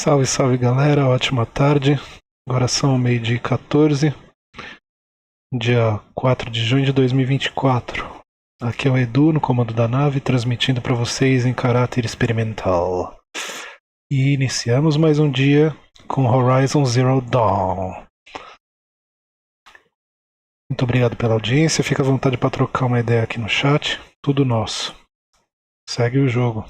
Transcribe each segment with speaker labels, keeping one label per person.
Speaker 1: Salve, salve galera, ótima tarde. Agora são meio-dia e 14, dia 4 de junho de 2024. Aqui é o Edu no comando da nave, transmitindo para vocês em caráter experimental. E iniciamos mais um dia com Horizon Zero Dawn. Muito obrigado pela audiência, fica à vontade para trocar uma ideia aqui no chat, tudo nosso. Segue o jogo.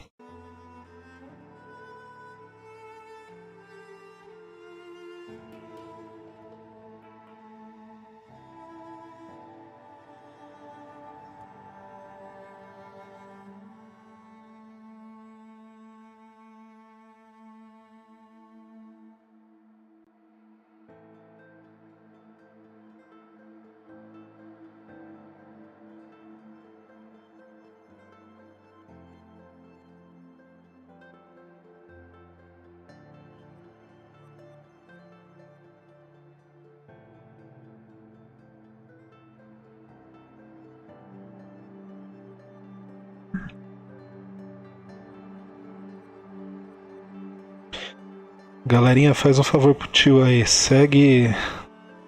Speaker 1: Galerinha, faz um favor pro tio aí, segue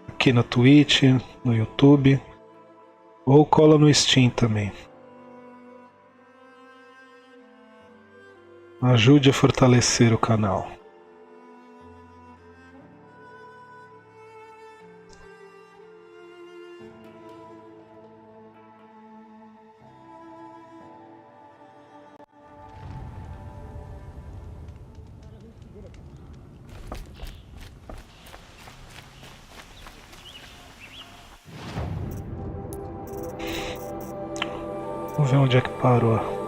Speaker 1: aqui na Twitch, no YouTube, ou cola no Steam também. Ajude a fortalecer o canal. Vamos ver onde é que parou.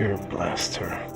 Speaker 1: Tear Blaster.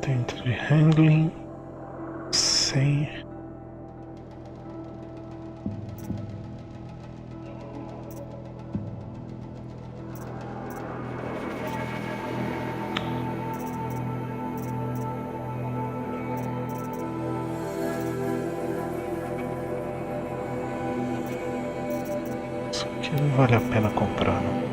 Speaker 1: Dentro de handling 100. Isso aqui não vale a pena comprar, não.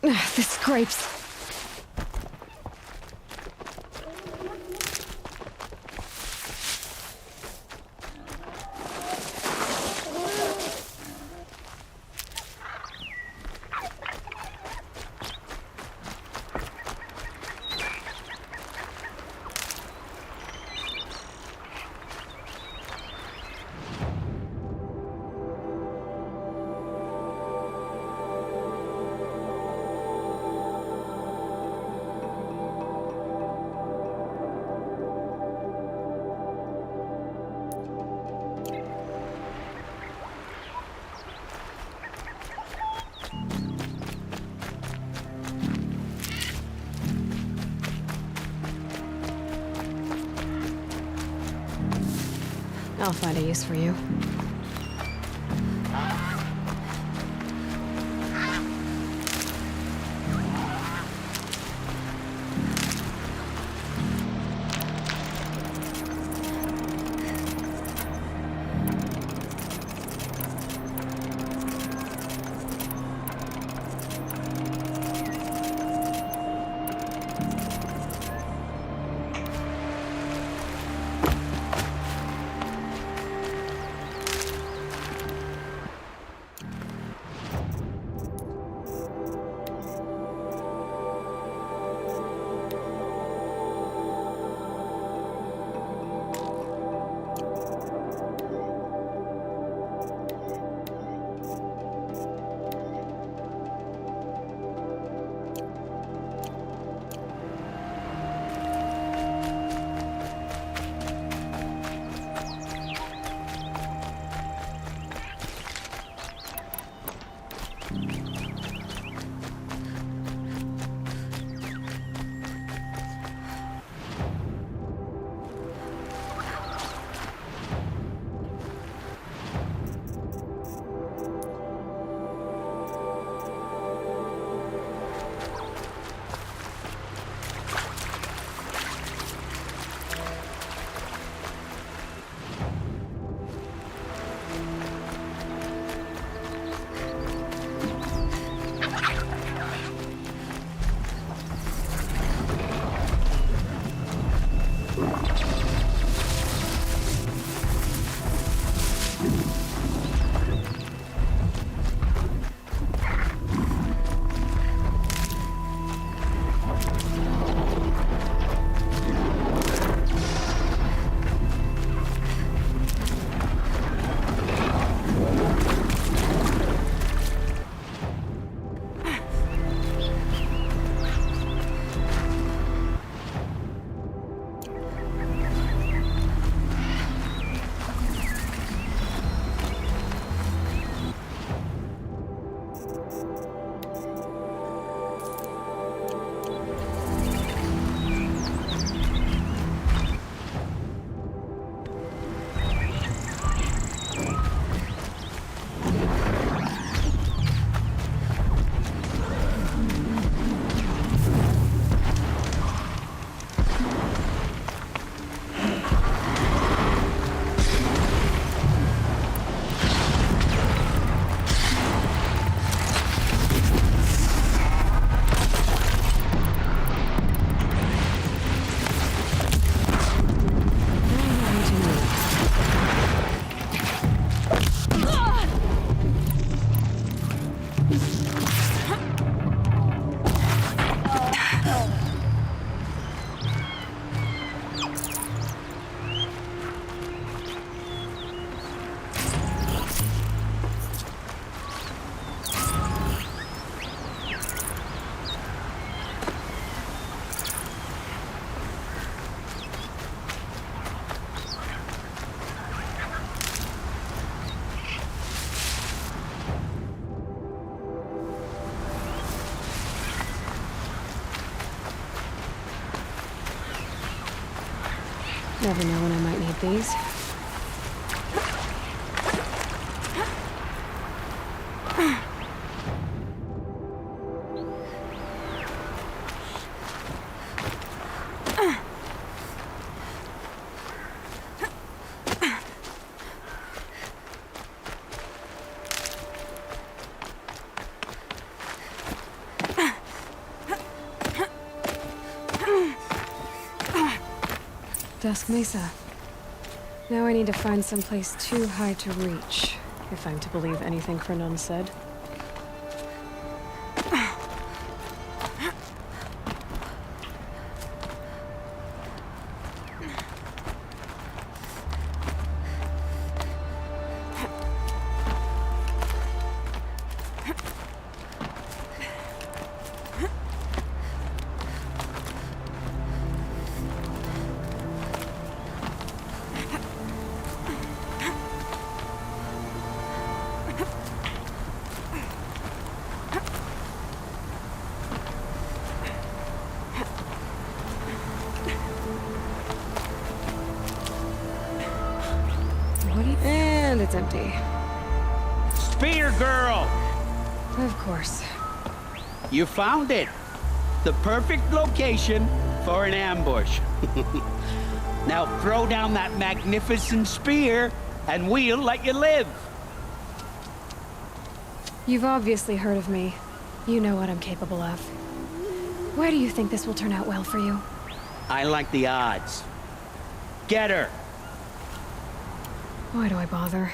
Speaker 2: This scrapes. I'll find a use for you. Never know when I might need these. Dusk Mesa. Now I need to find someplace too high to reach, if I'm to believe anything Fernand said. And it's empty.
Speaker 3: Spear girl!
Speaker 2: Of course.
Speaker 3: You found it. The perfect location for an ambush. Now throw down that magnificent spear and we'll let you live.
Speaker 2: You've obviously heard of me. You know what I'm capable of. Why do you think this will turn out well for you?
Speaker 3: I like the odds. Get her.
Speaker 2: Why do I bother?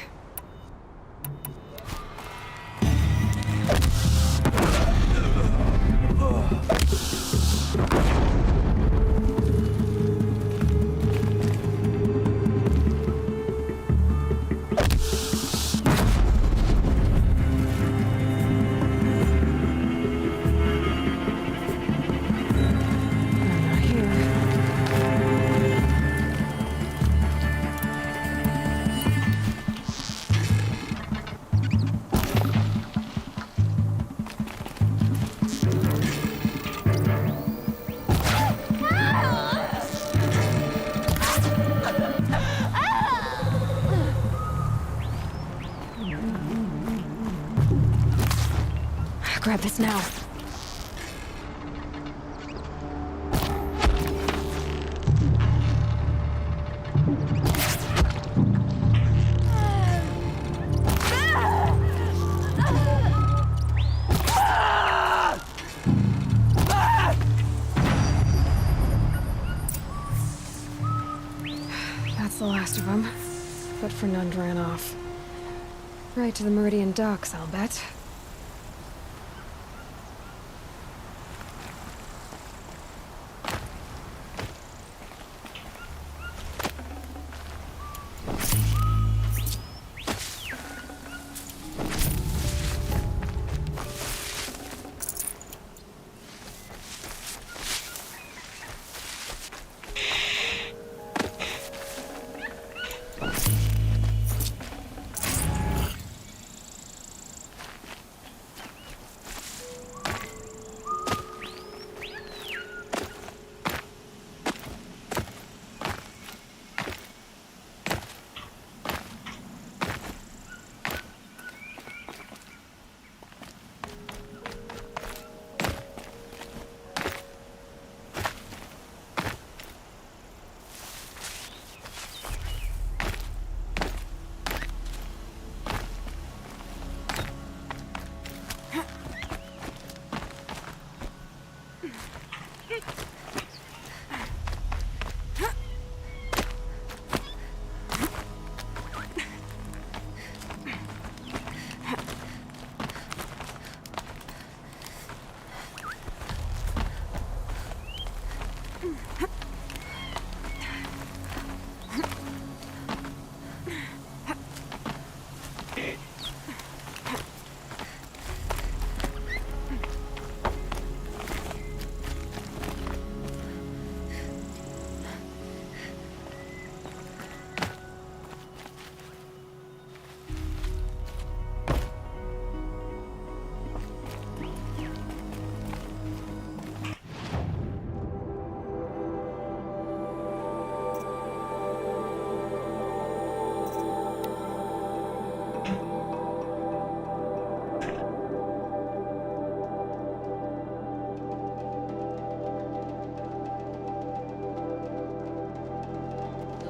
Speaker 2: Grab this now. That's the last of them. But Fernand ran off. Right to the Meridian docks, I'll bet.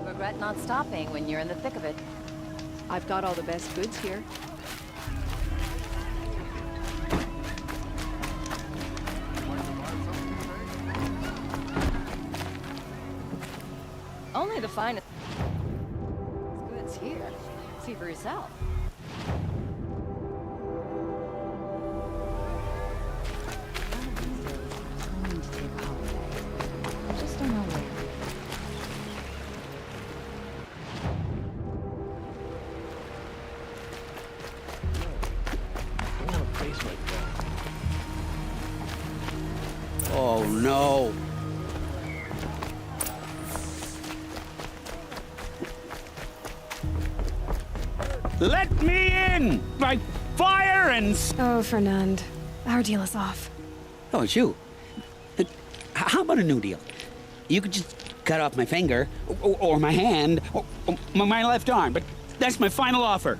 Speaker 4: Regret not stopping when you're in the thick of it. I've got all the best goods here. Only only the finest goods here. See for yourself. One of these days, I'm going to take a holiday. I just don't know where.
Speaker 3: Oh, no. Let me in! By fire and...
Speaker 2: Oh, Fernand. Our deal is off.
Speaker 3: Oh, it's you. How about a new deal? You could just cut off my finger, or my hand, or my left arm, but that's my final offer.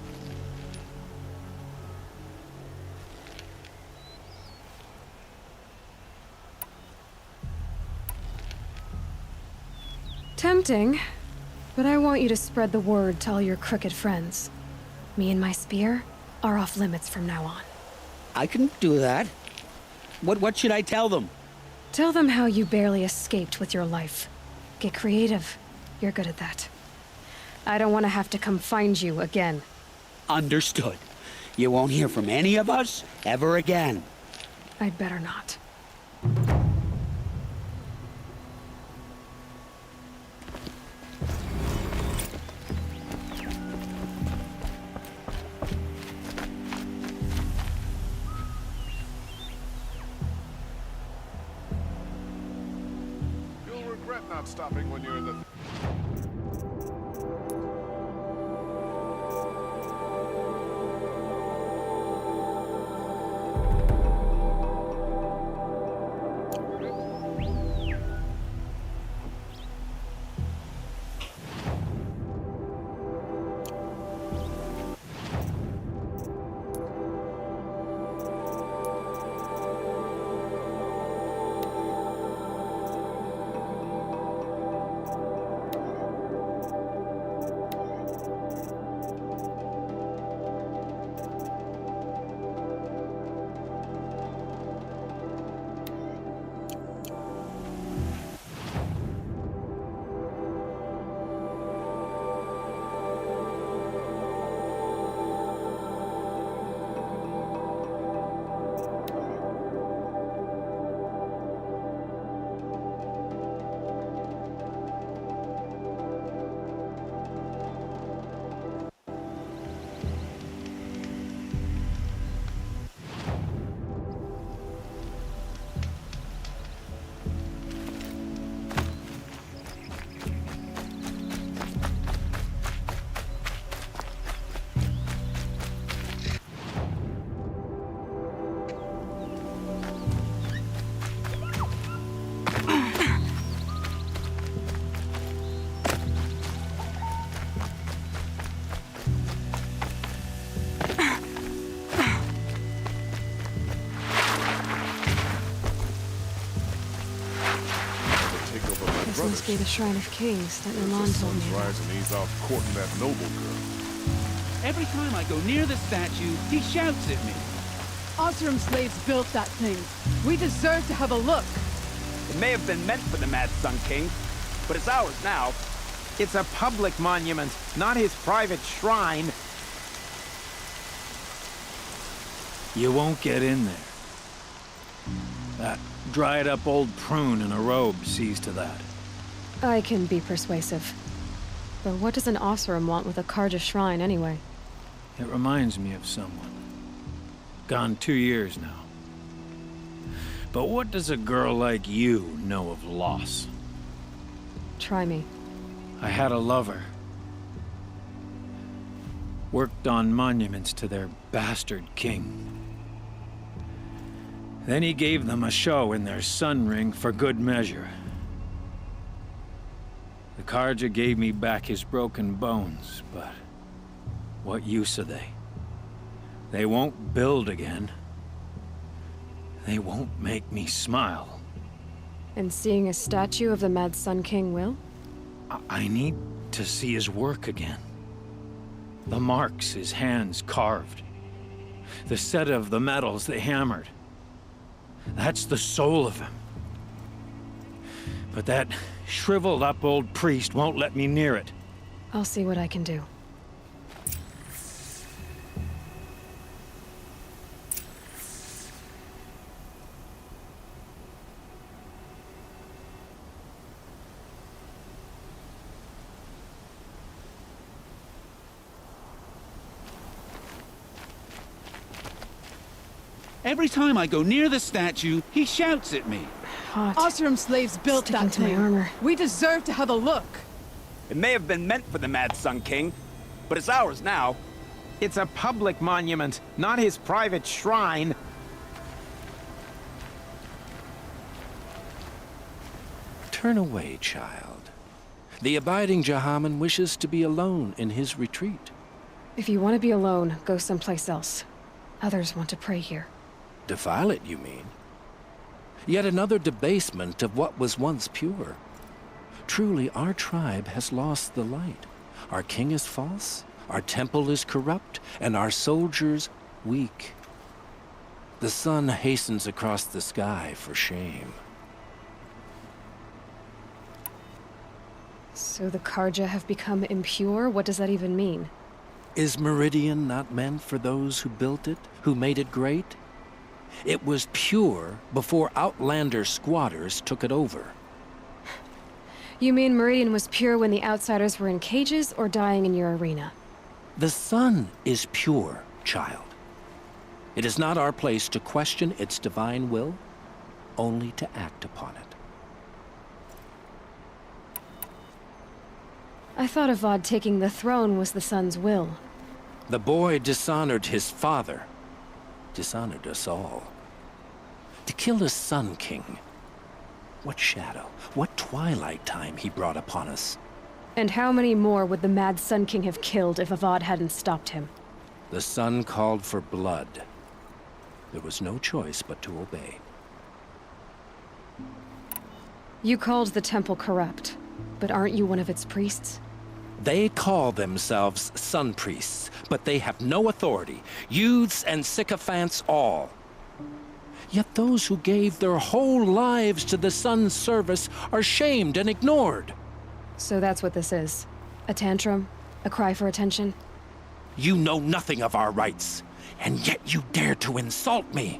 Speaker 2: Tempting, but I want you to spread the word to all your crooked friends. Me and my spear are off limits from now on.
Speaker 3: I can do that. What should I tell them?
Speaker 2: Tell them how you barely escaped with your life. Get creative. You're good at that. I don't want to have to come find you again.
Speaker 3: Understood. You won't hear from any of us ever again.
Speaker 2: I'd better not.
Speaker 5: You'll regret not stopping when you're in the...
Speaker 2: This must be the Shrine of Kings that Milan told me about.
Speaker 5: Rise and he's off courting that noble girl.
Speaker 3: Every time I go near the statue, he shouts at me.
Speaker 6: Osram slaves built that thing. We deserve to have a look.
Speaker 7: It may have been meant for the Mad Sun King, but it's ours now. It's a public monument, not his private shrine.
Speaker 8: You won't get in there. That dried-up old prune in a robe sees to that.
Speaker 2: I can be persuasive. But what does an Osram want with a Karja shrine, anyway?
Speaker 8: It reminds me of someone. Gone 2 years now. But what does a girl like you know of loss?
Speaker 2: Try me.
Speaker 8: I had a lover. Worked on monuments to their bastard king. Then he gave them a show in their sun ring for good measure. The Karja gave me back his broken bones, but what use are they? They won't build again. They won't make me smile.
Speaker 2: And seeing a statue of the Mad Sun King will?
Speaker 8: I need to see his work again. The marks his hands carved. The set of the metals they hammered. That's the soul of him. But that shriveled up old priest won't let me near it.
Speaker 2: I'll see what I can do.
Speaker 3: Every time I go near the statue, he shouts at me.
Speaker 2: Hot.
Speaker 6: Oseram slaves built
Speaker 2: Sticking
Speaker 6: that
Speaker 2: to my
Speaker 6: thing.
Speaker 2: armor.
Speaker 6: We deserve to have a look.
Speaker 7: It may have been meant for the Mad Sun King, but it's ours now. It's a public monument, not his private shrine.
Speaker 9: Turn away, child. The abiding Jahaman wishes to be alone in his retreat.
Speaker 2: If you want to be alone, go someplace else. Others want to pray here.
Speaker 9: Defile it, you mean? Yet another debasement of what was once pure. Truly, our tribe has lost the light. Our king is false, our temple is corrupt, and our soldiers weak. The sun hastens across the sky for shame.
Speaker 2: So the Karja have become impure? What does that even mean?
Speaker 9: Is Meridian not meant for those who built it, who made it great? It was pure before outlander squatters took it over.
Speaker 2: You mean Meridian was pure when the outsiders were in cages or dying in your arena?
Speaker 9: The sun is pure, child. It is not our place to question its divine will, only to act upon it.
Speaker 2: I thought Avad taking the throne was the sun's will.
Speaker 9: The boy dishonored his father, dishonored us all. To kill a Sun King, what shadow, what twilight time he brought upon us.
Speaker 2: And how many more would the Mad Sun King have killed if Avad hadn't stopped him?
Speaker 9: The sun called for blood. There was no choice but to obey.
Speaker 2: You called the temple corrupt, but aren't you one of its priests?
Speaker 9: They call themselves sun priests, but they have no authority. Youths and sycophants all. Yet those who gave their whole lives to the sun's service are shamed and ignored.
Speaker 2: So that's what this is. A tantrum? A cry for attention?
Speaker 9: You know nothing of our rights, and yet you dare to insult me.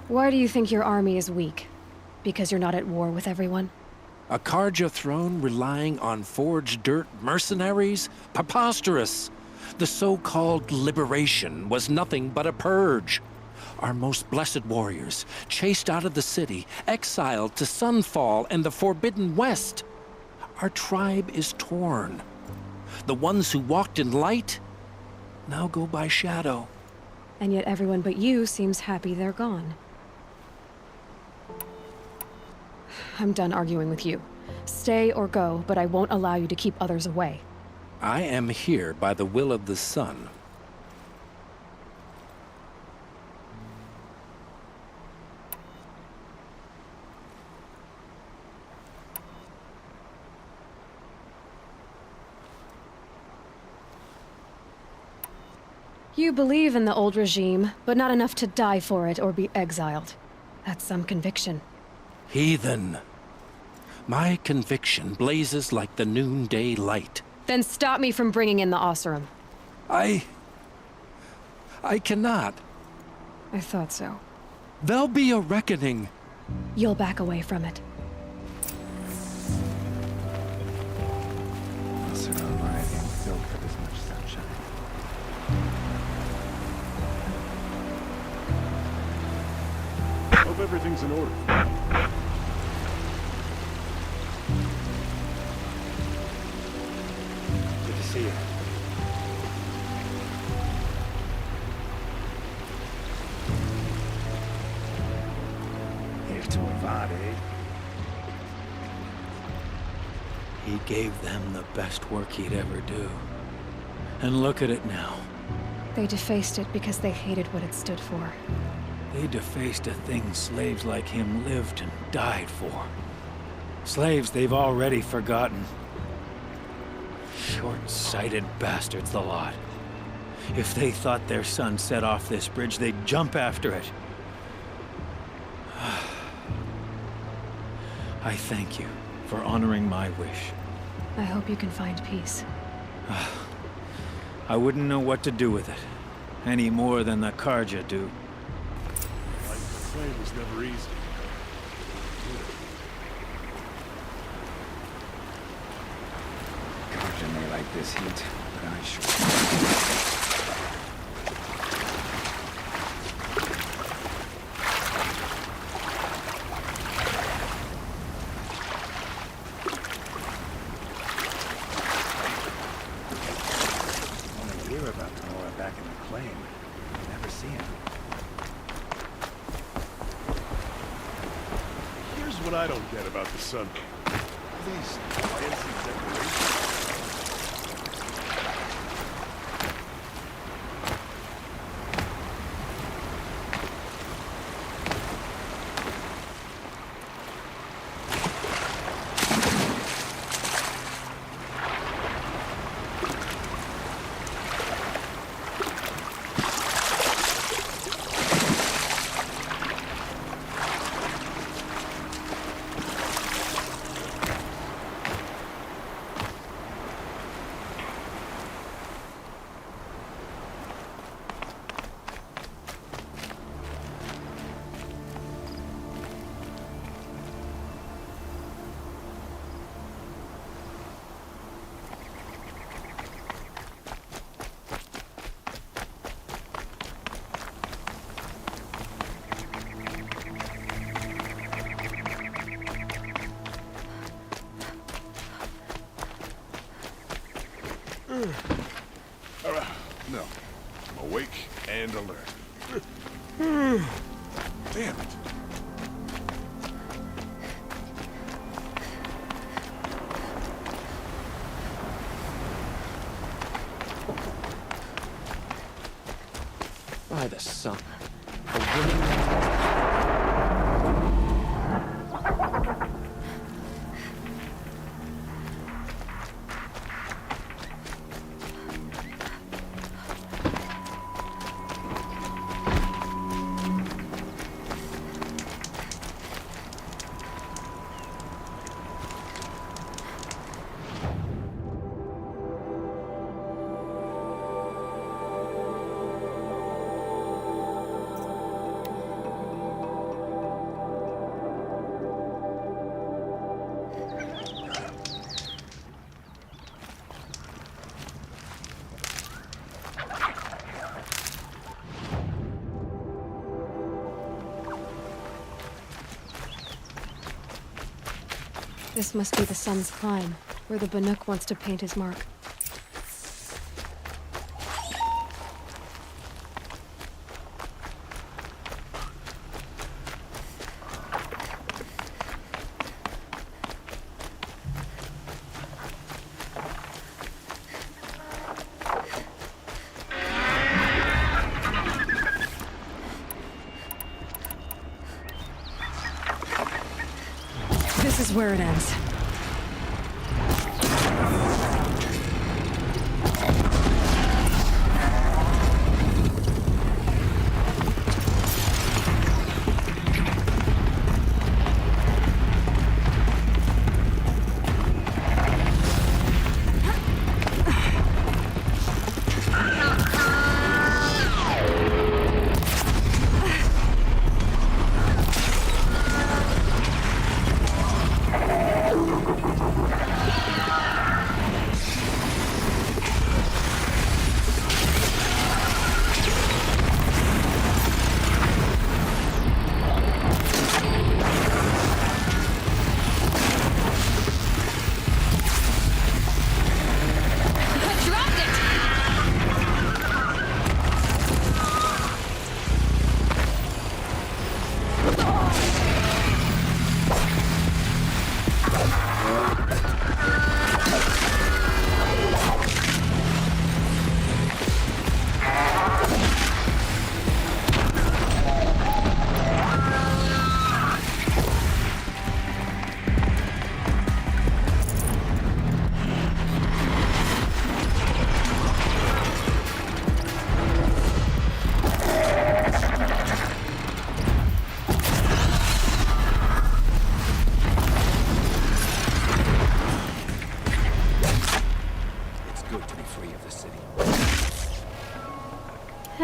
Speaker 2: Why do you think your army is weak? Because you're not at war with everyone?
Speaker 9: A Karja throne relying on forged dirt mercenaries? Preposterous! The so-called liberation was nothing but a purge. Our most blessed warriors, chased out of the city, exiled to Sunfall and the Forbidden West. Our tribe is torn. The ones who walked in light now go by shadow.
Speaker 2: And yet everyone but you seems happy they're gone. I'm done arguing with you. Stay or go, but I won't allow you to keep others away.
Speaker 9: I am here by the will of the sun.
Speaker 2: You believe in the old regime, but not enough to die for it or be exiled. That's some conviction.
Speaker 9: Heathen. My conviction blazes like the noonday light.
Speaker 2: Then stop me from bringing in the Oseram.
Speaker 9: I cannot.
Speaker 2: I thought so.
Speaker 9: There'll be a reckoning.
Speaker 2: You'll back away from it.
Speaker 5: Hope everything's in order.
Speaker 7: Good to see you. Here's to Avad, eh?
Speaker 8: He gave them the best work he'd ever do. And look at it now.
Speaker 2: They defaced it because they hated what it stood for.
Speaker 8: They defaced a thing slaves like him lived and died for. Slaves they've already forgotten. Short-sighted bastards, the lot. If they thought their son set off this bridge, they'd jump after it. I thank you for honoring my wish.
Speaker 2: I hope you can find peace.
Speaker 8: I wouldn't know what to do with it, any more than the Karja do.
Speaker 5: Life in the flame was never easy.
Speaker 10: Karja may like this heat, but I sure...
Speaker 5: What I don't get about the sun. These fancy decorations. No. I'm awake and alert. Damn it.
Speaker 9: By the sun. The winning...
Speaker 2: This must be the sun's climb, where the Banuk wants to paint his mark. This is where it ends.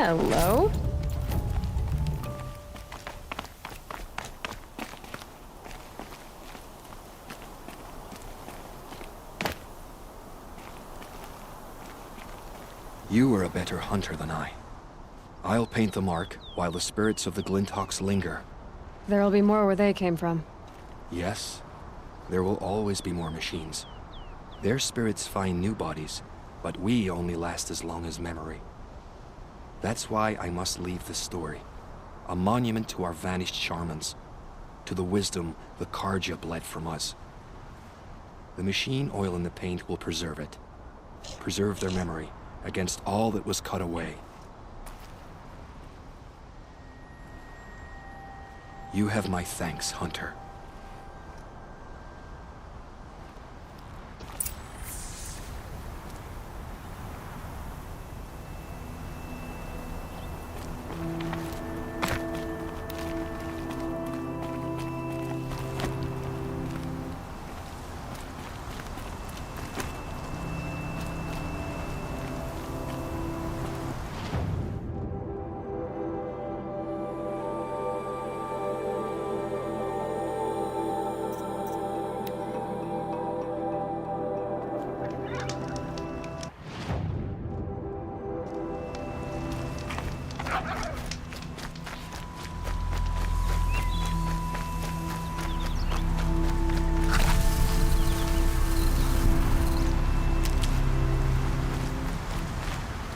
Speaker 2: Hello.
Speaker 10: You are a better hunter than I. I'll paint the mark while the spirits of the Glinthawks linger.
Speaker 2: There'll be more where they came from.
Speaker 10: Yes, there will always be more machines. Their spirits find new bodies, but we only last as long as memory. That's why I must leave this story. A monument to our vanished shamans, to the wisdom the Karja bled from us. The machine oil in the paint will preserve it. Preserve their memory against all that was cut away. You have my thanks, Hunter.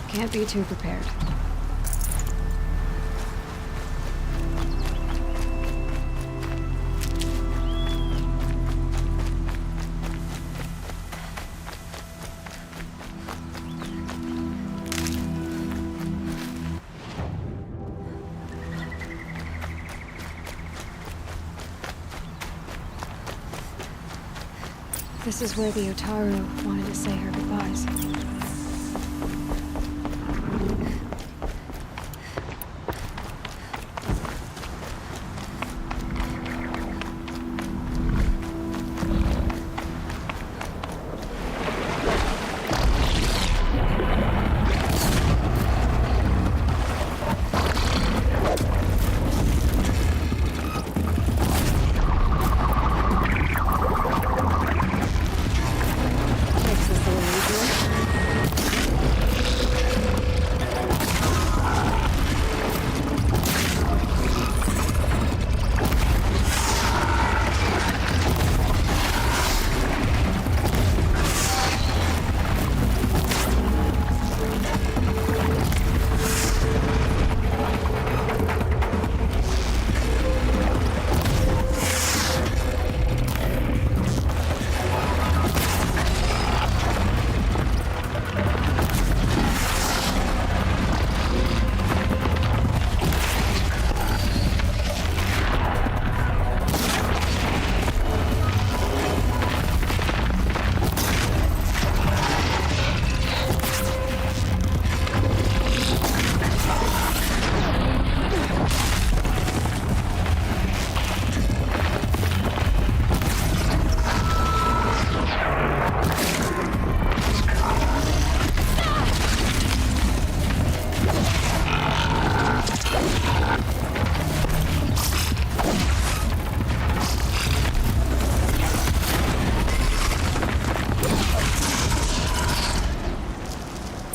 Speaker 2: Can't be too prepared. This is where the Otaru wanted to say her goodbyes.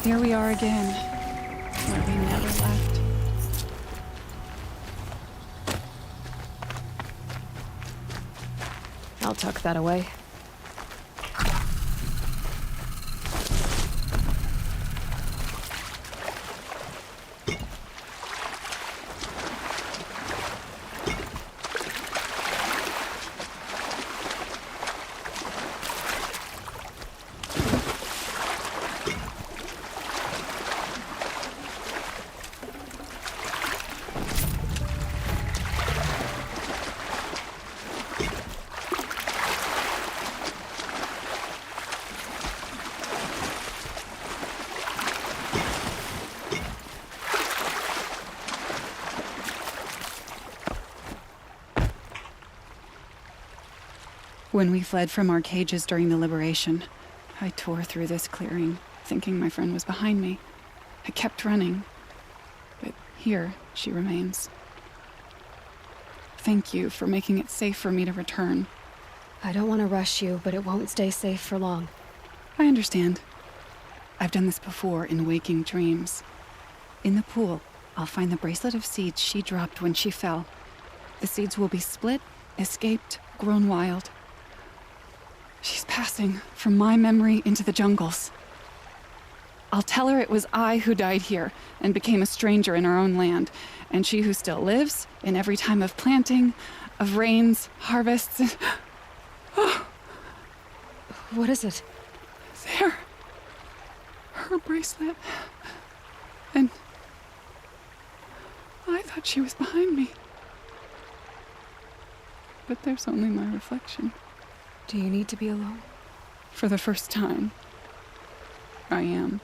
Speaker 2: Here we are again, where we never left. I'll tuck that away.
Speaker 11: When we fled from our cages during the liberation, I tore through this clearing, thinking my friend was behind me. I kept running, Here she remains. Thank you for making it safe for me to return.
Speaker 2: I don't want to rush you, but it won't stay safe for long.
Speaker 11: I understand. I've done this before in waking dreams. In the pool, I'll find the bracelet of seeds she dropped when she fell. The seeds will be split, escaped, grown wild. She's passing from my memory into the jungles. I'll tell her it was I who died here and became a stranger in our own land, and she who still lives in every time of planting, of rains, harvests, and... Oh,
Speaker 2: What is it?
Speaker 11: there. Her bracelet. And I thought she was behind me. But there's only my reflection.
Speaker 2: Do you need to be alone?
Speaker 11: For the first time, I am.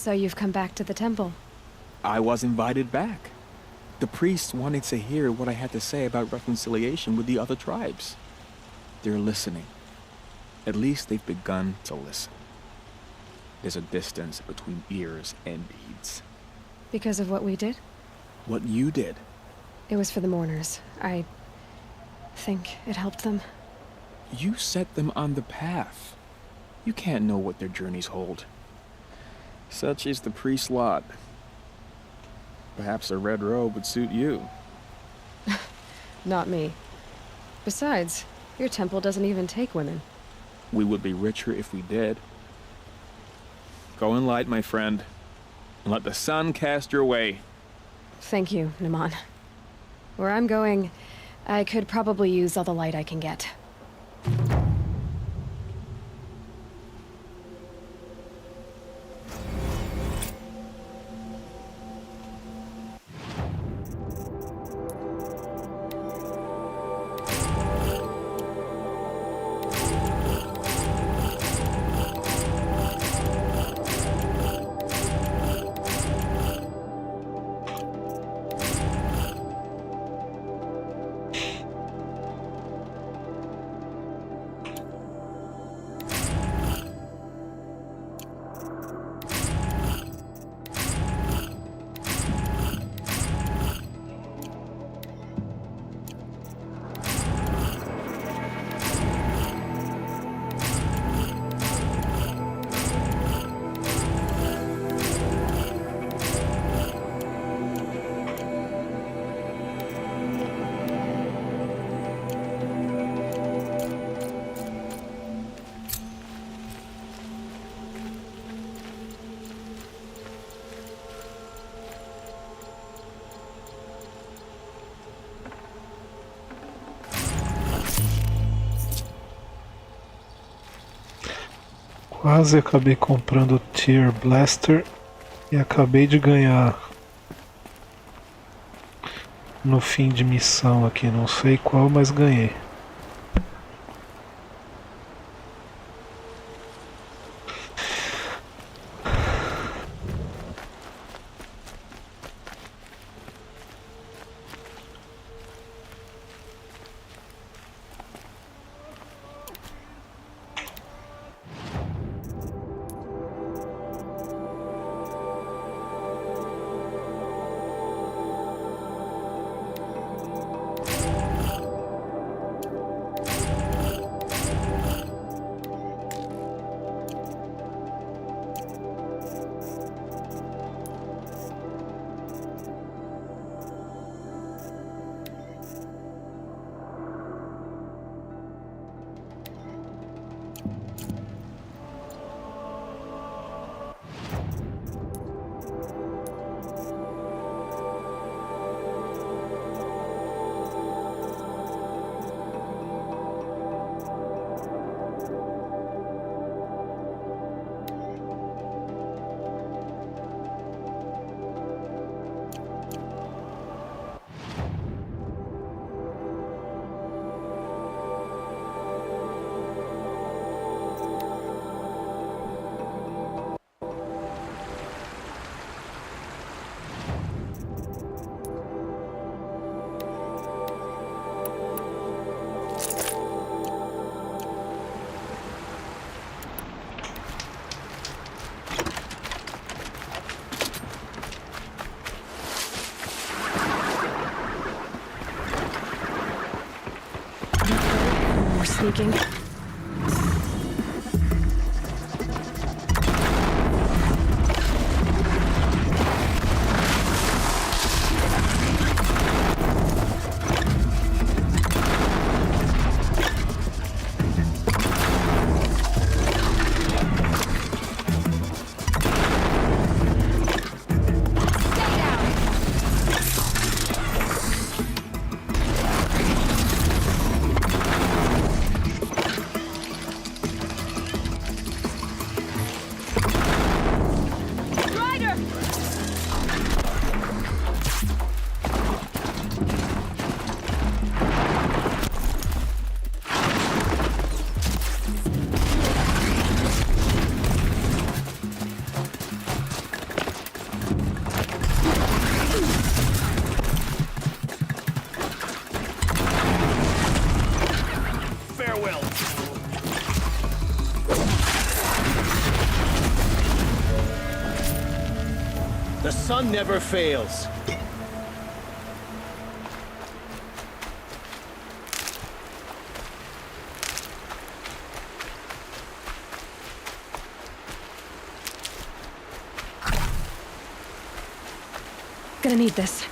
Speaker 2: So you've come back to the temple.
Speaker 7: I was invited back. The priests wanted to hear what I had to say about reconciliation with the other tribes. They're listening. At least they've begun to listen. There's a distance between ears and deeds.
Speaker 2: Because of what we did?
Speaker 7: What you did.
Speaker 2: It was for the mourners. I think it helped them.
Speaker 7: You set them on the path. You can't know what their journeys hold. Such is the priest's lot. Perhaps a red robe would suit you.
Speaker 2: Not me. Besides, your temple doesn't even take women.
Speaker 7: We would be richer if we did. Go in light, my friend, and let the sun cast your way.
Speaker 2: Thank you, Naman. Where I'm going, I could probably use all the light I can get.
Speaker 1: Quase acabei comprando o Tear Blaster e acabei de ganhar no fim de missão aqui, não sei qual, mas ganhei.
Speaker 2: thinking.
Speaker 5: Farewell.
Speaker 12: The sun never fails.
Speaker 2: Gonna need this.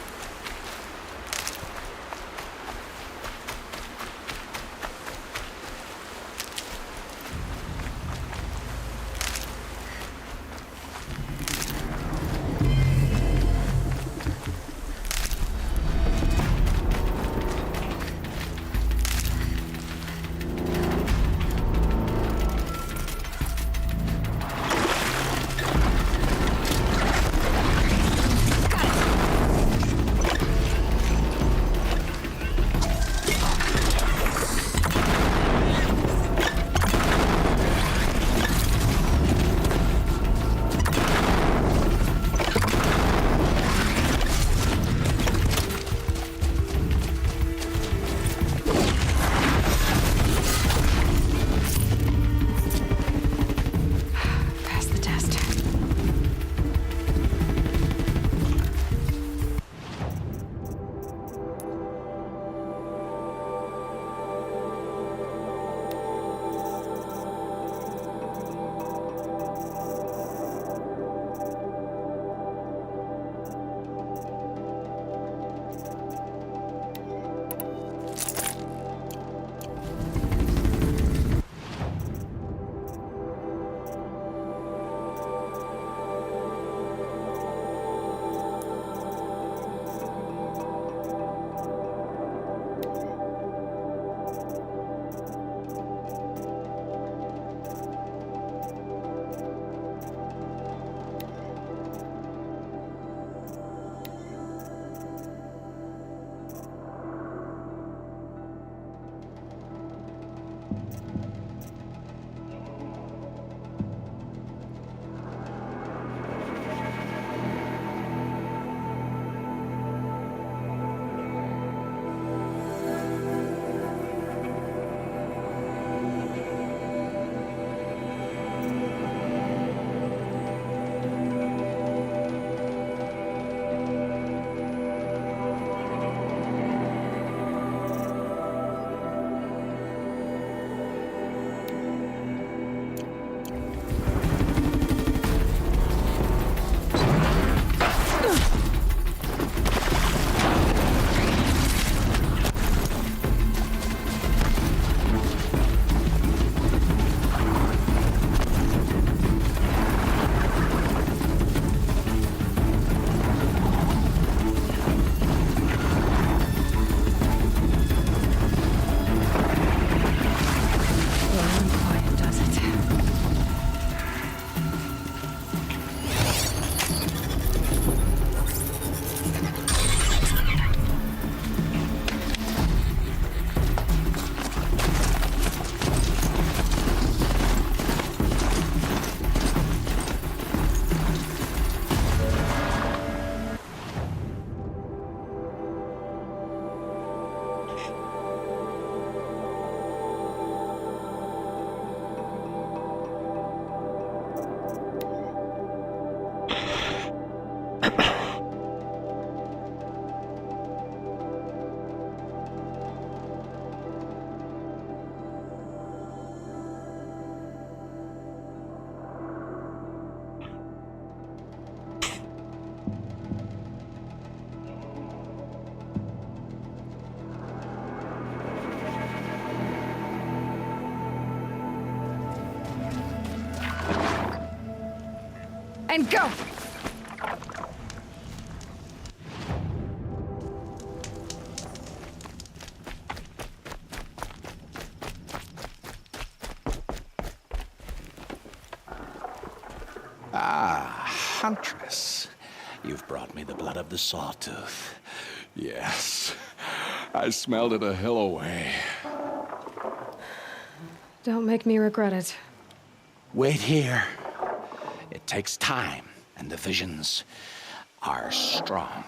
Speaker 2: and go!
Speaker 13: Ah, Huntress. You've brought me the blood of the sawtooth. Yes. I smelled it a hill away.
Speaker 2: Don't make me regret it.
Speaker 13: Wait here. It takes time, and the visions are strong.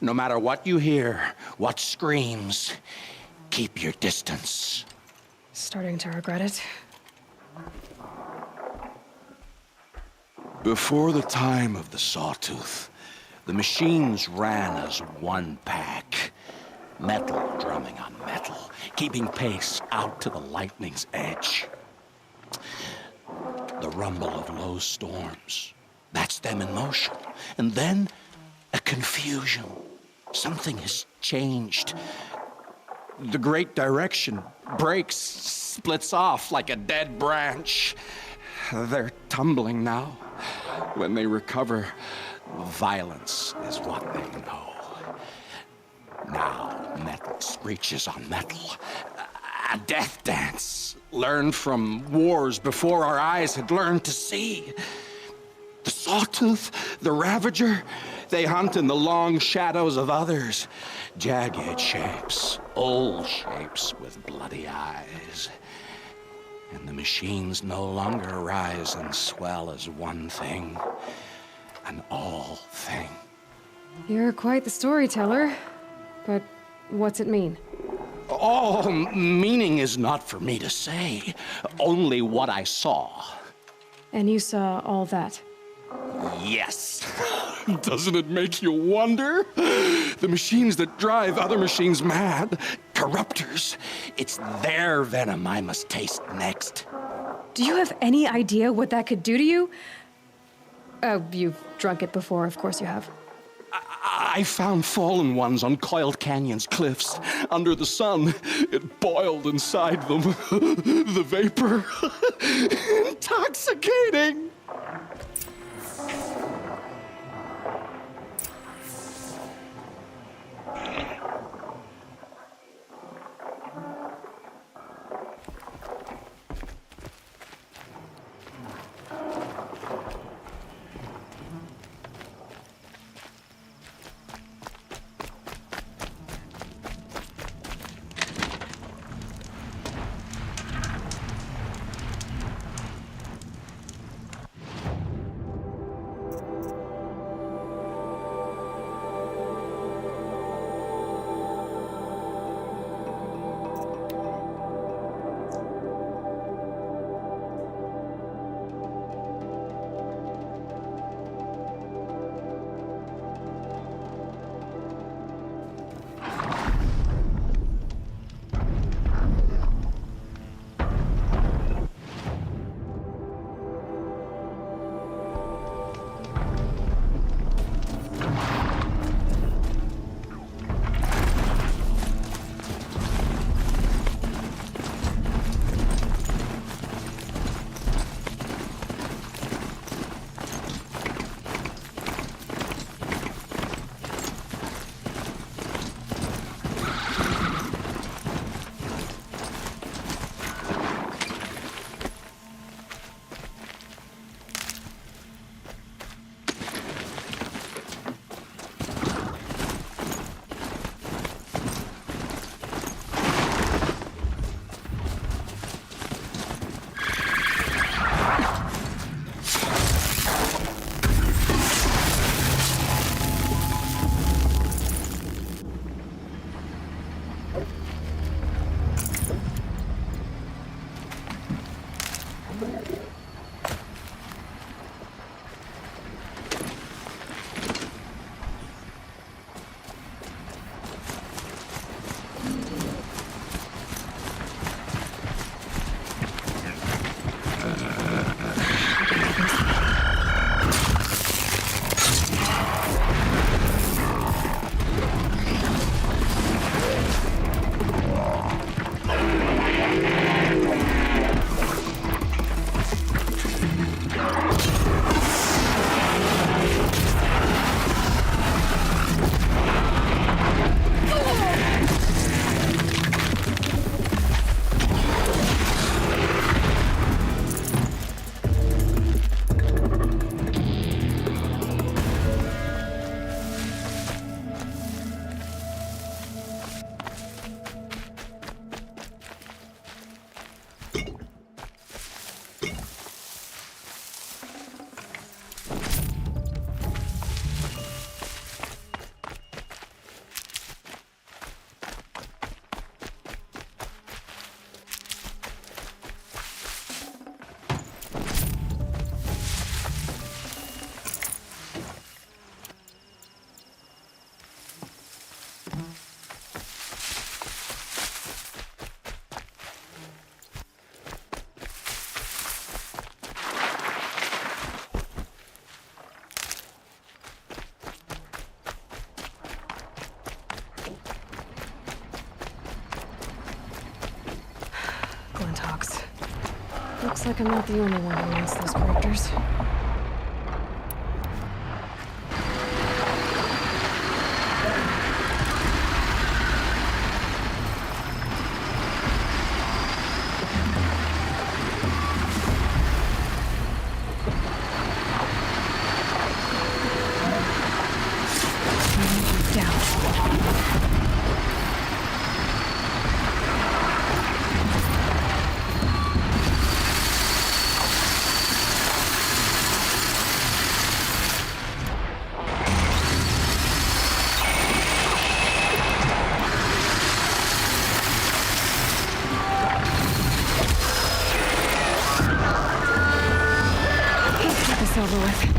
Speaker 13: No matter what you hear, what screams, keep your distance.
Speaker 2: Starting to regret it.
Speaker 13: Before the time of the sawtooth, the machines ran as one pack. Metal drumming on metal, keeping pace out to the lightning's edge. The rumble of low storms, that's them in motion. And then, a confusion. Something has changed. The great direction breaks, splits off like a dead branch. They're tumbling now. When they recover, violence is what they know. Now, metal screeches on metal. A death dance, learned from wars before our eyes had learned to see. The sawtooth, the ravager, they hunt in the long shadows of others. Jagged shapes, old shapes with bloody eyes. And the machines no longer rise and swell as one thing, an all thing.
Speaker 2: You're quite the storyteller. But what's it mean?
Speaker 13: Oh, meaning is not for me to say. Only what I saw.
Speaker 2: And you saw all that?
Speaker 13: Yes. Doesn't it make you wonder? The machines that drive other machines mad, corruptors, it's their venom I must taste next.
Speaker 2: Do you have any idea what that could do to you? Oh, you've drunk it before, of course you have.
Speaker 13: I found fallen ones on coiled canyons, cliffs, under the sun. It boiled inside them. The vapor. Intoxicating.
Speaker 2: Looks like I'm not the only one who wants those characters. Over with.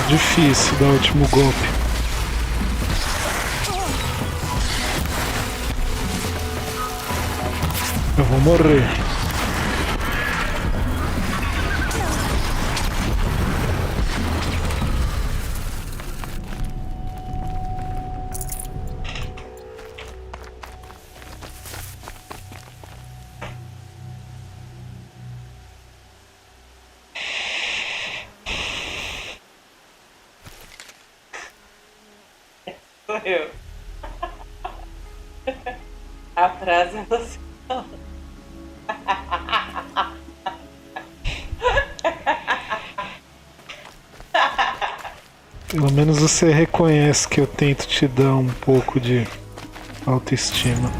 Speaker 1: Difícil dar o último golpe. Eu vou morrer.
Speaker 14: Eu. A frase é você.
Speaker 1: Pelo menos você reconhece que eu tento te dar um pouco de autoestima.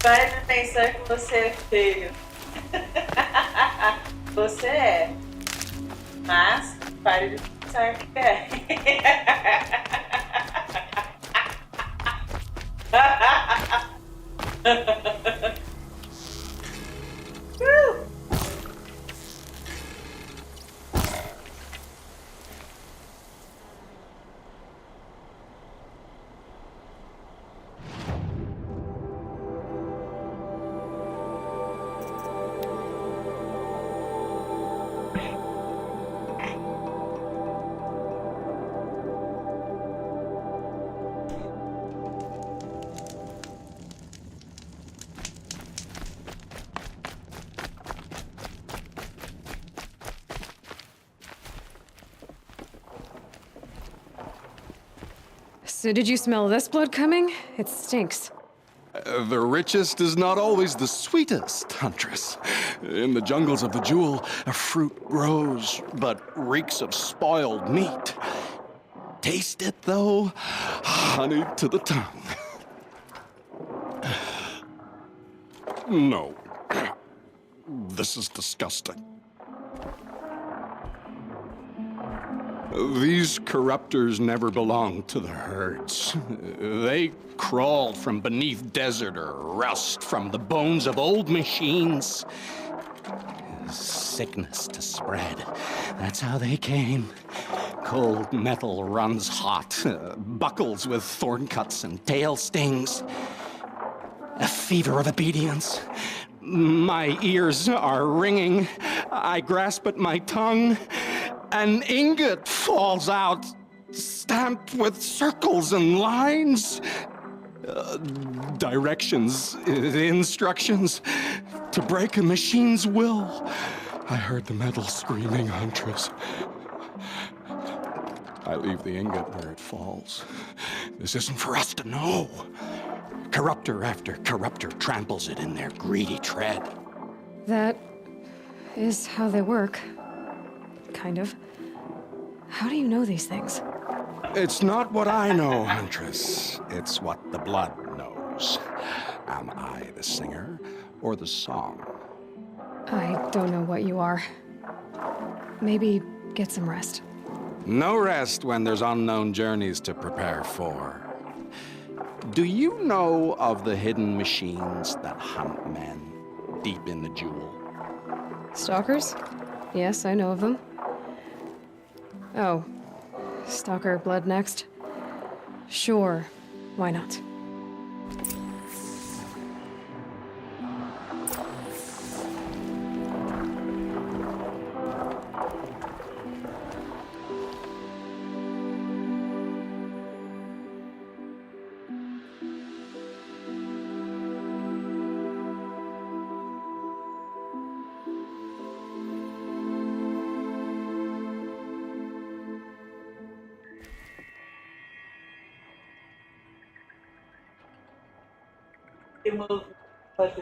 Speaker 14: Pare de pensar que você é feio. Você é. Mas pare de pensar que é.
Speaker 2: So did you smell this blood coming? It stinks.
Speaker 13: The richest is not always the sweetest, Huntress. In the jungles of the jewel, a fruit grows, but reeks of spoiled meat. Taste it, though, honey to the tongue. No. This is disgusting. These corruptors never belonged to the herds. They crawled from beneath desert or rust from the bones of old machines. Sickness to spread. That's how they came. Cold metal runs hot, buckles with thorn cuts and tail stings. A fever of obedience. My ears are ringing. I grasp at my tongue. An ingot falls out, stamped with circles and lines. Directions, instructions to break a machine's will. I heard the metal screaming, Huntress. I leave the ingot where it falls. This isn't for us to know. Corruptor after corruptor tramples it in their greedy tread.
Speaker 2: That is how they work. Kind of. How do you know these things?
Speaker 13: It's not what I know, Huntress. It's what the blood knows. Am I the singer or the song?
Speaker 2: I don't know what you are. Maybe get some rest.
Speaker 13: No rest when there's unknown journeys to prepare for. Do you know of the hidden machines that hunt men deep in the jewel?
Speaker 2: Stalkers? Yes, I know of them. Oh, Stalker blood next? Sure, why not?
Speaker 14: It moves like a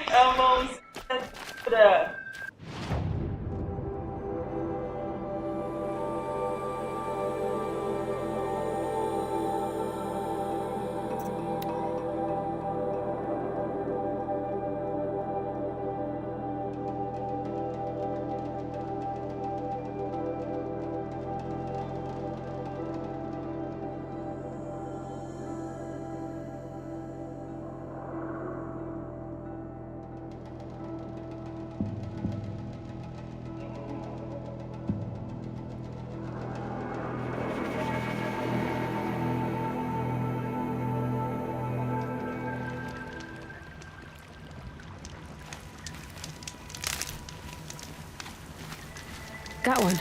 Speaker 14: a monstro. Got one.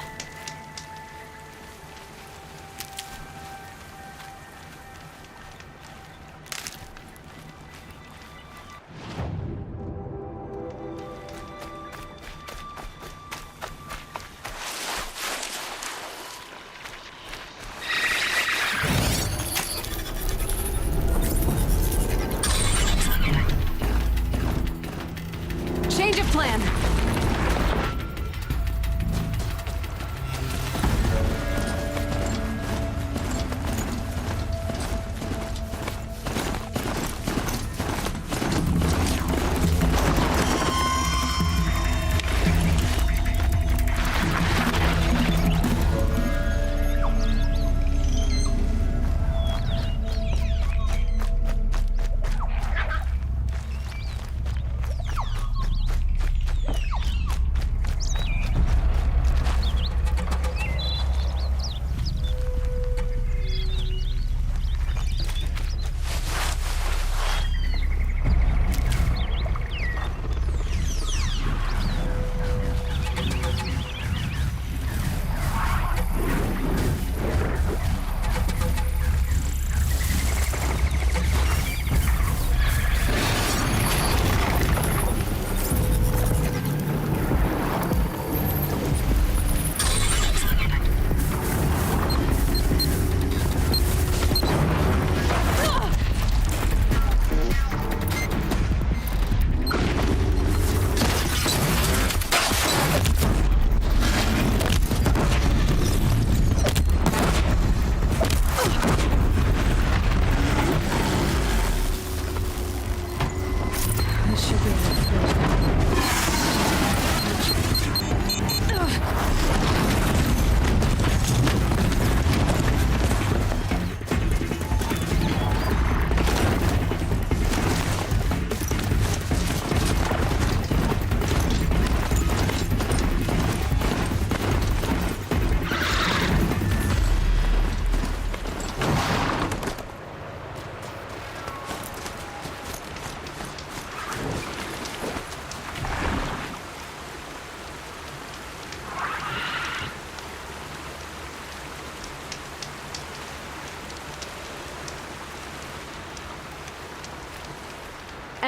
Speaker 14: Change of plan.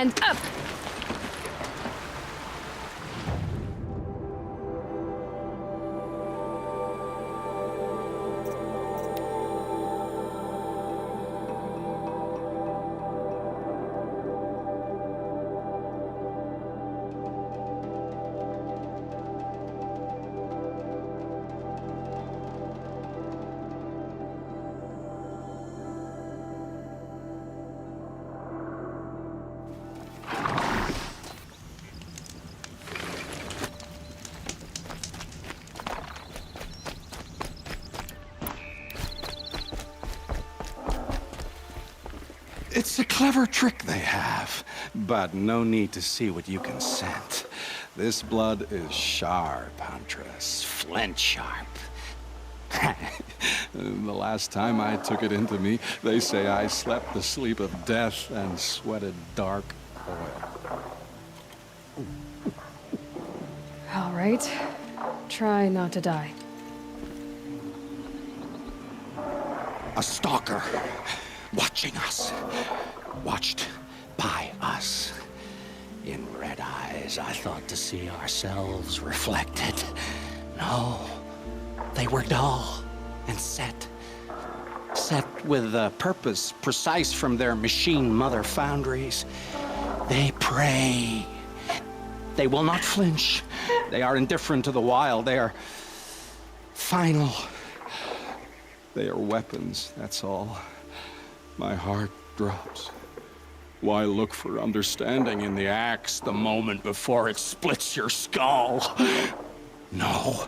Speaker 2: and up!
Speaker 13: It's a clever trick they have, but no need to see what you can scent. This blood is sharp, Huntress. Flint sharp. The last time I took it into me, they say I slept the sleep of death and sweated dark oil.
Speaker 2: All right. Try not to die.
Speaker 13: A stalker. Watching us. Watched by us. In red eyes, I thought to see ourselves reflected. No, they were dull and set. Set with a purpose precise from their machine mother foundries. They pray. They will not flinch. They are indifferent to the wild. They are final. They are weapons, that's all. My heart drops. Why look for understanding in the axe the moment before it splits your skull? No.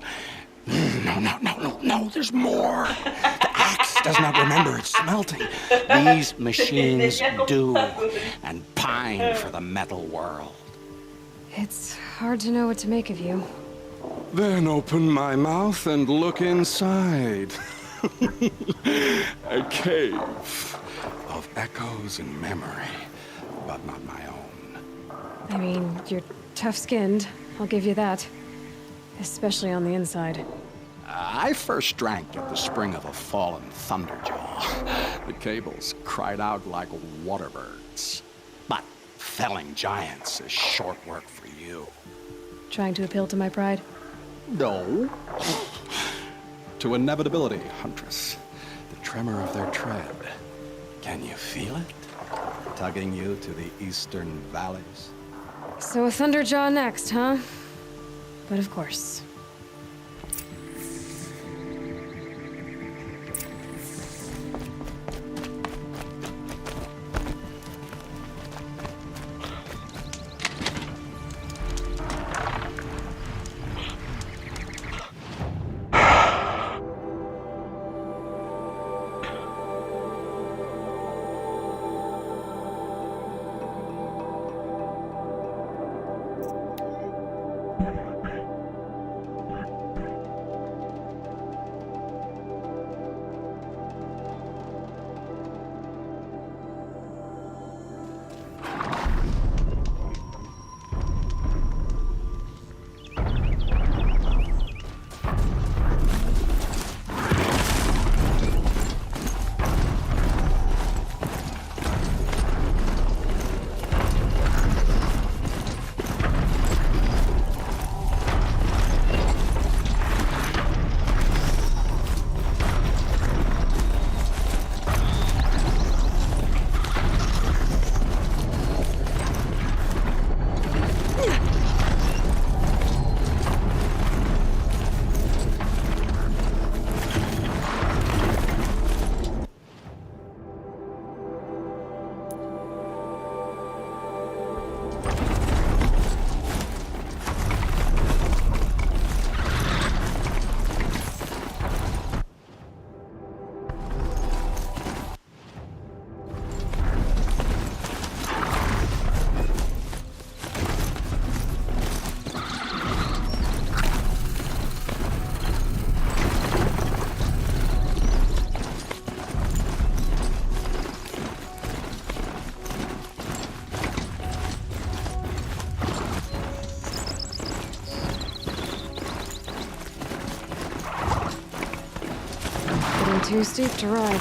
Speaker 13: No, there's more. The axe does not remember its smelting. These machines do, and pine for the metal world.
Speaker 2: It's hard to know what to make of you.
Speaker 13: Then open my mouth and look inside. A cave of echoes and memory, but not my own.
Speaker 2: I mean, you're tough-skinned. I'll give you that. Especially on the inside.
Speaker 13: I first drank at the spring of a fallen thunderjaw. The cables cried out like waterbirds. But felling giants is short work for you.
Speaker 2: Trying to appeal to my pride?
Speaker 13: No. To inevitability, Huntress. The tremor of their tread. Can you feel it? Tugging you to the eastern valleys?
Speaker 2: So a thunderjaw next, huh? But of course. Too steep to ride.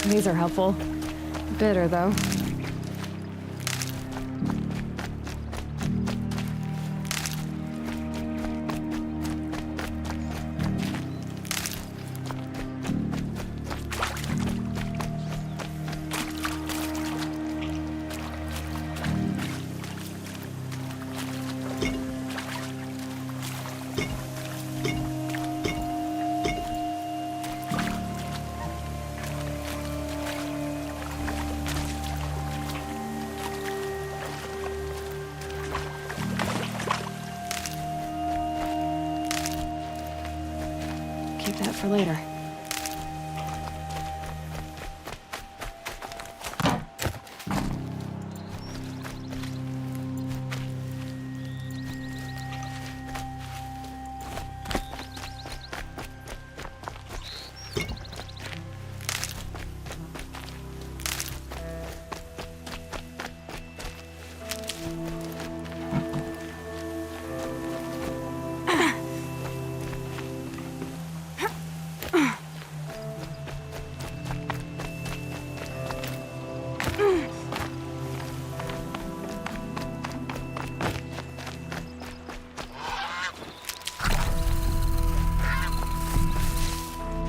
Speaker 2: These are helpful. Bitter, though. Keep that for later.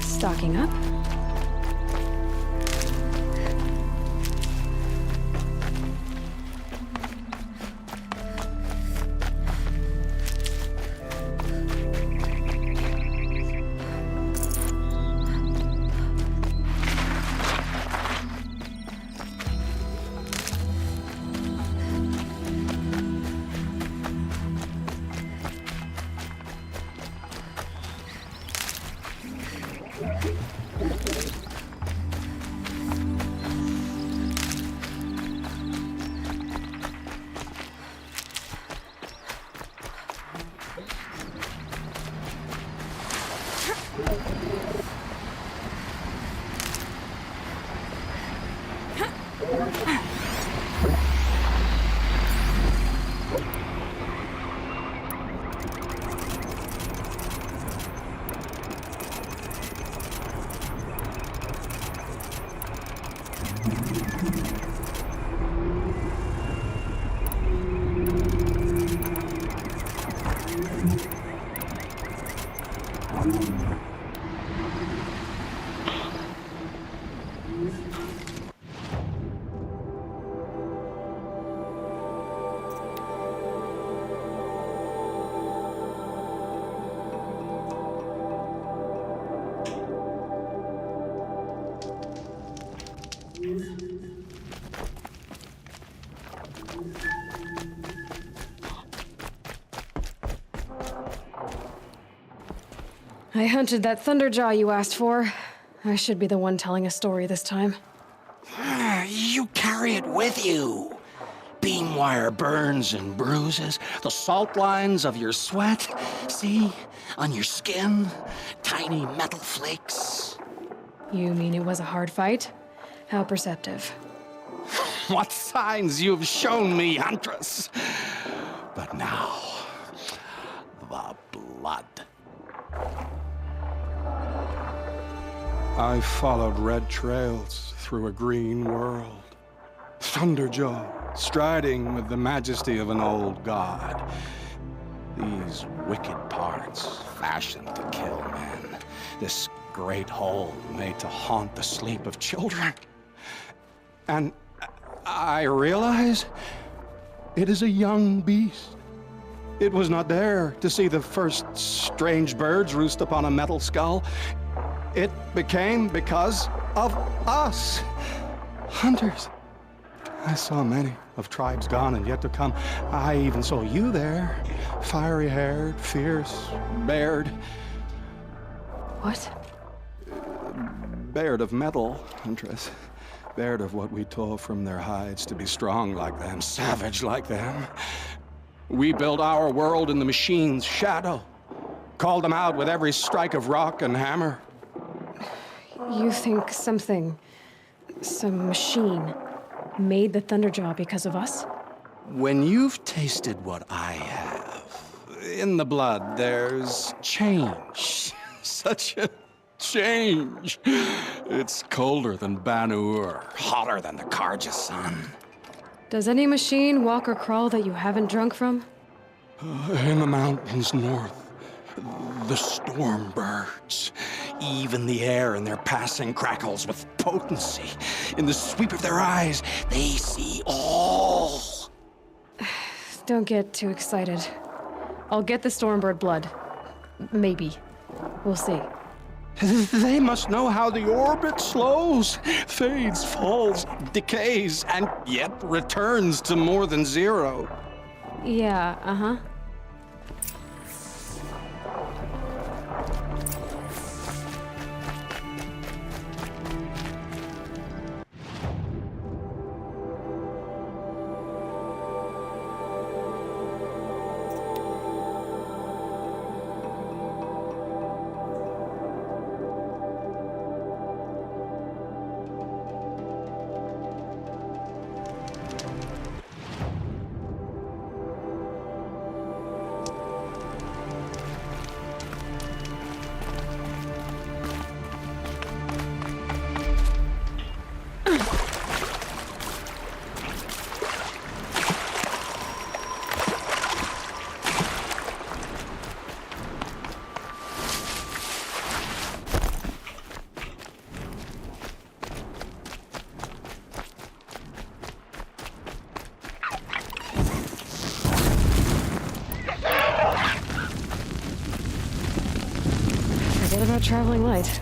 Speaker 2: Stocking up. I hunted that Thunderjaw you asked for. I should be the one telling a story this time.
Speaker 13: You carry it with you. Beam wire burns and bruises, the salt lines of your sweat. See? On your skin, tiny metal flakes.
Speaker 2: You mean it was a hard fight? How perceptive.
Speaker 13: What signs you've shown me, Huntress. But now, the blood. I followed red trails through a green world. Thunderjaw, striding with the majesty of an old god. These wicked parts, fashioned to kill men. This great hole made to haunt the sleep of children. And I realize it is a young beast. It was not there to see the first strange birds roost upon a metal skull. It became because of us, hunters. I saw many of tribes gone and yet to come. I even saw you there, fiery-haired, fierce, bared.
Speaker 2: What?
Speaker 13: Bared of metal, Huntress. Bared of what we tore from their hides to be strong like them, savage like them. We built our world in the machine's shadow. Called them out with every strike of rock and hammer.
Speaker 2: You think some machine, made the Thunderjaw because of us?
Speaker 13: When you've tasted what I have, in the blood there's change. Such a change. It's colder than Ban-Ur, hotter than the Karja sun.
Speaker 2: Does any machine walk or crawl that you haven't drunk from?
Speaker 13: In the mountains north, the storm birds. Even the air in their passing crackles with potency. In the sweep of their eyes, they see all.
Speaker 2: Don't get too excited. I'll get the Stormbird blood. Maybe. We'll see.
Speaker 13: They must know how the orbit slows, fades, falls, decays, and yet returns to more than zero.
Speaker 2: Yeah, uh-huh. Forget about traveling light.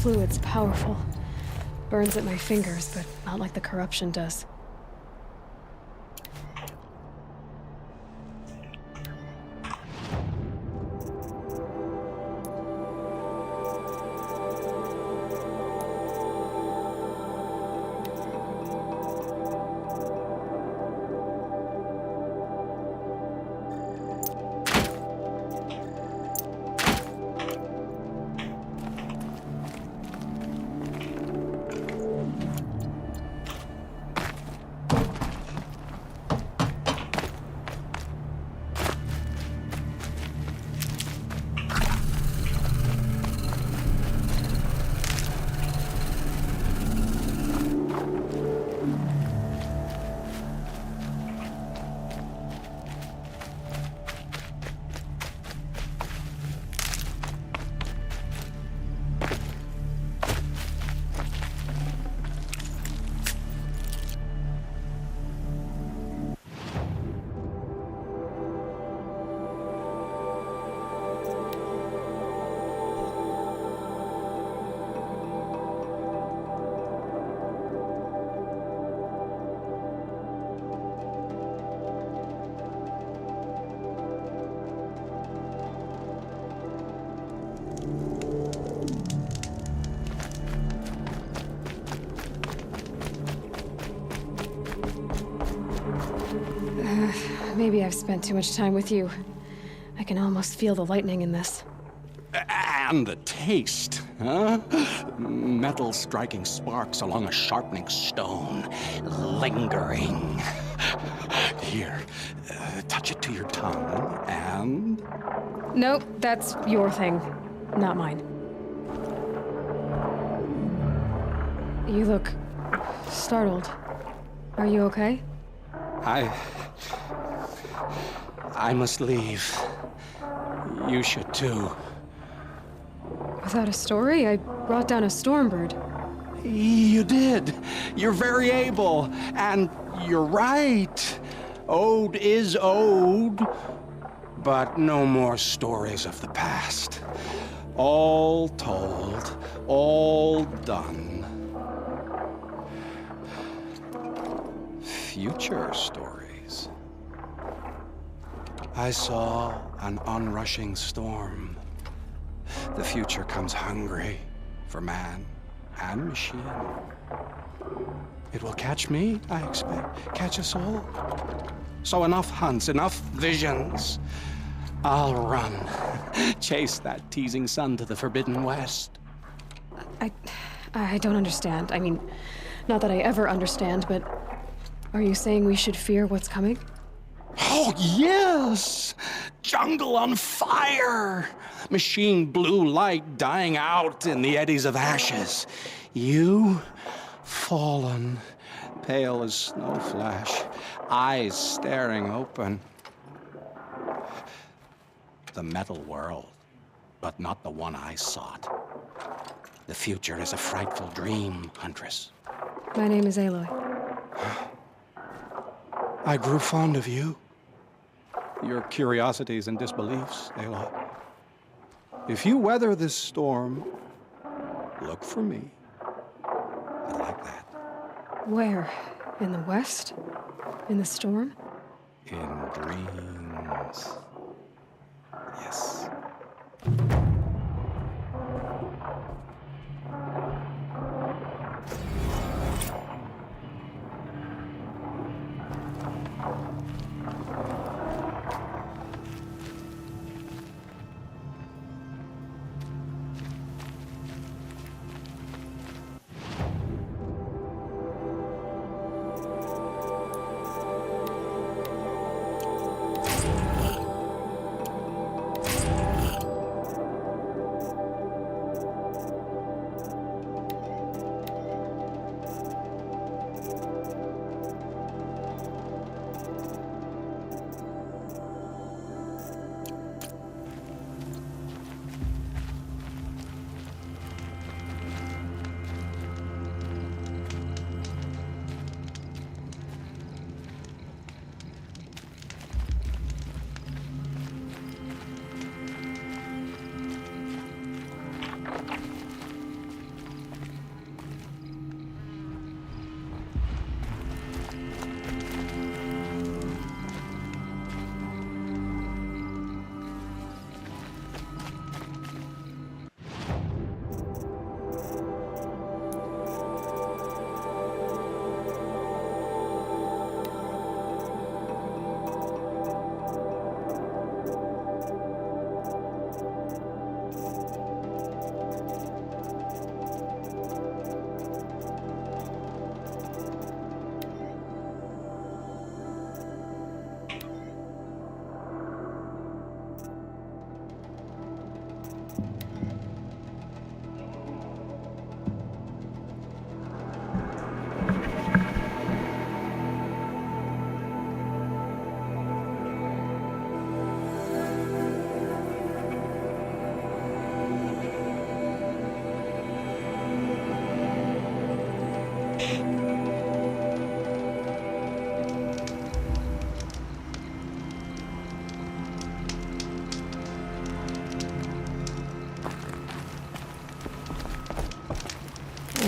Speaker 2: fluid's powerful. Burns at my fingers, but not like the corruption does. Maybe I've spent too much time with you. I can almost feel the lightning in this.
Speaker 13: And the taste, huh? Metal striking sparks along a sharpening stone, lingering. Here, touch it to your tongue, and...
Speaker 2: Nope, that's your thing, not mine. You look startled. Are you okay?
Speaker 13: I must leave. You should too.
Speaker 2: Without a story? I brought down a stormbird.
Speaker 13: You did. You're very able. And you're right. Ode is ode. But no more stories of the past. All told. All done. Future stories. I saw an onrushing storm. The future comes hungry for man and machine. It will catch me, I expect. Catch us all. So enough hunts, enough visions. I'll run. Chase that teasing sun to the forbidden west.
Speaker 2: I don't understand. I mean, not that I ever understand, but are you saying we should fear what's coming?
Speaker 13: Oh, yes! Jungle on fire! Machine blue light dying out in the eddies of ashes. You, fallen, pale as snow flash, eyes staring open. The metal world, but not the one I sought. The future is a frightful dream, Huntress.
Speaker 2: My name is Aloy.
Speaker 13: I grew fond of you. Your curiosities and disbeliefs, Aloy. If you weather this storm, look for me. I like that.
Speaker 2: Where? In the west? In the storm?
Speaker 13: In dreams. Yes.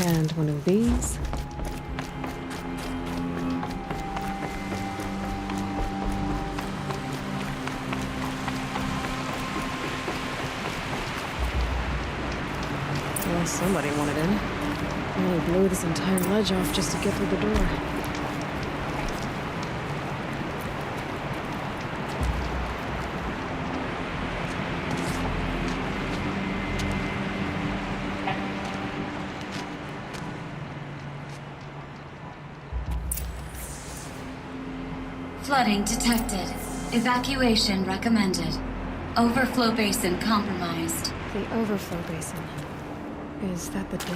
Speaker 2: And one of these. Well, somebody wanted in. I only blew this entire ledge off just to get through the door.
Speaker 15: Flooding detected. Evacuation recommended. Overflow basin compromised.
Speaker 2: The overflow basin. Is that the dip?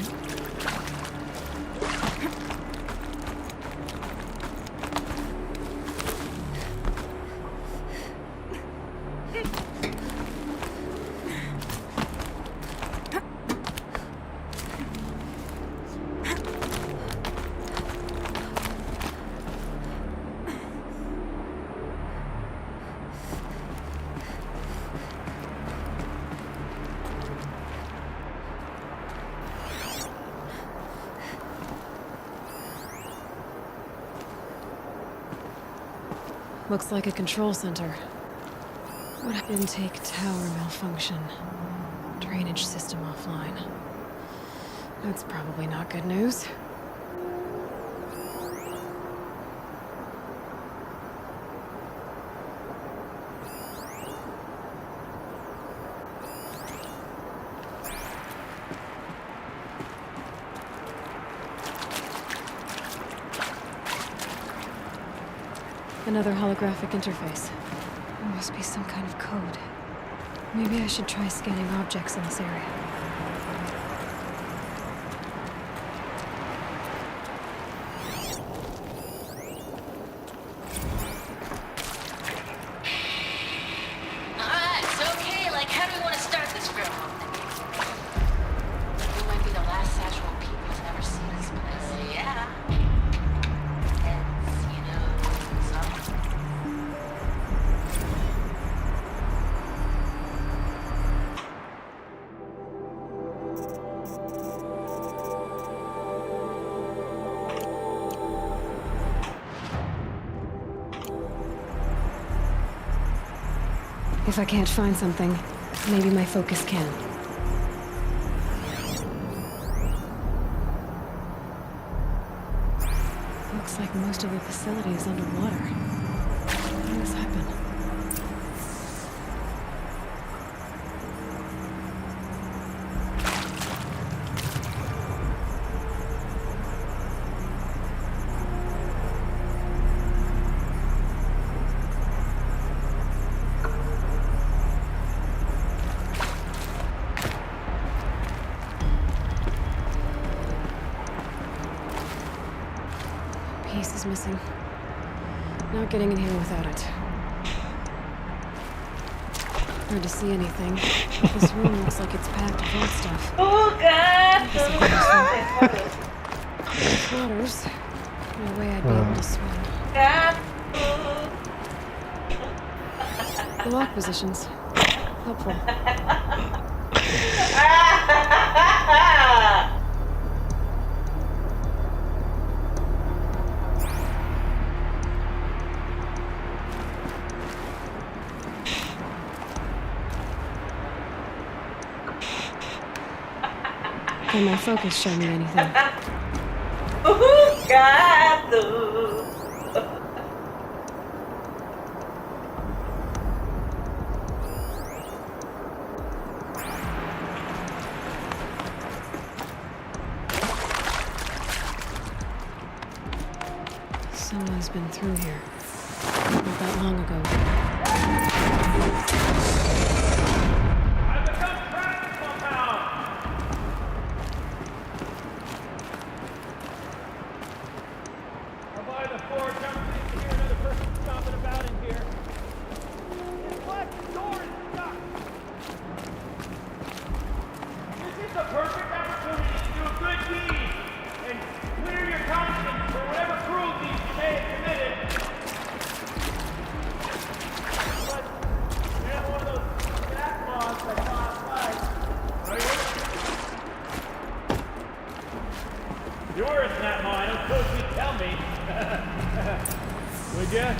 Speaker 2: Looks like a control center. What intake tower malfunction? Drainage system offline. That's probably not good news. Another holographic interface. There must be some kind of code. Maybe I should try scanning objects in this area.
Speaker 15: Alright, so okay, like how do we want to start this girl? We might be the last Satchel people to ever see this place. Yeah. Heads, you know, some.
Speaker 2: If I can't find something, maybe my focus can. Looks like most of the facility is underwater. How did this happen? Piece is missing. Not getting in here without it. Hard to see anything. This room looks like it's packed with old stuff.
Speaker 14: Oh god!
Speaker 2: Waters. No way I'd be able to swim. The lock positions. Helpful. Can my focus show me anything?
Speaker 14: Gato!
Speaker 2: Someone's been through here. Not that long ago.
Speaker 16: Would ya?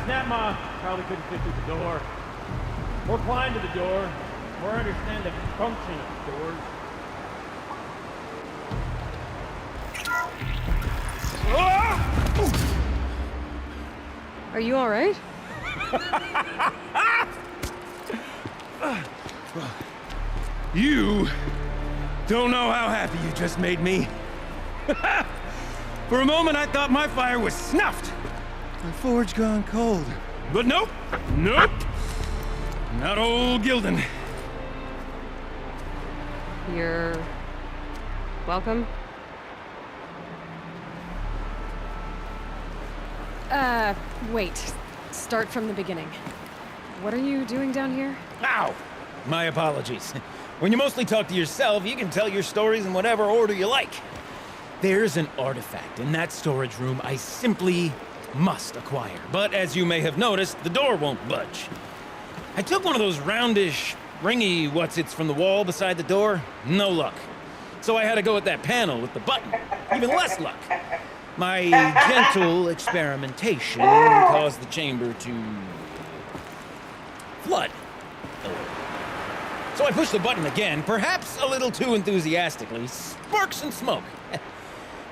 Speaker 16: Snapma probably couldn't fit through the door. Or climb to the door. Or understand the function of doors.
Speaker 2: Are you alright?
Speaker 8: You don't know how happy you just made me. For a moment, I thought my fire was snuffed. My forge gone cold. But nope. Nope. Not old Gildan.
Speaker 2: You're... welcome? Wait. Start from the beginning. What are you doing down here?
Speaker 8: Ow! My apologies. When you mostly talk to yourself, you can tell your stories in whatever order you like. There's an artifact in that storage room I simply must acquire. But as you may have noticed, the door won't budge. I took one of those roundish, ringy what's-its from the wall beside the door. No luck. So I had to go with that panel with the button. Even less luck. My gentle experimentation caused the chamber to flood. So I pushed the button again, perhaps a little too enthusiastically. Sparks and smoke.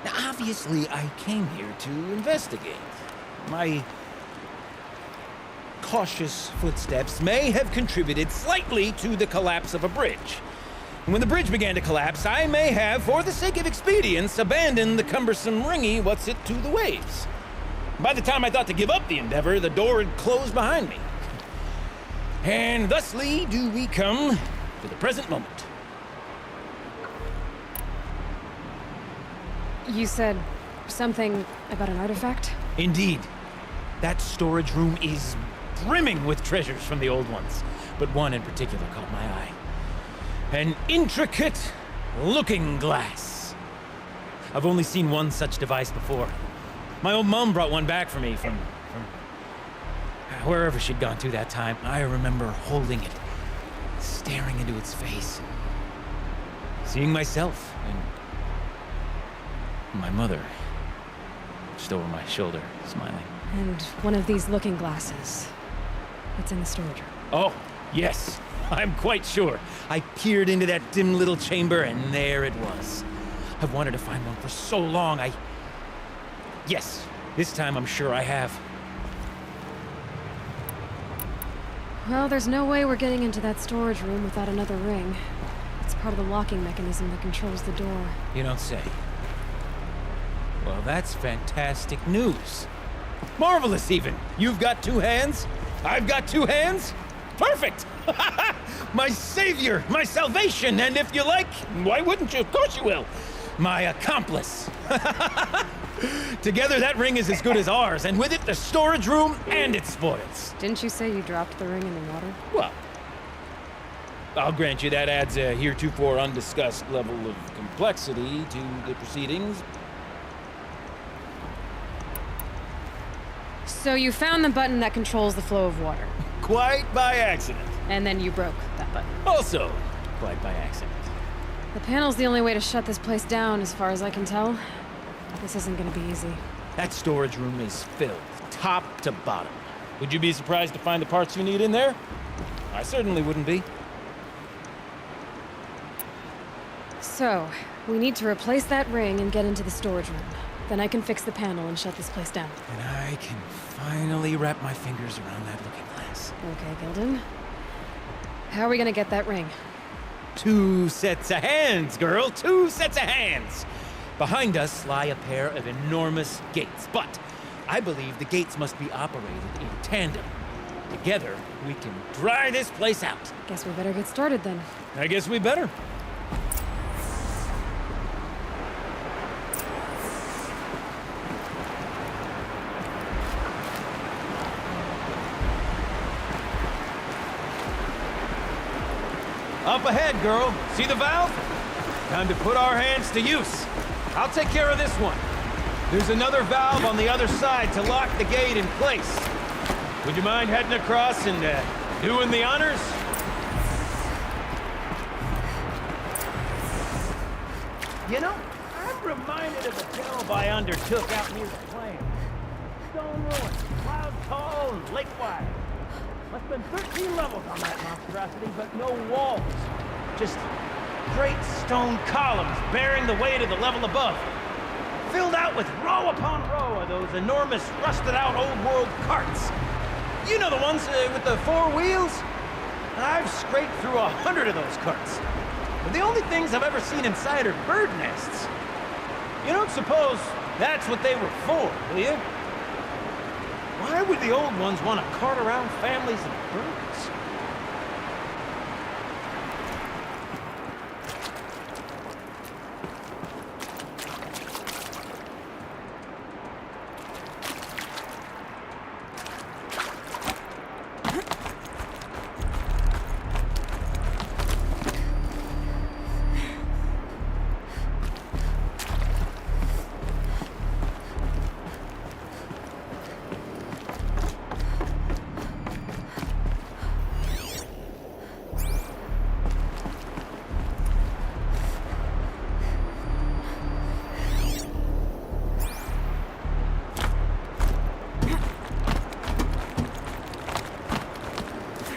Speaker 8: Now, obviously, I came here to investigate. My cautious footsteps may have contributed slightly to the collapse of a bridge. And when the bridge began to collapse, I may have, for the sake of expedience, abandoned the cumbersome ringy what's-it to the waves. By the time I thought to give up the endeavor, the door had closed behind me. And thusly do we come to the present moment.
Speaker 2: You said something about an artifact?
Speaker 8: Indeed. That storage room is brimming with treasures from the old ones, but one in particular caught my eye. An intricate looking glass. I've only seen one such device before. My old mom brought one back for me from wherever she'd gone to that time. I remember holding it, staring into its face, seeing myself and my mother just over my shoulder, smiling.
Speaker 2: And one of these looking glasses. It's in the storage room.
Speaker 8: Oh, yes. I'm quite sure. I peered into that dim little chamber, and there it was. I've wanted to find one for so long, Yes, this time I'm sure I have.
Speaker 2: Well, there's no way we're getting into that storage room without another ring. It's part of the locking mechanism that controls the door.
Speaker 8: You don't say. Well, that's fantastic news. Marvelous, even. You've got two hands. I've got two hands. Perfect! My savior, my salvation, and if you like, why wouldn't you? Of course you will. My accomplice. Together, that ring is as good as ours, and with it, the storage room and its spoils.
Speaker 2: Didn't you say you dropped the ring in the water?
Speaker 8: Well, I'll grant you that adds a heretofore undiscussed level of complexity to the proceedings.
Speaker 2: So you found the button that controls the flow of water.
Speaker 8: Quite by accident.
Speaker 2: And then you broke that button.
Speaker 8: Also, quite by accident.
Speaker 2: The panel's the only way to shut this place down, as far as I can tell. This isn't gonna be easy.
Speaker 8: That storage room is filled, top to bottom. Would you be surprised to find the parts you need in there? I certainly wouldn't be.
Speaker 2: So, we need to replace that ring and get into the storage room. Then I can fix the panel and shut this place down.
Speaker 8: And I can finally wrap my fingers around that looking glass.
Speaker 2: Okay, Gildan. How are we gonna get that ring?
Speaker 8: 2 sets of hands, girl! 2 sets of hands! Behind us lie a pair of enormous gates, but I believe the gates must be operated in tandem. Together, we can dry this place out.
Speaker 2: Guess we better get started then.
Speaker 8: I guess we better. Up ahead, girl. See the valve? Time to put our hands to use. I'll take care of this one. There's another valve on the other side to lock the gate in place. Would you mind heading across and doing the honors?
Speaker 3: You know, I'm
Speaker 16: reminded of the delve I undertook out near the plain. Stone ruins, cloud tall and lake wide. Must have been 13 levels on that monstrosity, but no walls. Just great stone columns bearing the weight of the level above. Filled out with row upon row of those enormous rusted-out old-world carts. You know the ones with the 4 wheels? I've scraped through 100 of those carts. But the only things I've ever seen inside are bird nests. You don't suppose that's what they were for, do you? Why would the old ones want to cart around families of birds?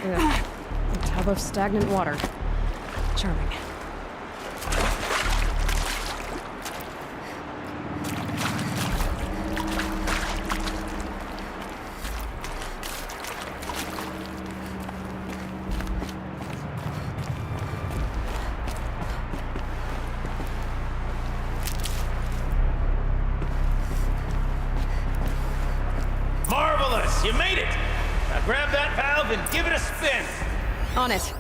Speaker 2: A tub of stagnant water. Charming.
Speaker 16: Marvelous! You made it! Now grab that valve and give it a spin!
Speaker 2: On it.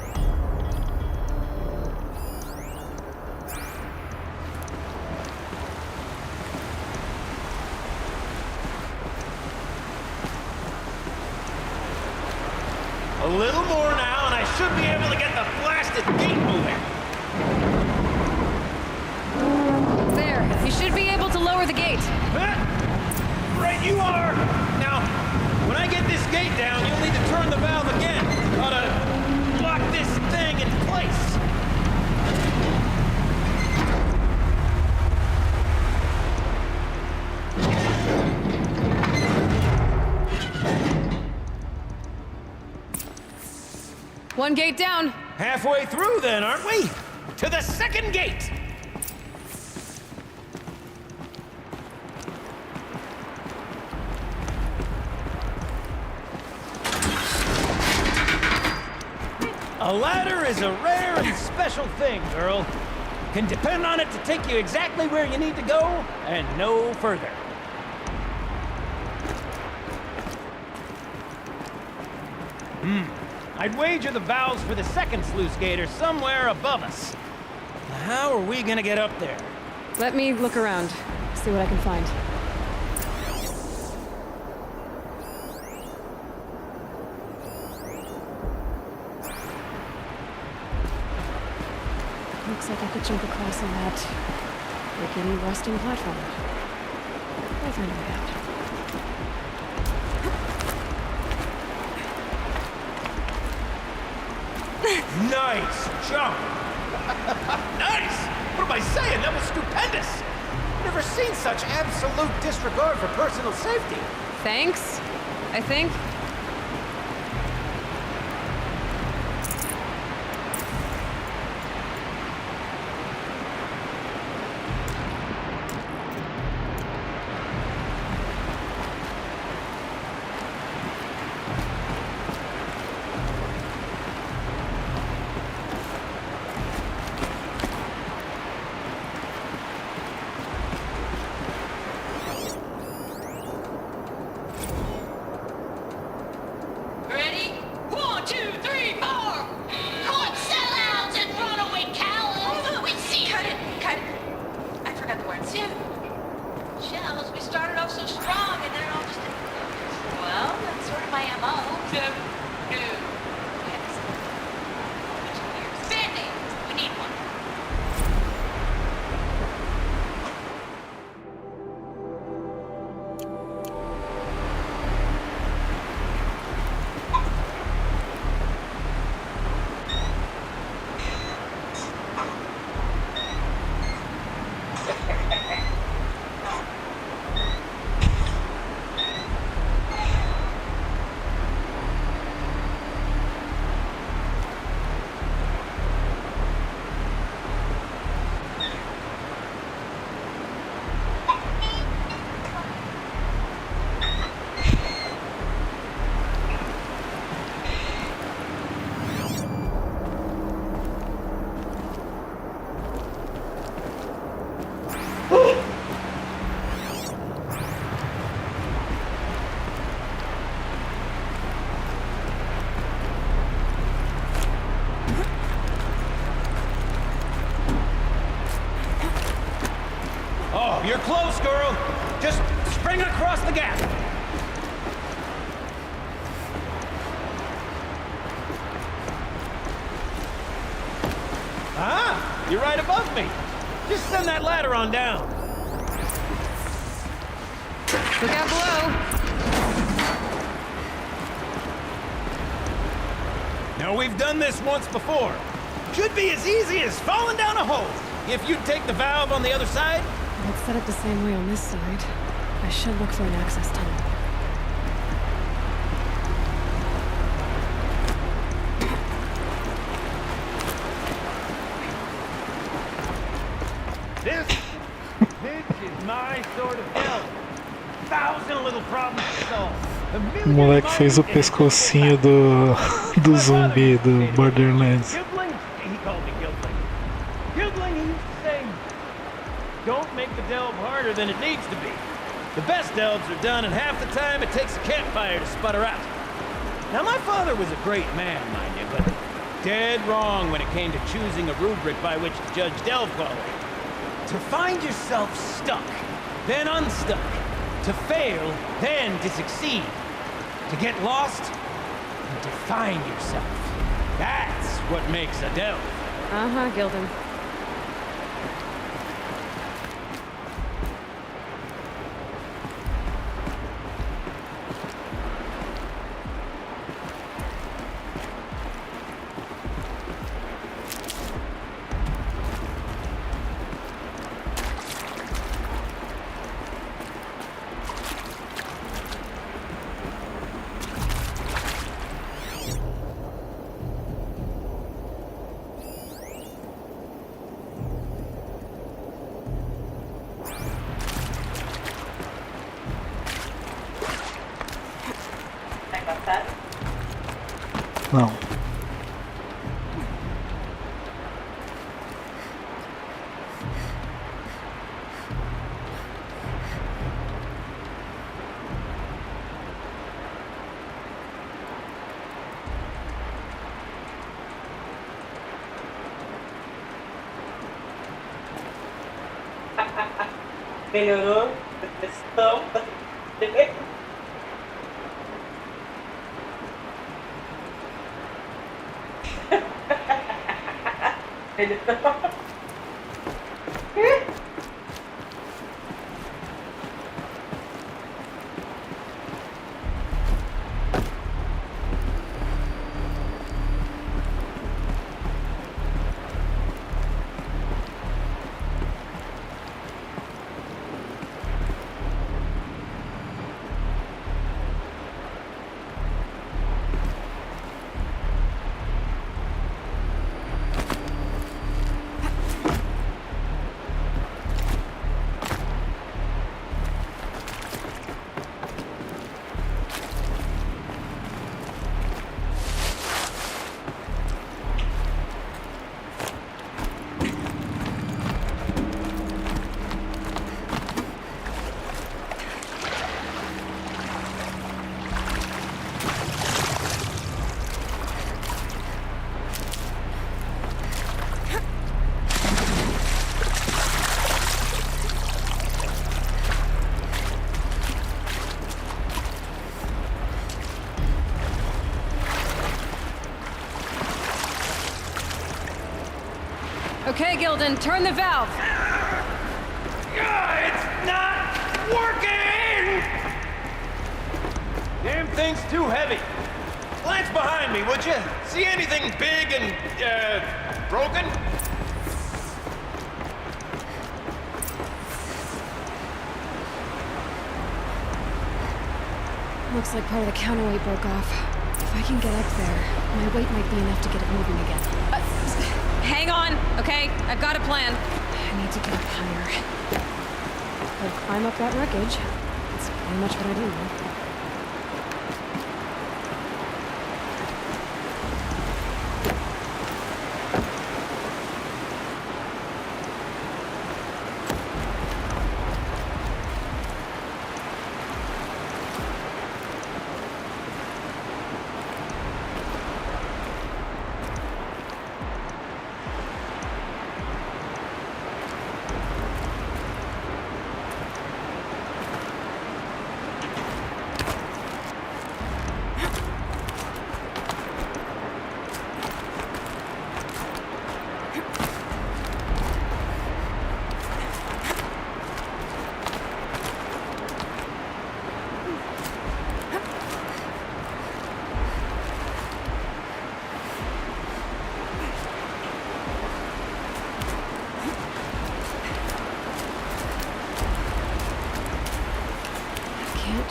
Speaker 16: A little more now, and I should be able to get the blasted gate moving.
Speaker 2: There. You should be able to lower the gate.
Speaker 16: Right you are! Now, when I get this gate down, you'll need to turn the valve again. Ought to lock this thing in place.
Speaker 2: One gate down.
Speaker 16: Halfway through then, aren't we? To the second gate! A ladder is a rare and special thing, girl. Can depend on it to take you exactly where you need to go, and no further. I'd wager the valves for the second sluice gate are somewhere above us. How are we gonna get up there?
Speaker 2: Let me look around, see what I can find. Looks like I could jump across on that rickety rusting platform. I'll find a way out.
Speaker 16: Nice jump! Nice! What am I saying? That was stupendous! Never seen such absolute disregard for personal safety.
Speaker 2: Thanks, I think.
Speaker 16: You're close, girl. Just spring across the gap. Ah, you're right above me. Just send that ladder on down.
Speaker 2: Look out below.
Speaker 16: Now, we've done this once before. Should be as easy as falling down a hole. If you take the valve on the other side.
Speaker 2: Let's set it the same way on this side. I should look for an access tunnel.
Speaker 16: This is my sort of hell. 1,000 little problems to solve.
Speaker 1: O moleque fez o pescocinho do zumbi do Borderlands.
Speaker 16: Gildling? He called me Gildling. Gildling, he used to say, don't make the delve harder than it needs to be. The best delves are done, and half the time it takes a campfire to sputter out. Now, my father was a great man, mind you, but dead wrong when it came to choosing a rubric by which to judge delve quality. To find yourself stuck, then unstuck. To fail, then to succeed. To get lost, and to find yourself. That's what makes a delve.
Speaker 2: Uh-huh, Gilden.
Speaker 1: Não.
Speaker 14: Melhorou a questão.
Speaker 2: Okay, Gilden, turn the valve.
Speaker 16: It's not working! Damn thing's too heavy. Glance behind me, would you? See anything big and, broken?
Speaker 2: Looks like part of the counterweight broke off. If I can get up there, my weight might be enough to get it moving again. Hang on, okay? I've got a plan. I need to get up higher. I'll climb up that wreckage. That's pretty much what I do now.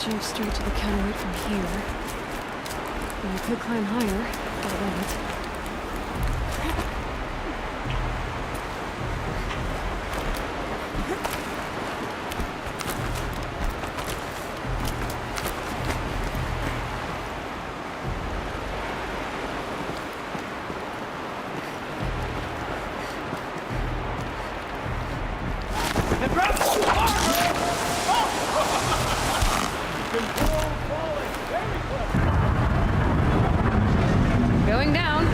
Speaker 2: jump straight to the counterweight from here. And I could climb higher, get above it. Going down.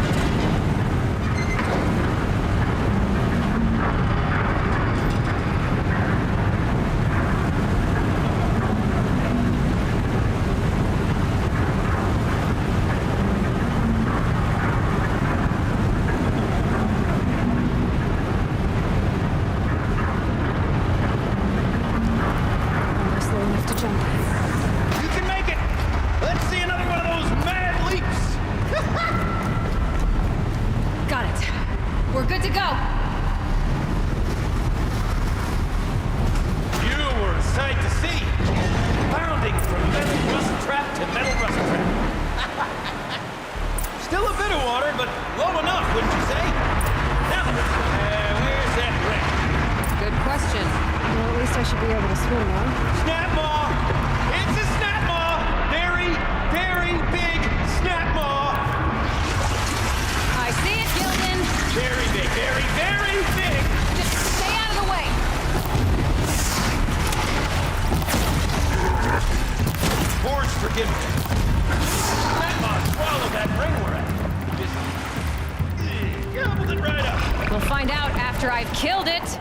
Speaker 2: Almost slow enough to jump.
Speaker 16: You can make it! Let's see another one of those mad leaps!
Speaker 2: Got it. We're good to go.
Speaker 16: You were a sight to see. Bounding from metal rust trap to metal rust trap. Still a bit of water, but low enough, wouldn't you say? Now, where's that ring?
Speaker 2: Good question. Well, at least I should be able to swim now.
Speaker 16: Snap maw! It's a snap maw! Very, very big snap maw!
Speaker 2: I see it, Gildan.
Speaker 16: Very big, very, very big!
Speaker 2: Just stay out of the way.
Speaker 16: Forge, forgive me. Snap maw swallowed that ring we're at. Just gobbled it right up.
Speaker 2: We'll find out after I've killed it.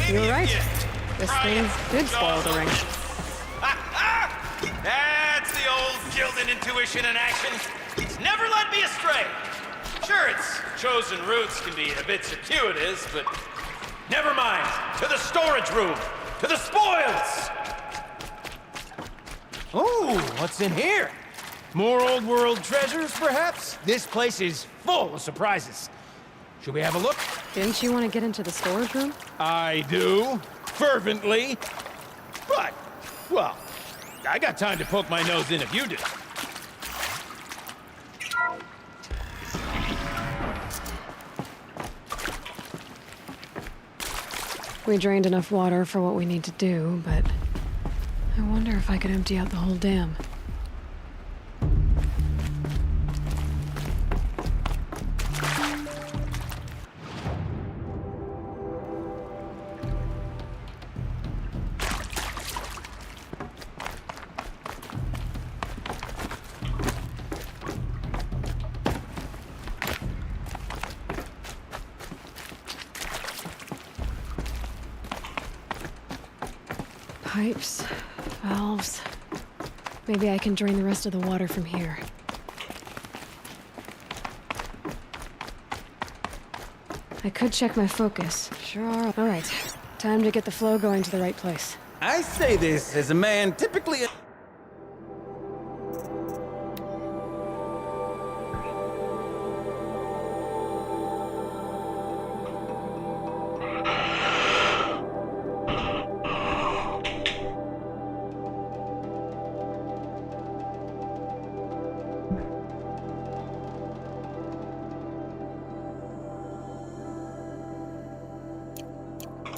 Speaker 2: You're right. This thing did spoil the ring.
Speaker 16: That's the old Gildan intuition in action. It's never led me astray. Sure, its chosen routes can be a bit circuitous, but never mind. To the storage room. To the spoils. Ooh, what's in here? More old world treasures, perhaps? This place is full of surprises. Should we have a look?
Speaker 2: Didn't you want to get into the storage room?
Speaker 16: I do. Fervently. But, well, I got time to poke my nose in if you do.
Speaker 2: We drained enough water for what we need to do, but I wonder if I could empty out the whole dam. Pipes, valves. Maybe I can drain the rest of the water from here. I could check my focus. Sure. All right. Time to get the flow going to the right place.
Speaker 16: I say this as a man typically...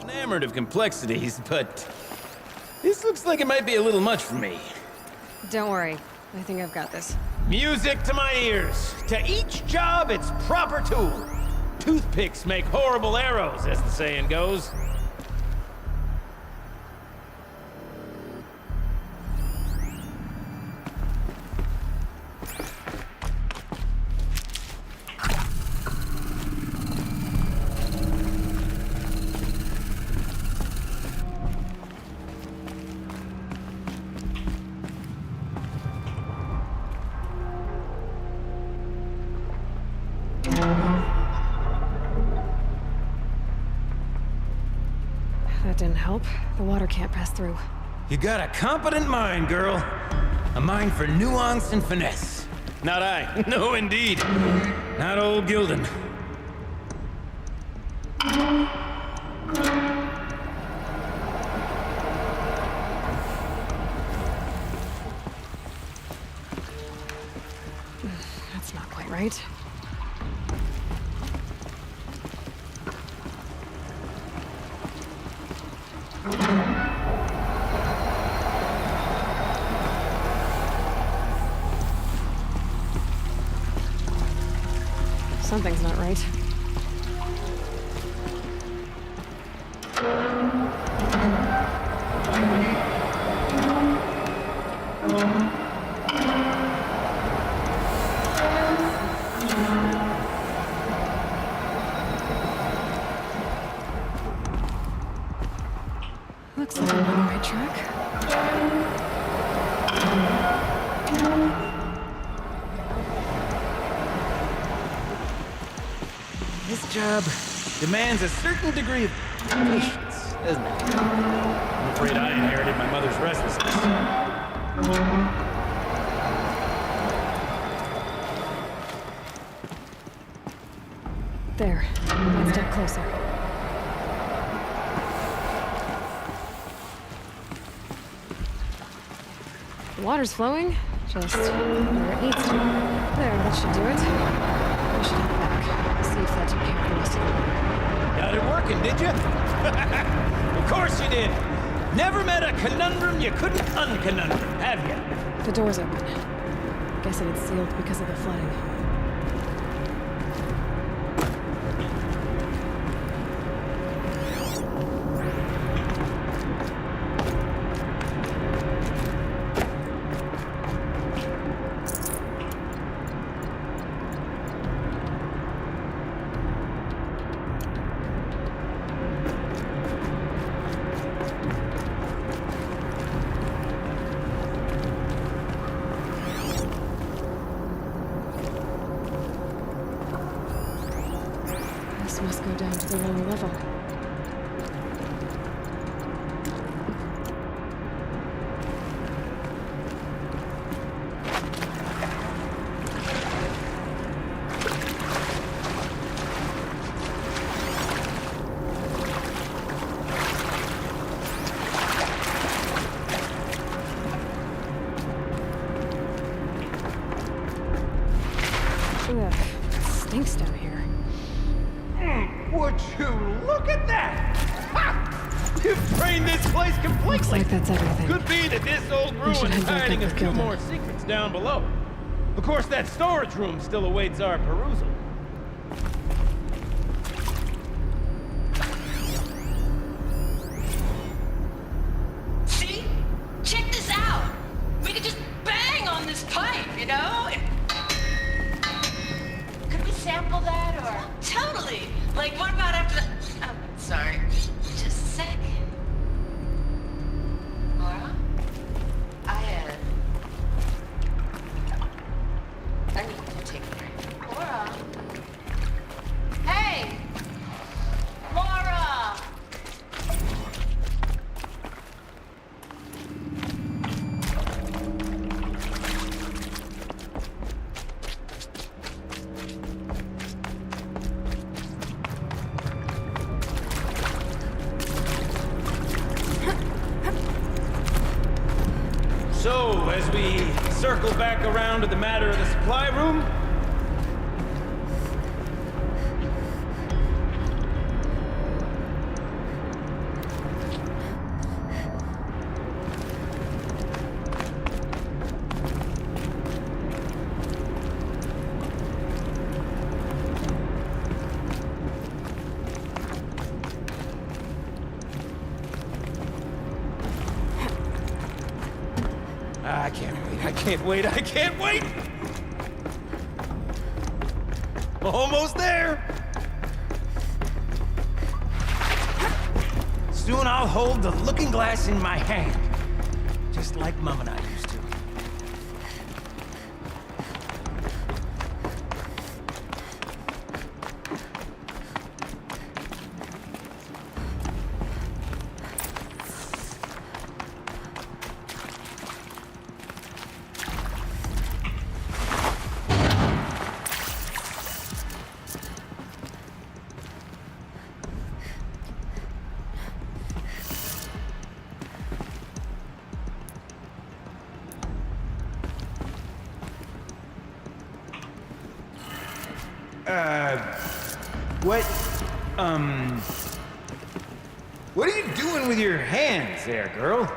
Speaker 16: enamored of complexities, but this looks like it might be a little much for me.
Speaker 2: Don't worry. I think I've got this.
Speaker 16: Music to my ears. To each job, its proper tool. Toothpicks make horrible arrows, as the saying goes.
Speaker 2: That didn't help. The water can't pass through.
Speaker 16: You got a competent mind, girl. A mind for nuance and finesse. Not I. No, indeed. Not old Gildan.
Speaker 2: That's not quite right. Something's not right. Looks like I'm on the right track.
Speaker 16: This job demands a certain degree of patience, doesn't it? I'm afraid I inherited my mother's restlessness.
Speaker 2: There. One step closer. The water's flowing, just where it needs to. There, that should do it. I should head back. See if that took care of the rest of the water.
Speaker 16: Got it working, did you? Of course you did. Never met a conundrum you couldn't unconundrum, have you?
Speaker 2: The door's open. Guess it had sealed because of the flooding. Must go down to the lower level. Ugh, it stinks down here.
Speaker 16: Would you look at that? Ha! You've trained this place completely.
Speaker 2: Looks like that's everything.
Speaker 16: Could be that this old ruin is hiding a few more secrets down below. Of course, that storage room still awaits our perusal.
Speaker 15: See? Check this out. We could just bang on this pipe, you know? Could we sample that or? Totally. Like, what about after the... Oh, sorry. Just a sec.
Speaker 16: So, as we circle back around to the matter of the supply room, I can't wait! Almost there! Soon I'll hold the looking glass in my hand, just like Mom and I used to. What are you doing with your hands there, girl?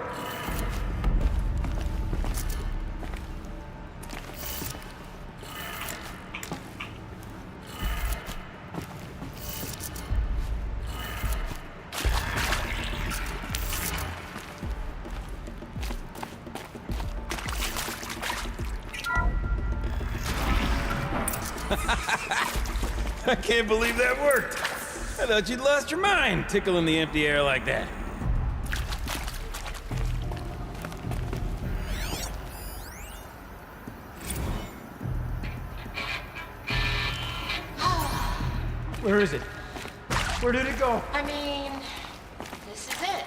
Speaker 16: I can't believe that worked. I thought you'd lost your mind, tickling the empty air like that. Where is it? Where did it go?
Speaker 15: I mean, this is it.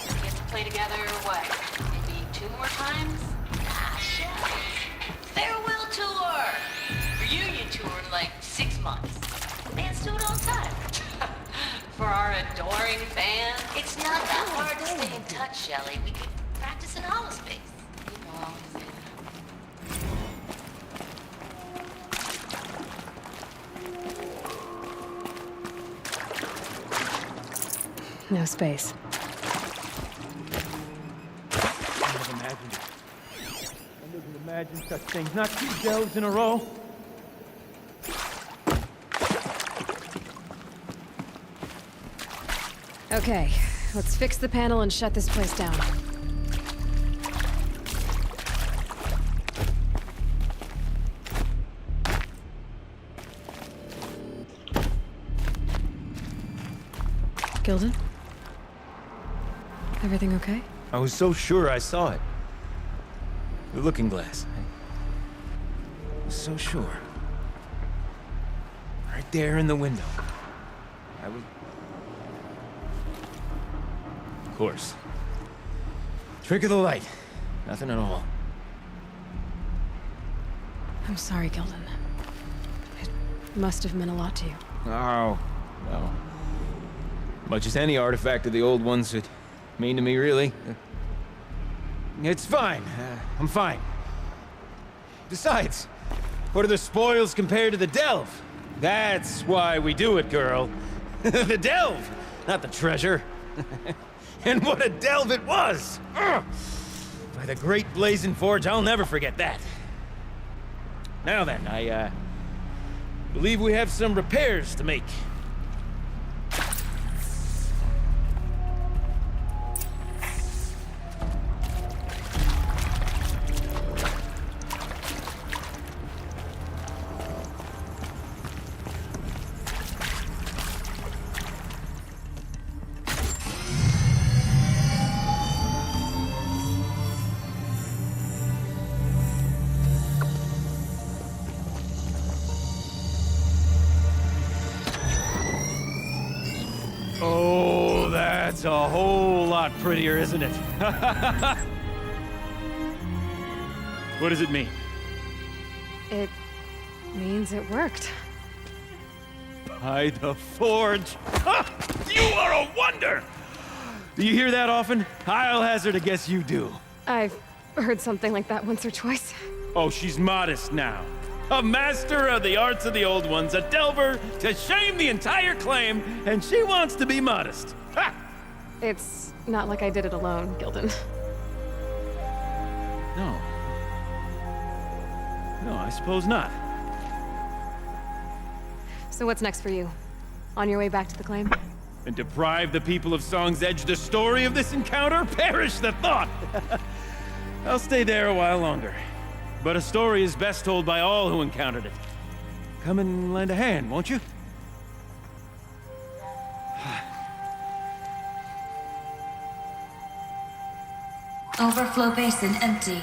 Speaker 15: We get to play together, what, maybe 2 more times? Ah, shucks. Farewell tour! Reunion tour in like 6 months. Bands do it all the time. For our adoring fans, it's not that hard to stay in touch, Shelley. We could practice in holospace. People always say that.
Speaker 2: No space.
Speaker 16: I never imagined it. I didn't imagine such things. Not 2 delves in a row.
Speaker 2: Okay, let's fix the panel and shut this place down. Gilden? Everything okay?
Speaker 16: I was so sure I saw it. The looking glass. I was so sure. Right there in the window. I was... Of course. Trick of the light. Nothing at all.
Speaker 2: I'm sorry, Gilden. It must have meant a lot to you.
Speaker 16: Oh, well. Much as any artifact of the old ones would mean to me, really. It's fine. I'm fine. Besides, what are the spoils compared to the delve? That's why we do it, girl. The delve, not the treasure. And what a delve it was! Ugh. By the great blazing forge, I'll never forget that. Now then, I believe we have some repairs to make. Oh, that's a whole lot prettier, isn't it? What does it mean?
Speaker 2: It means it worked.
Speaker 16: By the forge. Ah, you are a wonder! Do you hear that often? I'll hazard a guess you do.
Speaker 2: I've heard something like that once or twice.
Speaker 16: Oh, she's modest now. A master of the arts of the old ones, a delver to shame the entire claim, and she wants to be modest. Ha!
Speaker 2: It's not like I did it alone, Gildan.
Speaker 16: No. No, I suppose not.
Speaker 2: So what's next for you? On your way back to the claim?
Speaker 16: And deprive the people of Song's Edge the story of this encounter? Perish the thought! I'll stay there a while longer. But a story is best told by all who encountered it. Come and lend a hand, won't you?
Speaker 17: Overflow basin empty.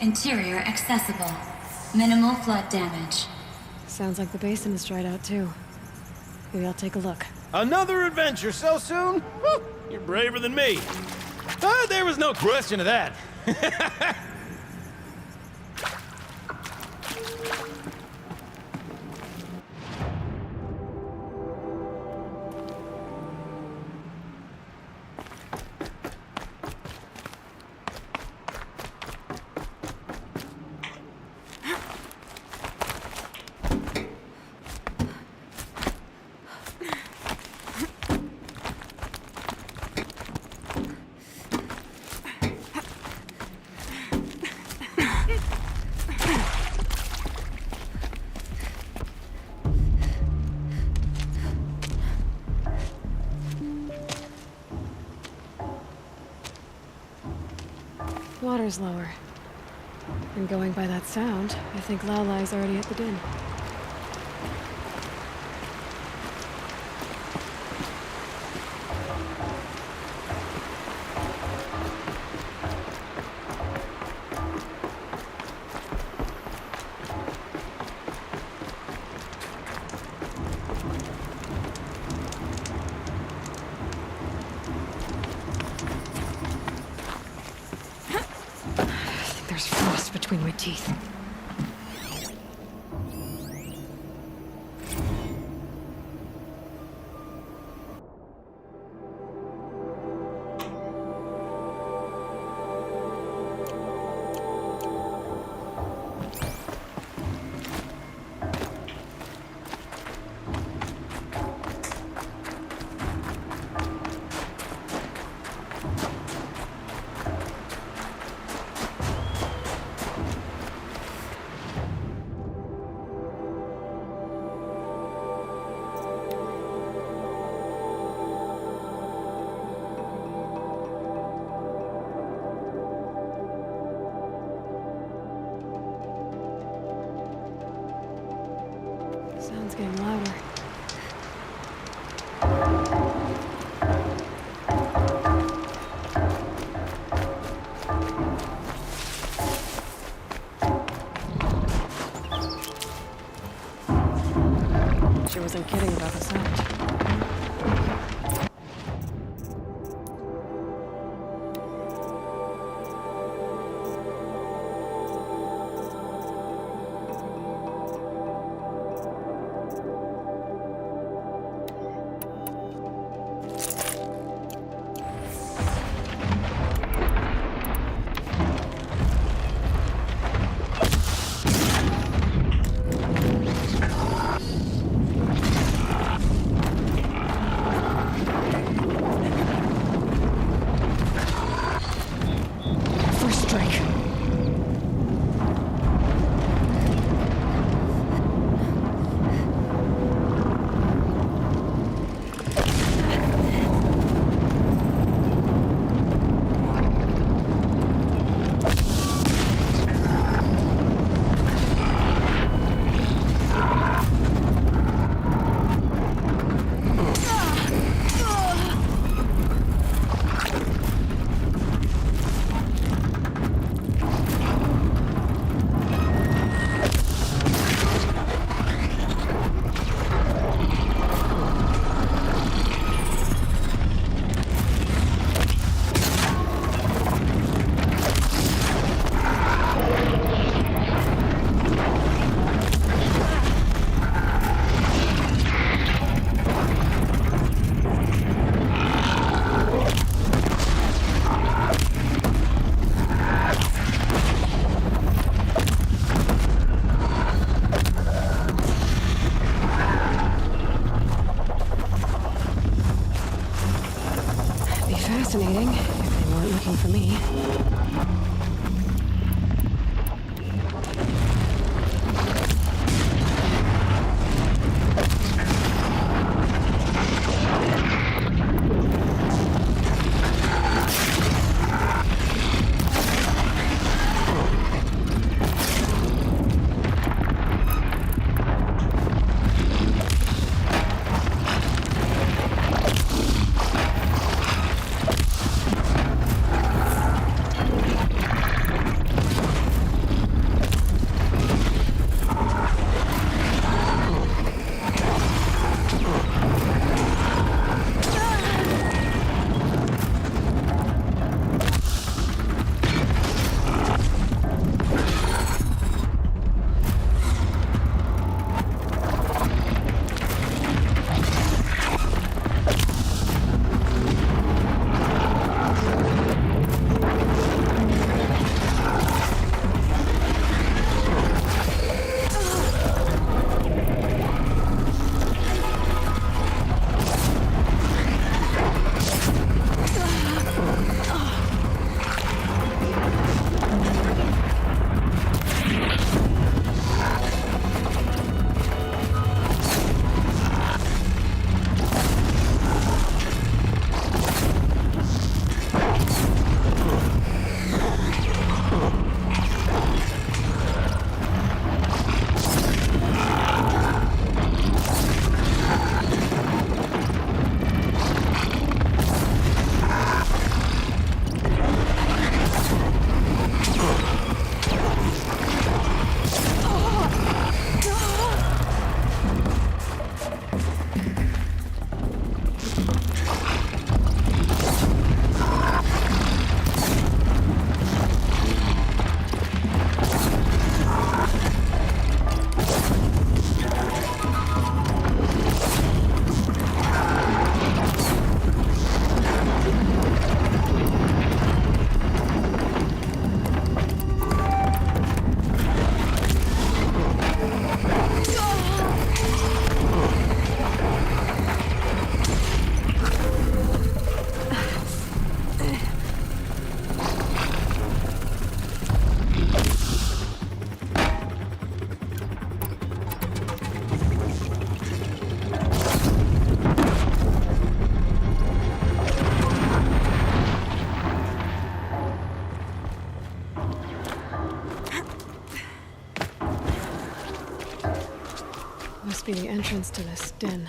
Speaker 17: Interior accessible. Minimal flood damage.
Speaker 2: Sounds like the basin is dried out too. Maybe I'll take a look.
Speaker 16: Another adventure so soon? Whew, you're braver than me. There was no question of that.
Speaker 2: Water's lower. And going by that sound, I think Lao Lai's already at the din. There's frost between my teeth. Sound's getting louder. She wasn't kidding about the sound. must be the entrance to this den.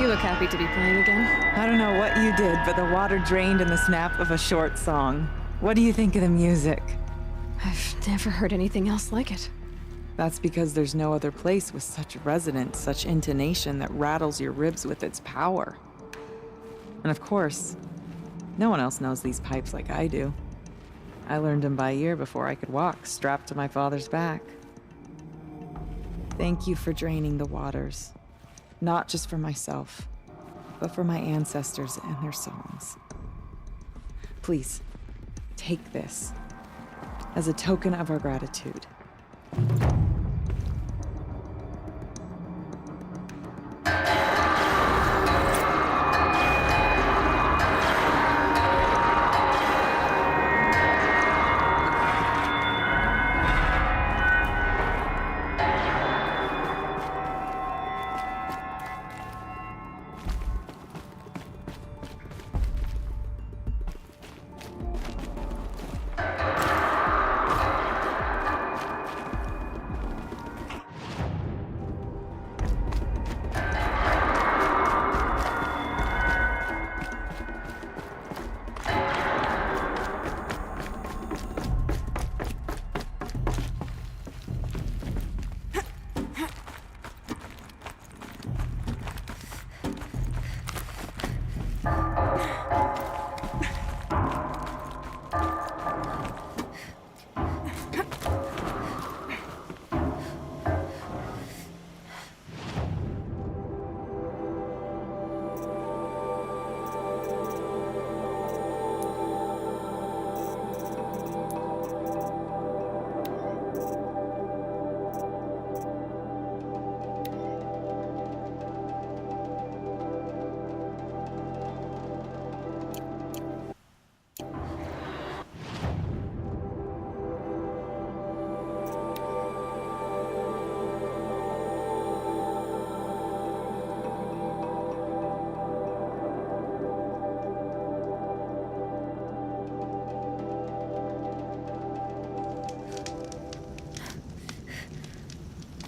Speaker 2: You look happy to be playing again.
Speaker 18: I don't know what you did, but the water drained in the snap of a short song. What do you think of the music?
Speaker 2: I've never heard anything else like it.
Speaker 18: That's because there's no other place with such resonance, such intonation that rattles your ribs with its power. And of course, no one else knows these pipes like I do. I learned them by ear before I could walk, strapped to my father's back. Thank you for draining the waters. Not just for myself, but for my ancestors and their songs. Please, take this as a token of our gratitude.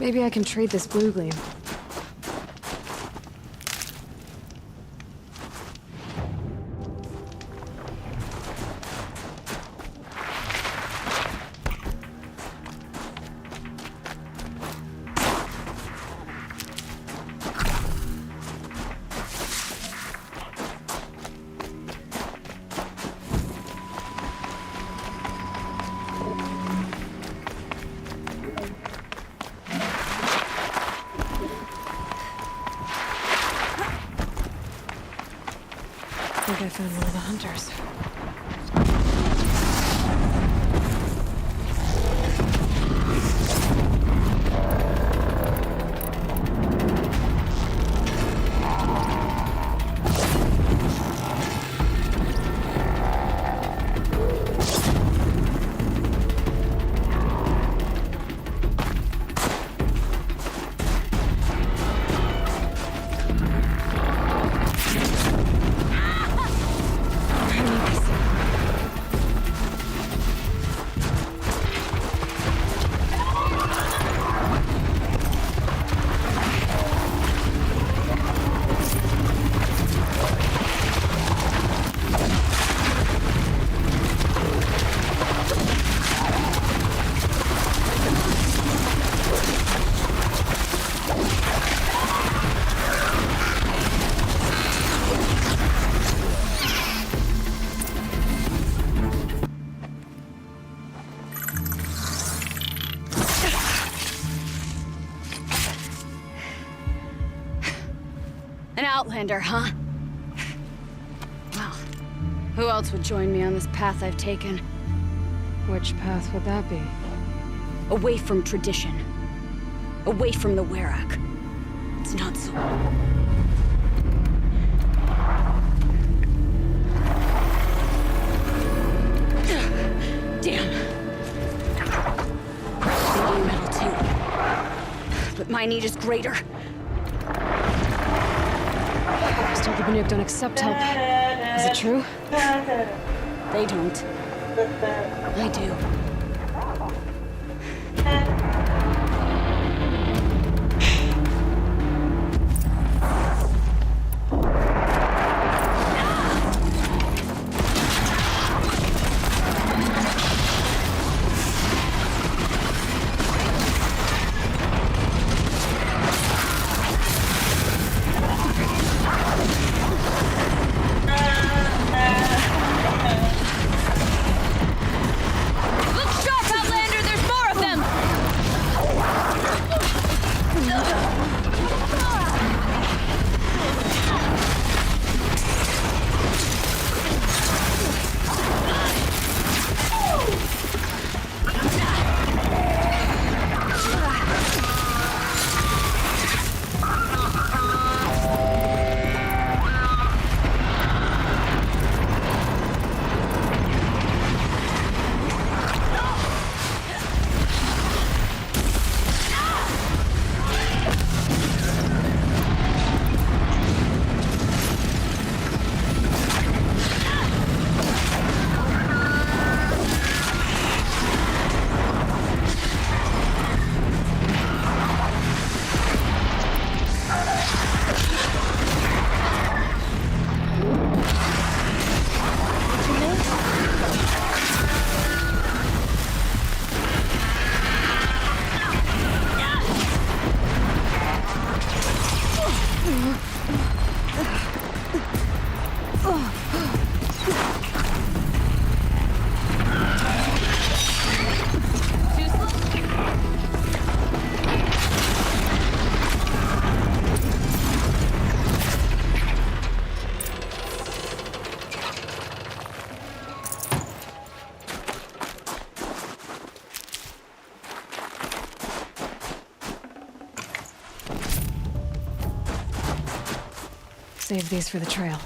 Speaker 2: Maybe I can trade this blue gleam. I think I found one of the hunters.
Speaker 19: An outlander, huh? Well, who else would join me on this path I've taken?
Speaker 2: Which path would that be?
Speaker 19: Away from tradition. Away from the Werak. It's not so... Damn. They need metal too. But my need is greater.
Speaker 2: Still, the Banuk don't accept help. Is it true?
Speaker 19: They don't. I do.
Speaker 2: Save these for the trail.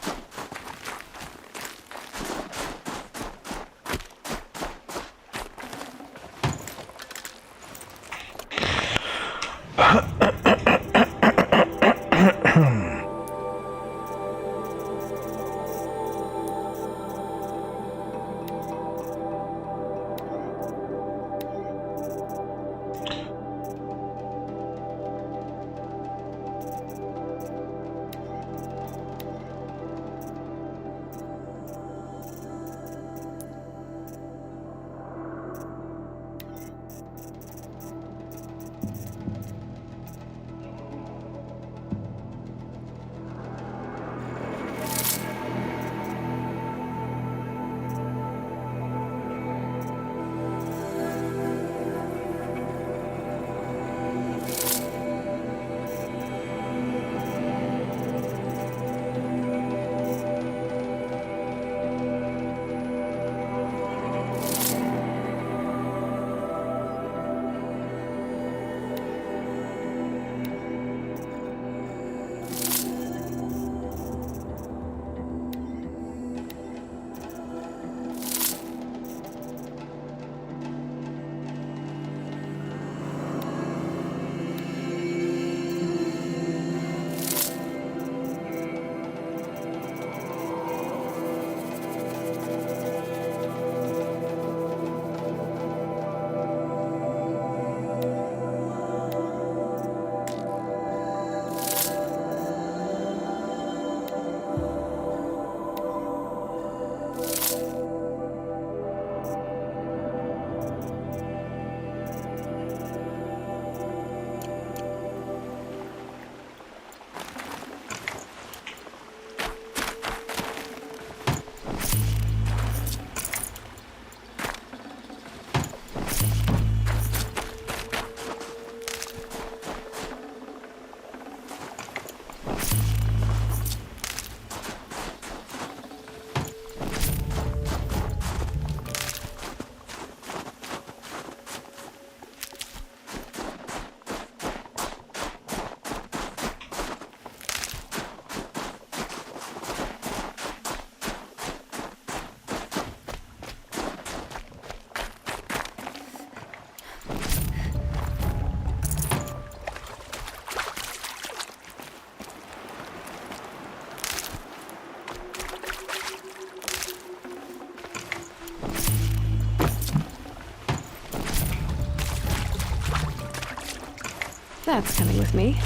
Speaker 2: That's coming with me.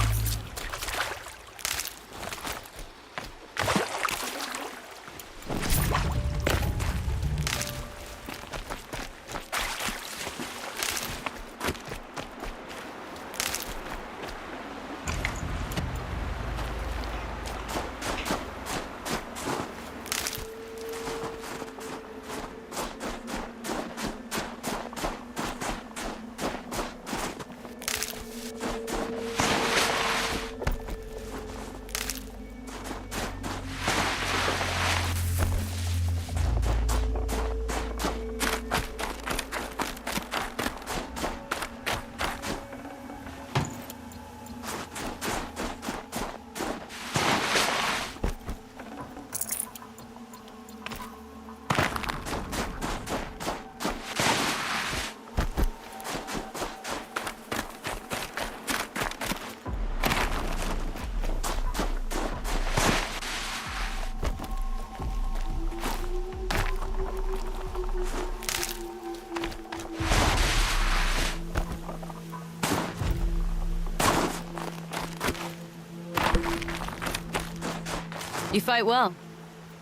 Speaker 19: You fight well.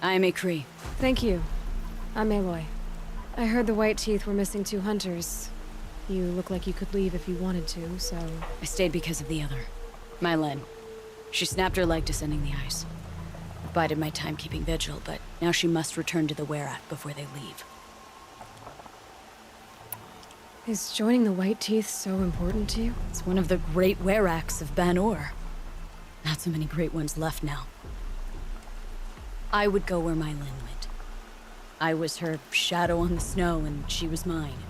Speaker 19: I am Cree.
Speaker 2: Thank you. I'm Aloy. I heard the White Teeth were missing 2 hunters. You look like you could leave if you wanted to, so...
Speaker 19: I stayed because of the other. Mylen. She snapped her leg descending the ice. I bided my time keeping vigil, but now she must return to the Werat before they leave.
Speaker 2: Is joining the White Teeth so important to you?
Speaker 19: It's one of the great Weraks of Ban-Or. Not so many great ones left now. I would go where Mylen went. I was her shadow on the snow, and she was mine.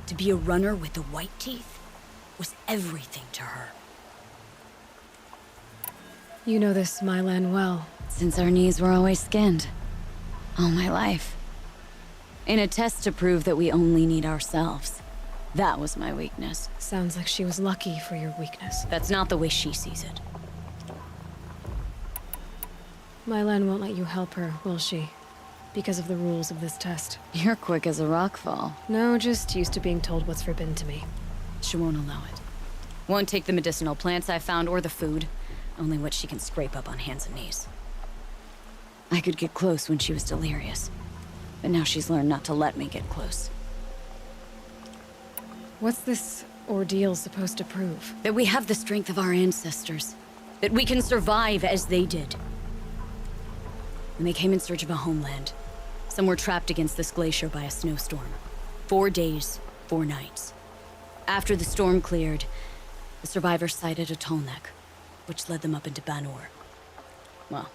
Speaker 19: To be a runner with the White Teeth was everything to her.
Speaker 2: You know this Mylan well.
Speaker 19: Since our knees were always skinned. All my life. In a test to prove that we only need ourselves. That was my weakness.
Speaker 2: Sounds like she was lucky for your weakness.
Speaker 19: That's not the way she sees it.
Speaker 2: Mylan won't let you help her, will she? Because of the rules of this test.
Speaker 19: You're quick as a rockfall.
Speaker 2: No, just used to being told what's forbidden to me.
Speaker 19: She won't allow it. Won't take the medicinal plants I found or the food. Only what she can scrape up on hands and knees. I could get close when she was delirious. But now she's learned not to let me get close.
Speaker 2: What's this ordeal supposed to prove?
Speaker 19: That we have the strength of our ancestors. That we can survive as they did. When they came in search of a homeland, some were trapped against this glacier by a snowstorm. 4 days, 4 nights. After the storm cleared, the survivors sighted a Tolnek, which led them up into Ban-Or. Well,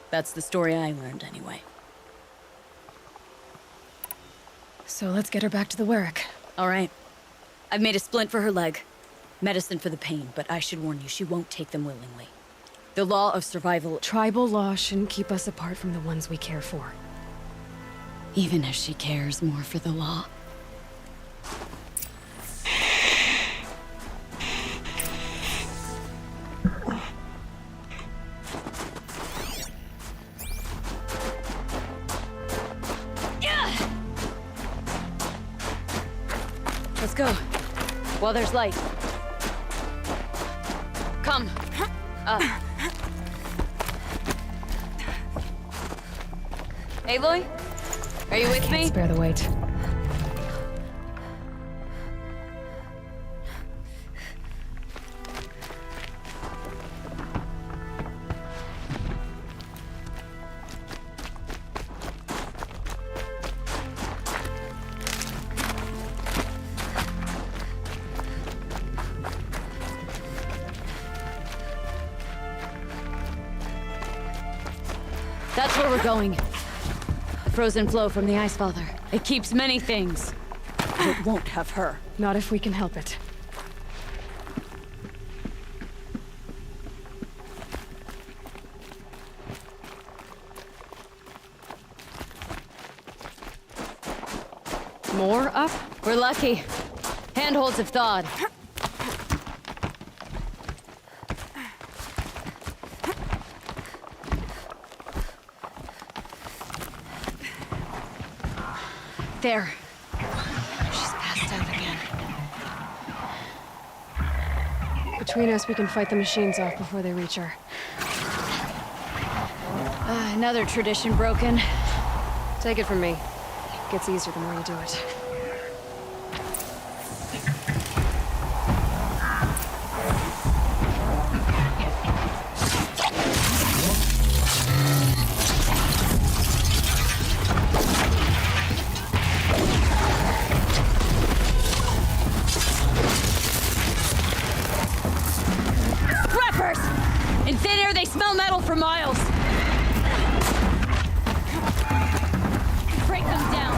Speaker 19: that's the story I learned anyway.
Speaker 2: So let's get her back to the Werak.
Speaker 19: All right. I've made a splint for her leg. Medicine for the pain, but I should warn you, she won't take them willingly. The law of survival...
Speaker 2: Tribal law shouldn't keep us apart from the ones we care for.
Speaker 19: Even if she cares more for the law. Let's go. While there's light. Come. Aloy? Are you with me?
Speaker 2: Spare the weight.
Speaker 19: That's where we're going. The frozen flow from the Ice Father. It keeps many things. But it won't have her.
Speaker 2: Not if we can help it.
Speaker 19: More up? We're lucky. Handholds have thawed. There. She's passed out again.
Speaker 2: Between us, we can fight the machines off before they reach her.
Speaker 19: Another tradition broken.
Speaker 2: Take it from me. It gets easier the more you do it.
Speaker 19: Preppers! In thin air, they smell metal for miles. Break them down.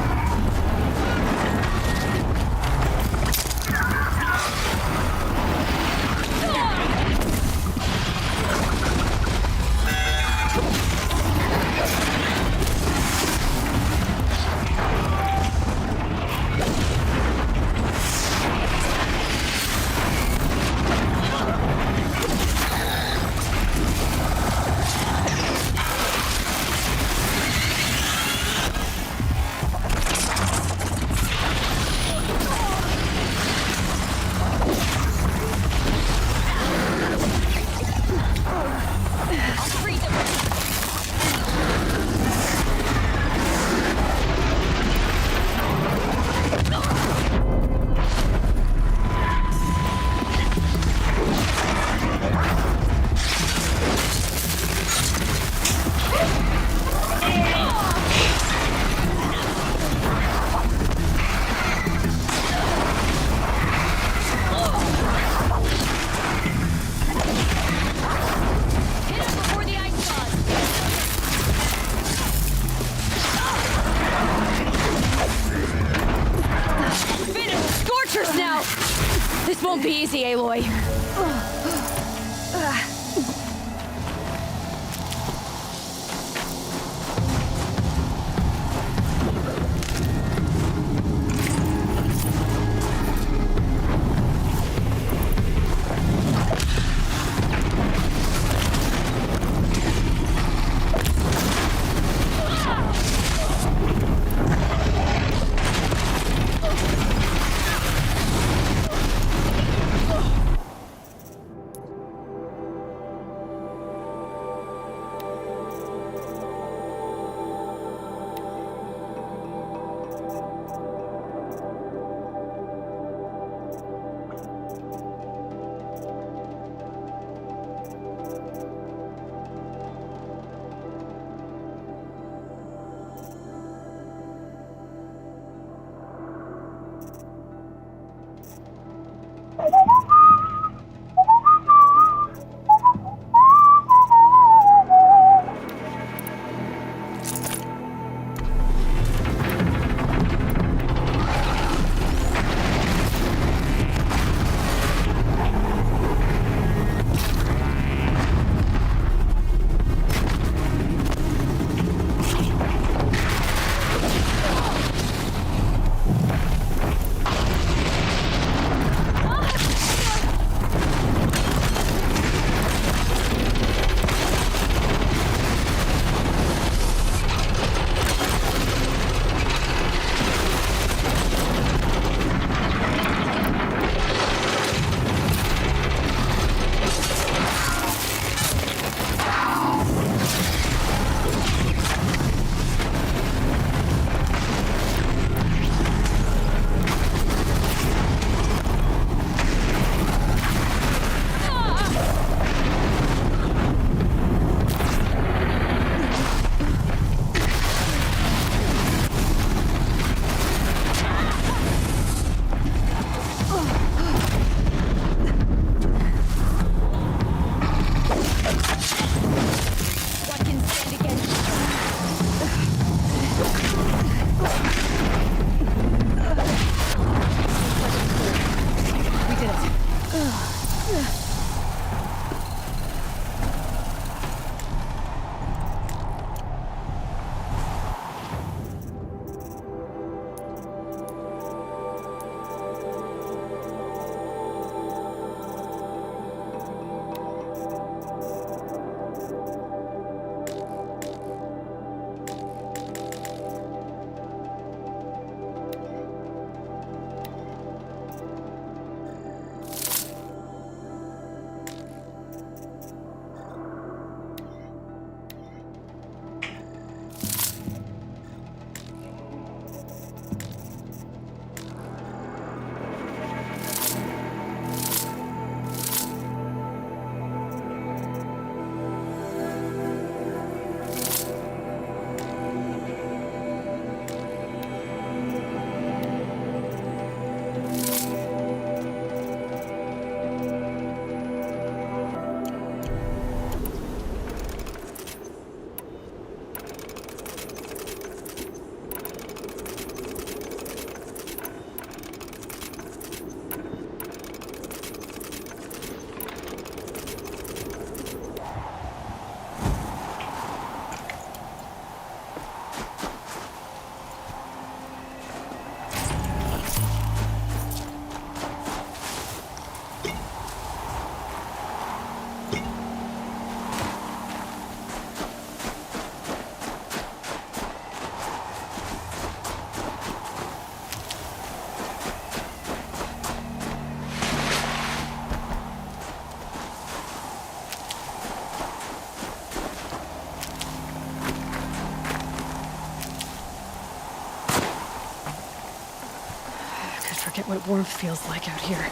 Speaker 2: forget what warmth feels like out here.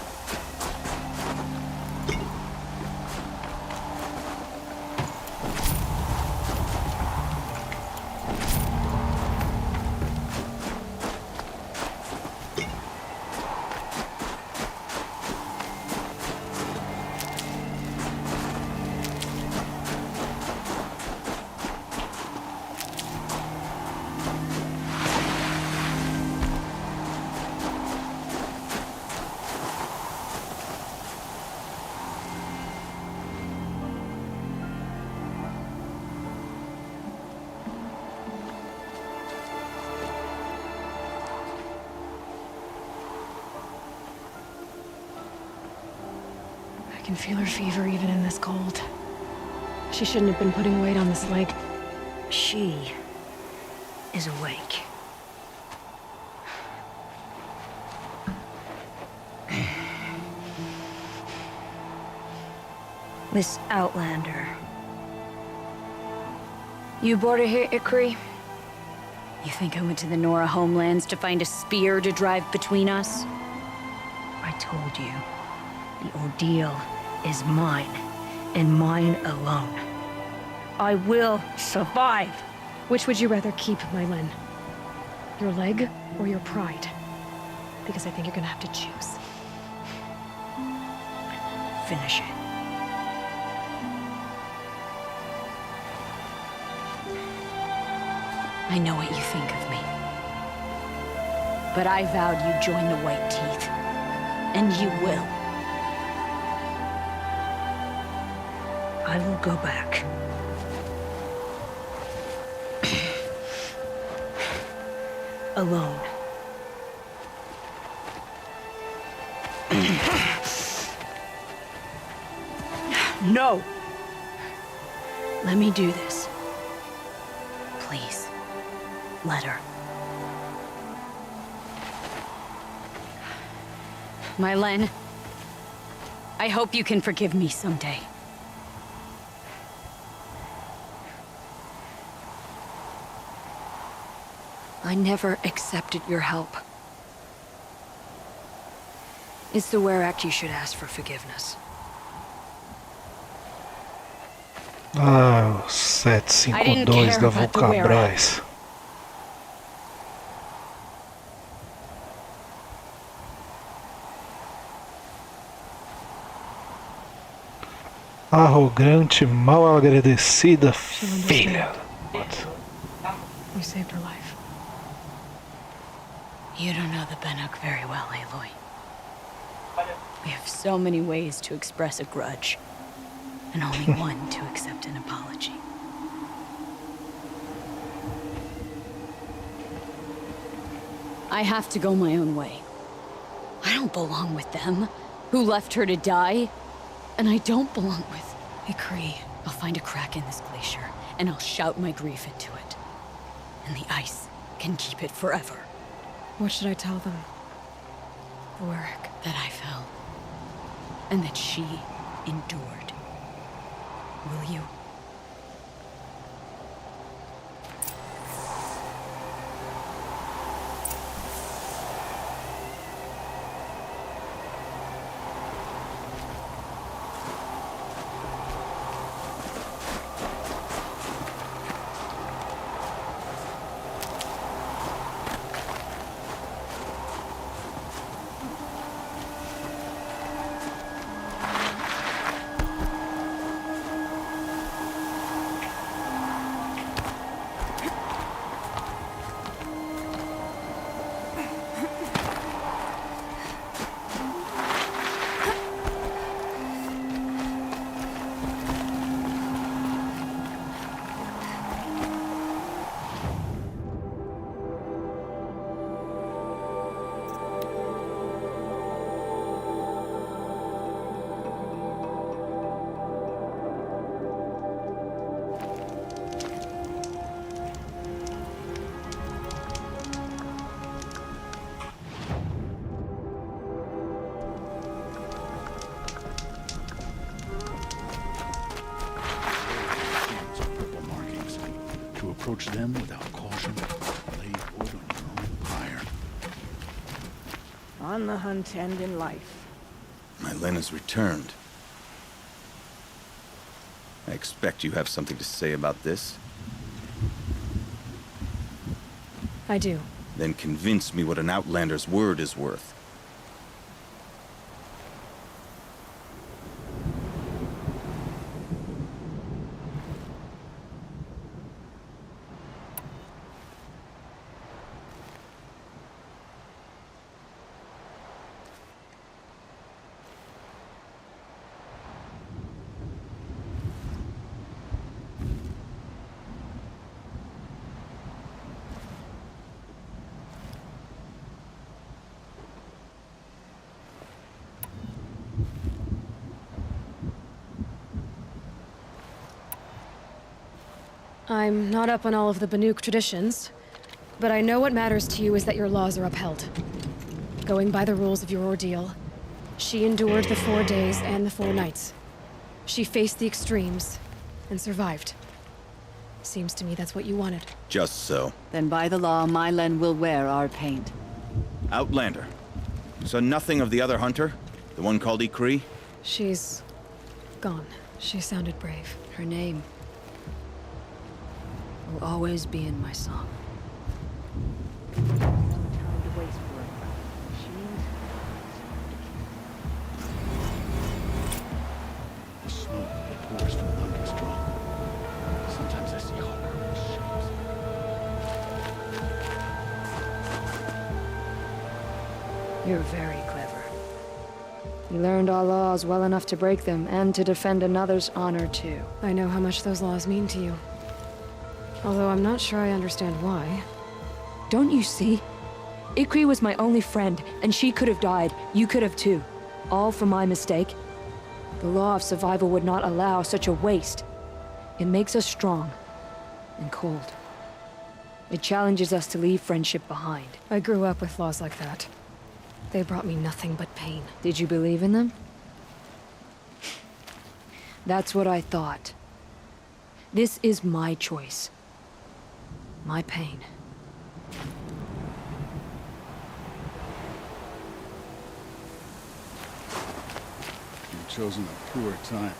Speaker 2: I can feel her fever even in this cold. She shouldn't have been putting weight on this leg.
Speaker 19: She is awake. Miss Outlander. You brought her here, Ikri? You think I went to the Nora homelands to find a spear to drive between us? I told you, the ordeal is mine, and mine alone. I will survive.
Speaker 2: Which would you rather keep, Mylin? Your leg or your pride? Because I think you're gonna have to choose.
Speaker 19: Finish it. I know what you think of me. But I vowed you'd join the White Teeth. And you will. I will go back. Alone. No! Let me do this. Please. Let her. Mylin, I hope you can forgive me someday. I never accepted your help. It's the Werak you should ask for forgiveness.
Speaker 1: Ah, o 752 da Vulcabras. Arrogante, mal agradecida filha.
Speaker 2: You saved her life.
Speaker 19: You don't know the Banuk very well, Aloy. We have so many ways to express a grudge, and only one to accept an apology. I have to go my own way. I don't belong with them, who left her to die. And I don't belong with Ikri. I'll find a crack in this glacier, and I'll shout my grief into it. And the ice can keep it forever.
Speaker 2: What should I tell them?
Speaker 19: Werak, that I fell. And that she endured. Will you?
Speaker 5: Approach them without caution. Lay wood on your own fire.
Speaker 18: On the hunt and in life.
Speaker 20: My Lena's returned. I expect you have something to say about this.
Speaker 2: I do.
Speaker 20: Then convince me what an outlander's word is worth.
Speaker 2: I'm not up on all of the Banuk traditions, but I know what matters to you is that your laws are upheld. Going by the rules of your ordeal, she endured the 4 days and the 4 nights. She faced the extremes and survived. Seems to me that's what you wanted.
Speaker 20: Just so.
Speaker 4: Then by the law, my Len will wear our paint.
Speaker 20: Outlander. So nothing of the other hunter? The one called Ikri?
Speaker 2: She's gone. She sounded brave.
Speaker 4: Her name will always be in my song.
Speaker 5: The smoke that pours from thunderstruck. Sometimes I see horrible shapes.
Speaker 21: You're very clever. You learned our laws well enough to break them, and to defend another's honor, too.
Speaker 2: I know how much those laws mean to you. Although I'm not sure I understand why.
Speaker 21: Don't you see? Ikri was my only friend, and she could have died. You could have too. All for my mistake. The law of survival would not allow such a waste. It makes us strong and cold. It challenges us to leave friendship behind.
Speaker 2: I grew up with laws like that. They brought me nothing but pain.
Speaker 21: Did you believe in them? That's what I thought. This is my choice. My pain.
Speaker 5: You've chosen a poor time.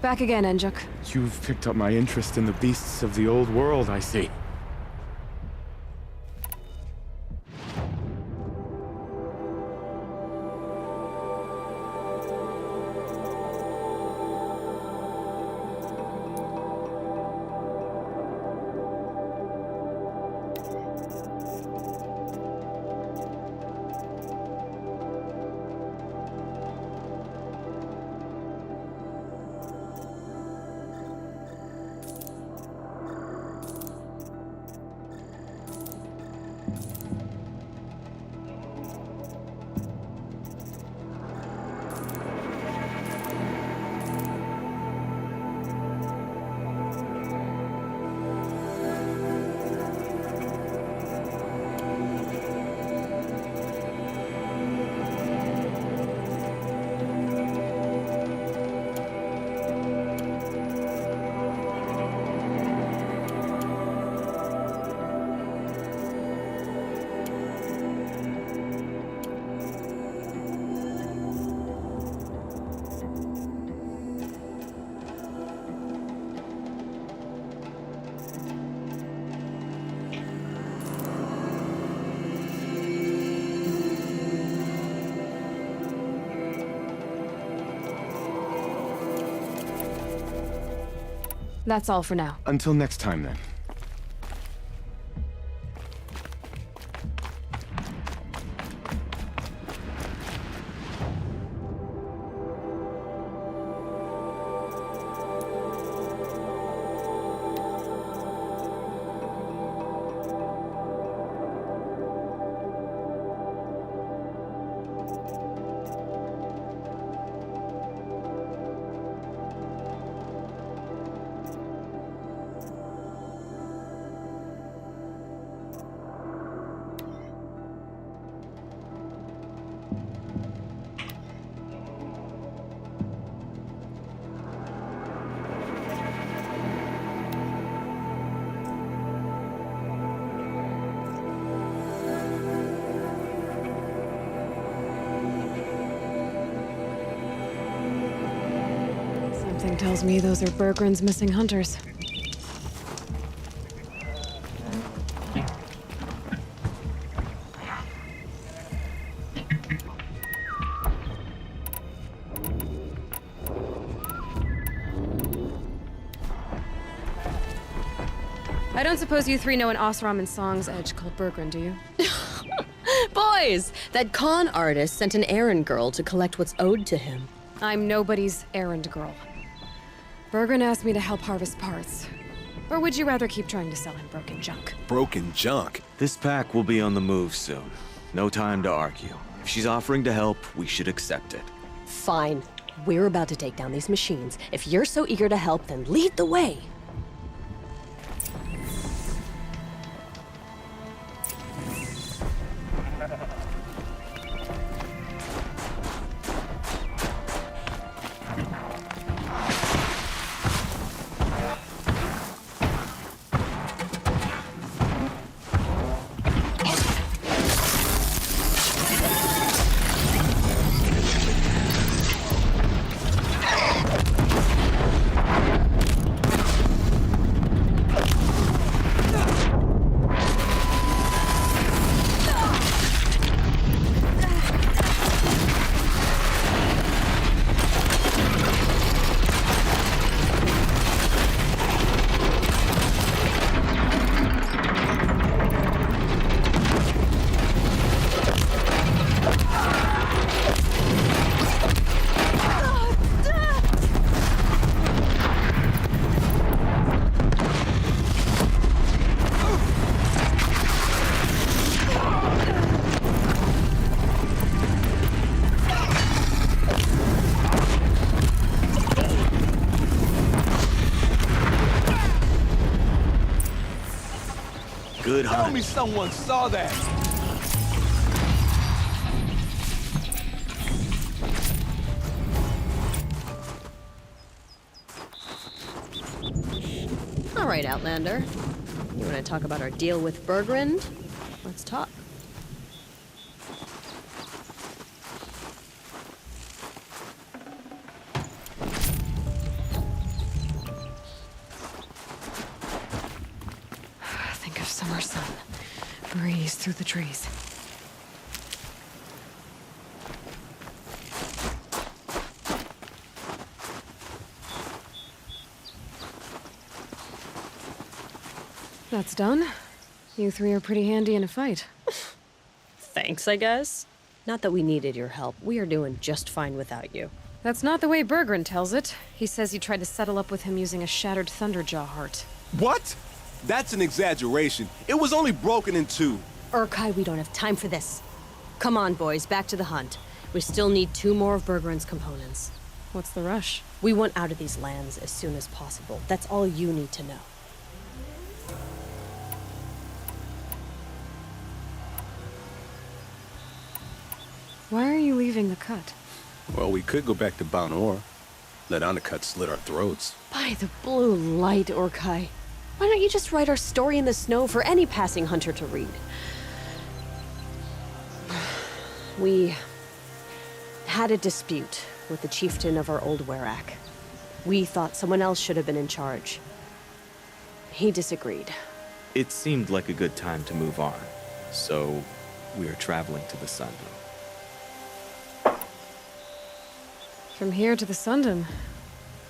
Speaker 2: Back again, Enjuk.
Speaker 7: You've picked up my interest in the beasts of the old world, I see.
Speaker 21: That's all for now.
Speaker 5: Until next time, then.
Speaker 2: Something tells me those are Bergren's missing hunters. I don't suppose you three know an Osram and Song's edge called Bergren, do you?
Speaker 19: Boys, that con artist sent an errand girl to collect what's owed to him.
Speaker 2: I'm nobody's errand girl. Bergren asked me to help harvest parts. Or would you rather keep trying to sell him broken junk?
Speaker 6: Broken junk? This pack will be on the move soon. No time to argue. If she's offering to help, we should accept it.
Speaker 19: Fine. We're about to take down these machines. If you're so eager to help, then lead the way.
Speaker 6: Good hunt.
Speaker 12: Tell me someone saw that.
Speaker 19: All right, Outlander. You want to talk about our deal with Bergren? Let's talk.
Speaker 2: Think of summer sun. Breeze through the trees. That's done. You three are pretty handy in a fight.
Speaker 19: Thanks, I guess. Not that we needed your help. We are doing just fine without you.
Speaker 2: That's not the way Bergren tells it. He says you tried to settle up with him using a shattered Thunderjaw heart.
Speaker 12: What? That's an exaggeration. It was only broken in two.
Speaker 19: Urkai, we don't have time for this. Come on, boys, back to the hunt. We still need 2 more of Bergren's components.
Speaker 2: What's the rush?
Speaker 19: We want out of these lands as soon as possible. That's all you need to know.
Speaker 2: Why are you leaving the cut?
Speaker 12: Well, we could go back to Banor. Let Undercut slit our throats.
Speaker 19: By the blue light, Urkai. Why don't you just write our story in the snow for any passing hunter to read? We had a dispute with the chieftain of our old Werak. We thought someone else should have been in charge. He disagreed.
Speaker 6: It seemed like a good time to move on, so we are traveling to the Sundom.
Speaker 2: From here to the Sundom.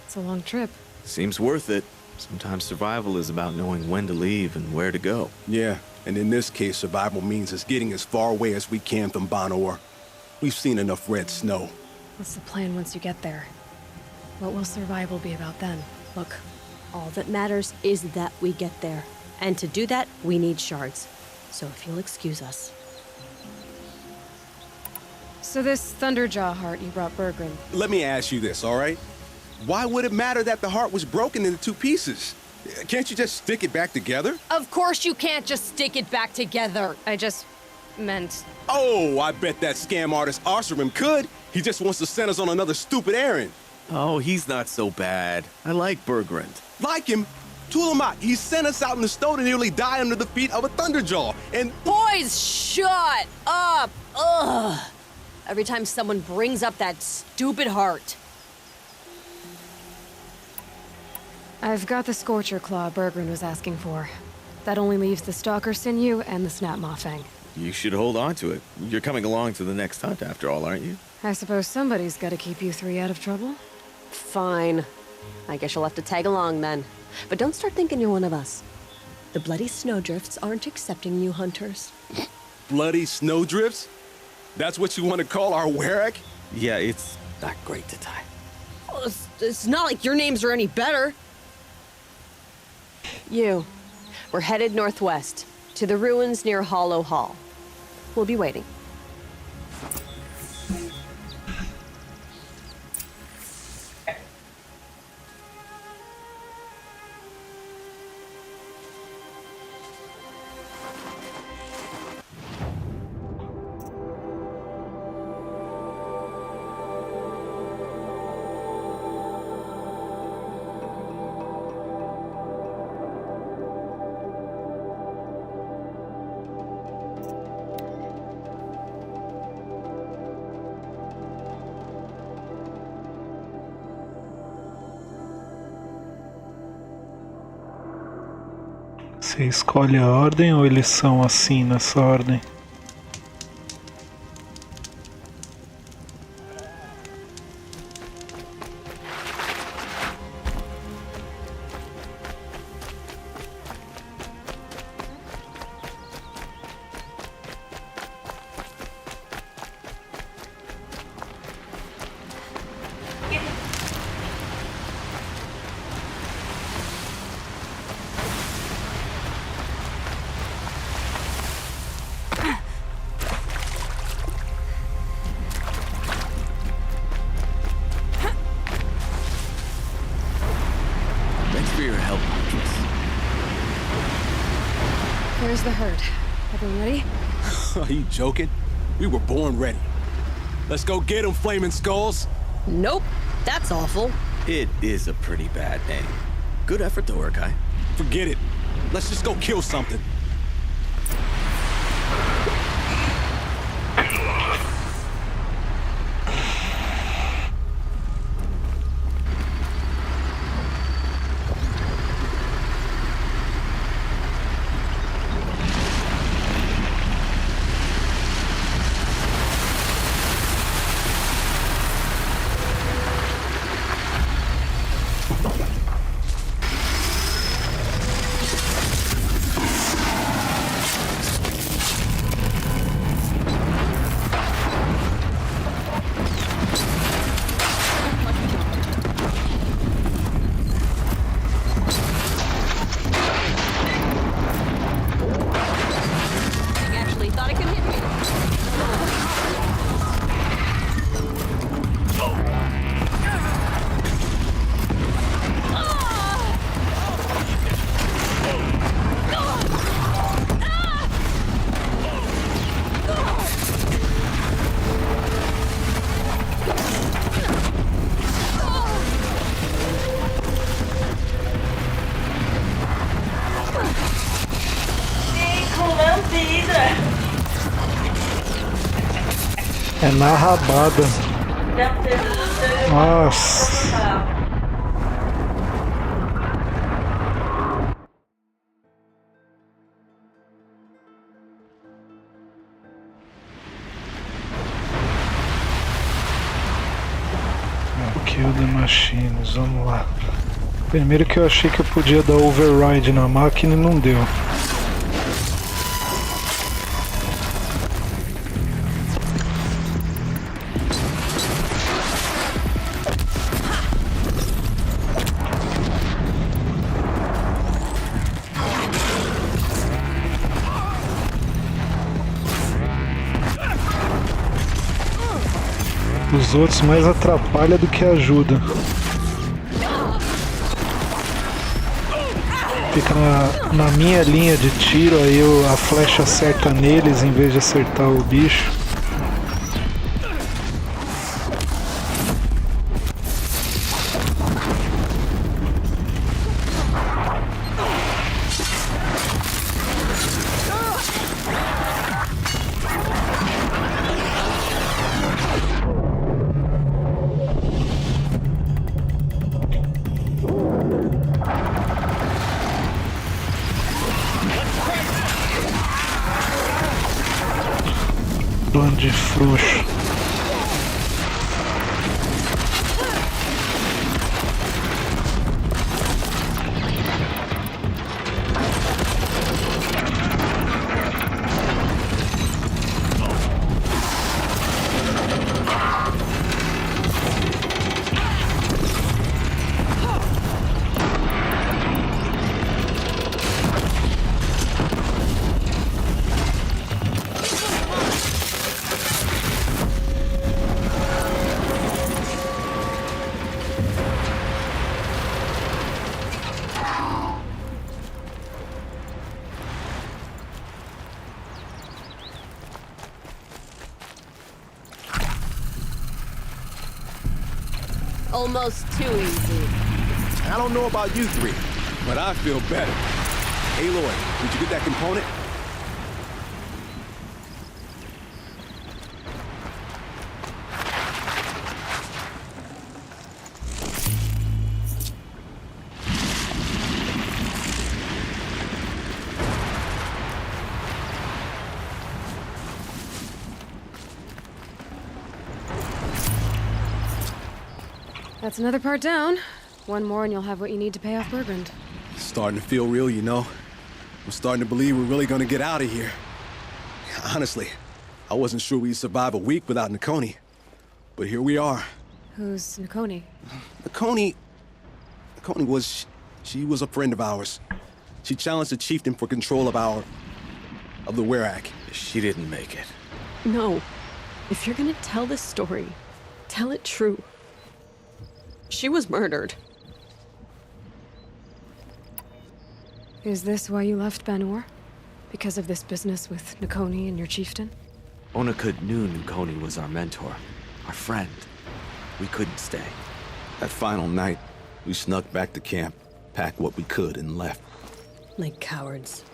Speaker 2: It's a long trip.
Speaker 6: Seems worth it. Sometimes survival is about knowing when to leave and where to go.
Speaker 12: Yeah, and in this case, survival means us getting as far away as we can from Bon Or. We've seen enough red snow.
Speaker 2: What's the plan once you get there? What will survival be about then?
Speaker 9: Look, all that matters is that we get there. And to do that, we need shards. So if you'll excuse us.
Speaker 2: So this Thunderjaw heart you brought Berggren.
Speaker 12: Let me ask you this, all right? Why would it matter that the heart was broken into 2 pieces? Can't you just stick it back together?
Speaker 9: Of course you can't just stick it back together.
Speaker 2: I just meant...
Speaker 12: Oh, I bet that scam artist Arsarim could. He just wants to send us on another stupid errand.
Speaker 6: Oh, he's not so bad. I like Berggren.
Speaker 12: Like him? Tulamat, he sent us out in the snow to nearly die under the feet of a Thunderjaw, and...
Speaker 9: Boys, shut up! Ugh! Every time someone brings up that stupid heart.
Speaker 2: I've got the Scorcher Claw Berggren was asking for. That only leaves the Stalker Sinew and the Snapmaw Fang.
Speaker 6: You should hold on to it. You're coming along to the next hunt after all, aren't you?
Speaker 2: I suppose somebody's got to keep you 3 out of trouble.
Speaker 9: Fine. I guess you'll have to tag along then. But don't start thinking you're one of us. The Bloody Snowdrifts aren't accepting new hunters.
Speaker 12: Bloody Snowdrifts? That's what you want to call our Warwick?
Speaker 6: Yeah, it's not great to tie.
Speaker 9: Well, it's not like your names are any better. We're headed northwest, to the ruins near Hollow Hall. We'll be waiting.
Speaker 1: Você escolhe a ordem ou eles são assim nessa ordem?
Speaker 2: There's the herd. Everyone ready?
Speaker 12: Are you joking? We were born ready. Let's go get them, Flaming Skulls.
Speaker 9: Nope, that's awful.
Speaker 6: It is a pretty bad name. Good effort though, Urkai.
Speaker 12: Forget it. Let's just go kill something.
Speaker 1: É na rabada. Nossa. Kill the machines, vamos lá. Primeiro que eu achei que eu podia dar override na máquina e não deu. Os outros mais atrapalham do que ajudam. Fica na minha linha de tiro, aí a flecha acerta neles em vez de acertar o bicho. Bando de frouxo.
Speaker 9: Almost too easy.
Speaker 12: I don't know about you three, but I feel better. Aloy, did you get that component?
Speaker 2: That's another part down. One more and you'll have what you need to pay off Bergrand.
Speaker 12: It's starting to feel real, you know. I'm starting to believe we're really gonna get out of here. Honestly, I wasn't sure we'd survive a week without Nakoni. But here we are.
Speaker 2: Who's Nakoni?
Speaker 12: Nakoni was... she was a friend of ours. She challenged the chieftain for control of the Werak.
Speaker 6: She didn't make it.
Speaker 9: No. If you're gonna tell this story, tell it true. She was murdered.
Speaker 2: Is this why you left Banor? Because of this business with Nakoni and your chieftain?
Speaker 6: Onakut knew Nakoni was our mentor, our friend. We couldn't stay.
Speaker 12: That final night, we snuck back to camp, packed what we could, and left.
Speaker 9: Like cowards.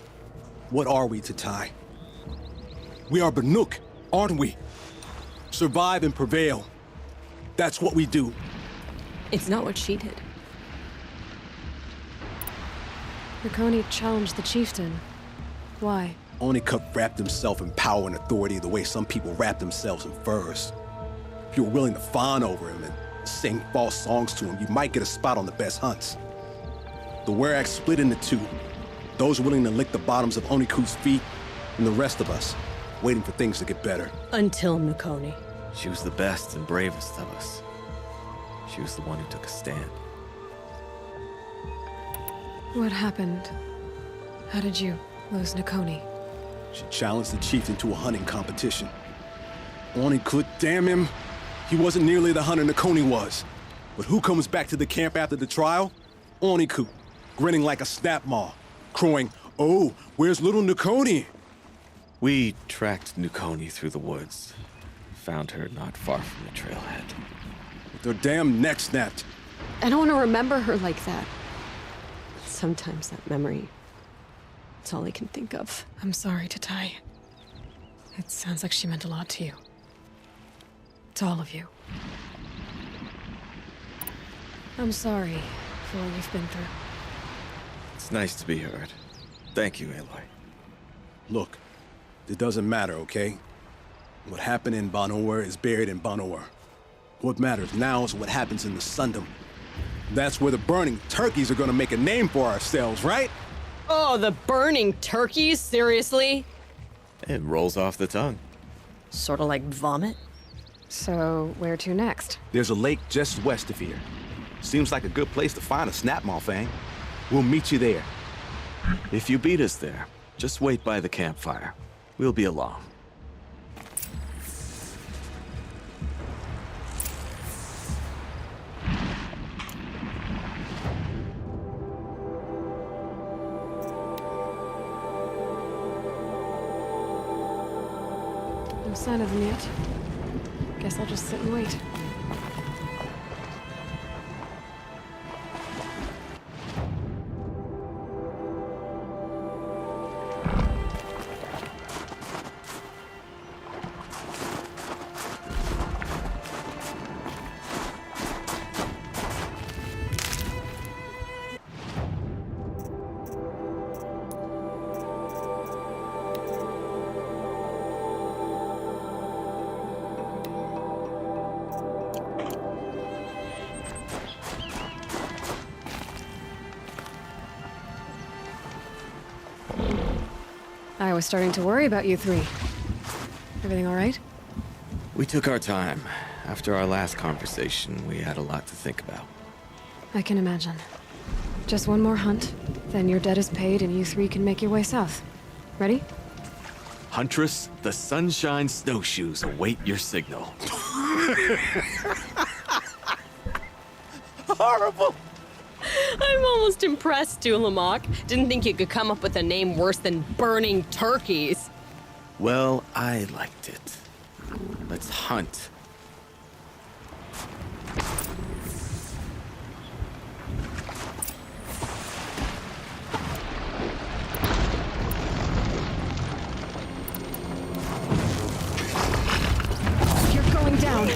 Speaker 12: What are we, Tatai? We are Banuk, aren't we? Survive and prevail. That's what we do.
Speaker 9: It's not what she did.
Speaker 2: Nakoni challenged the chieftain. Why?
Speaker 12: Onakut wrapped himself in power and authority the way some people wrap themselves in furs. If you were willing to fawn over him and sing false songs to him, you might get a spot on the best hunts. The Werak split into two. Those willing to lick the bottoms of Oniku's feet, and the rest of us, waiting for things to get better.
Speaker 9: Until Nakoni.
Speaker 6: She was the best and bravest of us. She was the one who took a stand.
Speaker 2: What happened? How did you lose Nakoni?
Speaker 12: She challenged the chieftain to a hunting competition. Onakut, damn him, he wasn't nearly the hunter Nakoni was. But who comes back to the camp after the trial? Onakut, grinning like a snap maw, crowing, "Oh, where's little Nakoni?"
Speaker 6: We tracked Nakoni through the woods. Found her not far from the trailhead.
Speaker 12: With their damn neck snapped.
Speaker 9: I don't want to remember her like that. Sometimes that memory, it's all I can think of.
Speaker 2: I'm sorry, Tatai. It sounds like she meant a lot to you. To all of you. I'm sorry for what you've been through.
Speaker 6: It's nice to be heard. Thank you, Aloy.
Speaker 12: Look, it doesn't matter, okay? What happened in Banor is buried in Banor. What matters now is what happens in the Sundom. That's where the burning turkeys are gonna make a name for ourselves, right?
Speaker 9: Oh, the burning turkeys? Seriously?
Speaker 6: It rolls off the tongue.
Speaker 9: Sort of like vomit?
Speaker 2: So, where to next?
Speaker 12: There's a lake just west of here. Seems like a good place to find a snapmaw fang. We'll meet you there.
Speaker 6: If you beat us there, just wait by the campfire. We'll be along.
Speaker 2: No sign of them yet. Guess I'll just sit and wait. I was starting to worry about you three. Everything all right?
Speaker 6: We took our time. After our last conversation, we had a lot to think about.
Speaker 2: I can imagine. Just one more hunt, then your debt is paid and you three can make your way south. Ready?
Speaker 6: Huntress, the Sunshine Snowshoes await your signal.
Speaker 9: Horrible! I'm almost impressed, Dulamok. Didn't think you could come up with a name worse than burning turkeys.
Speaker 6: Well, I liked it. Let's hunt.
Speaker 2: You're going down.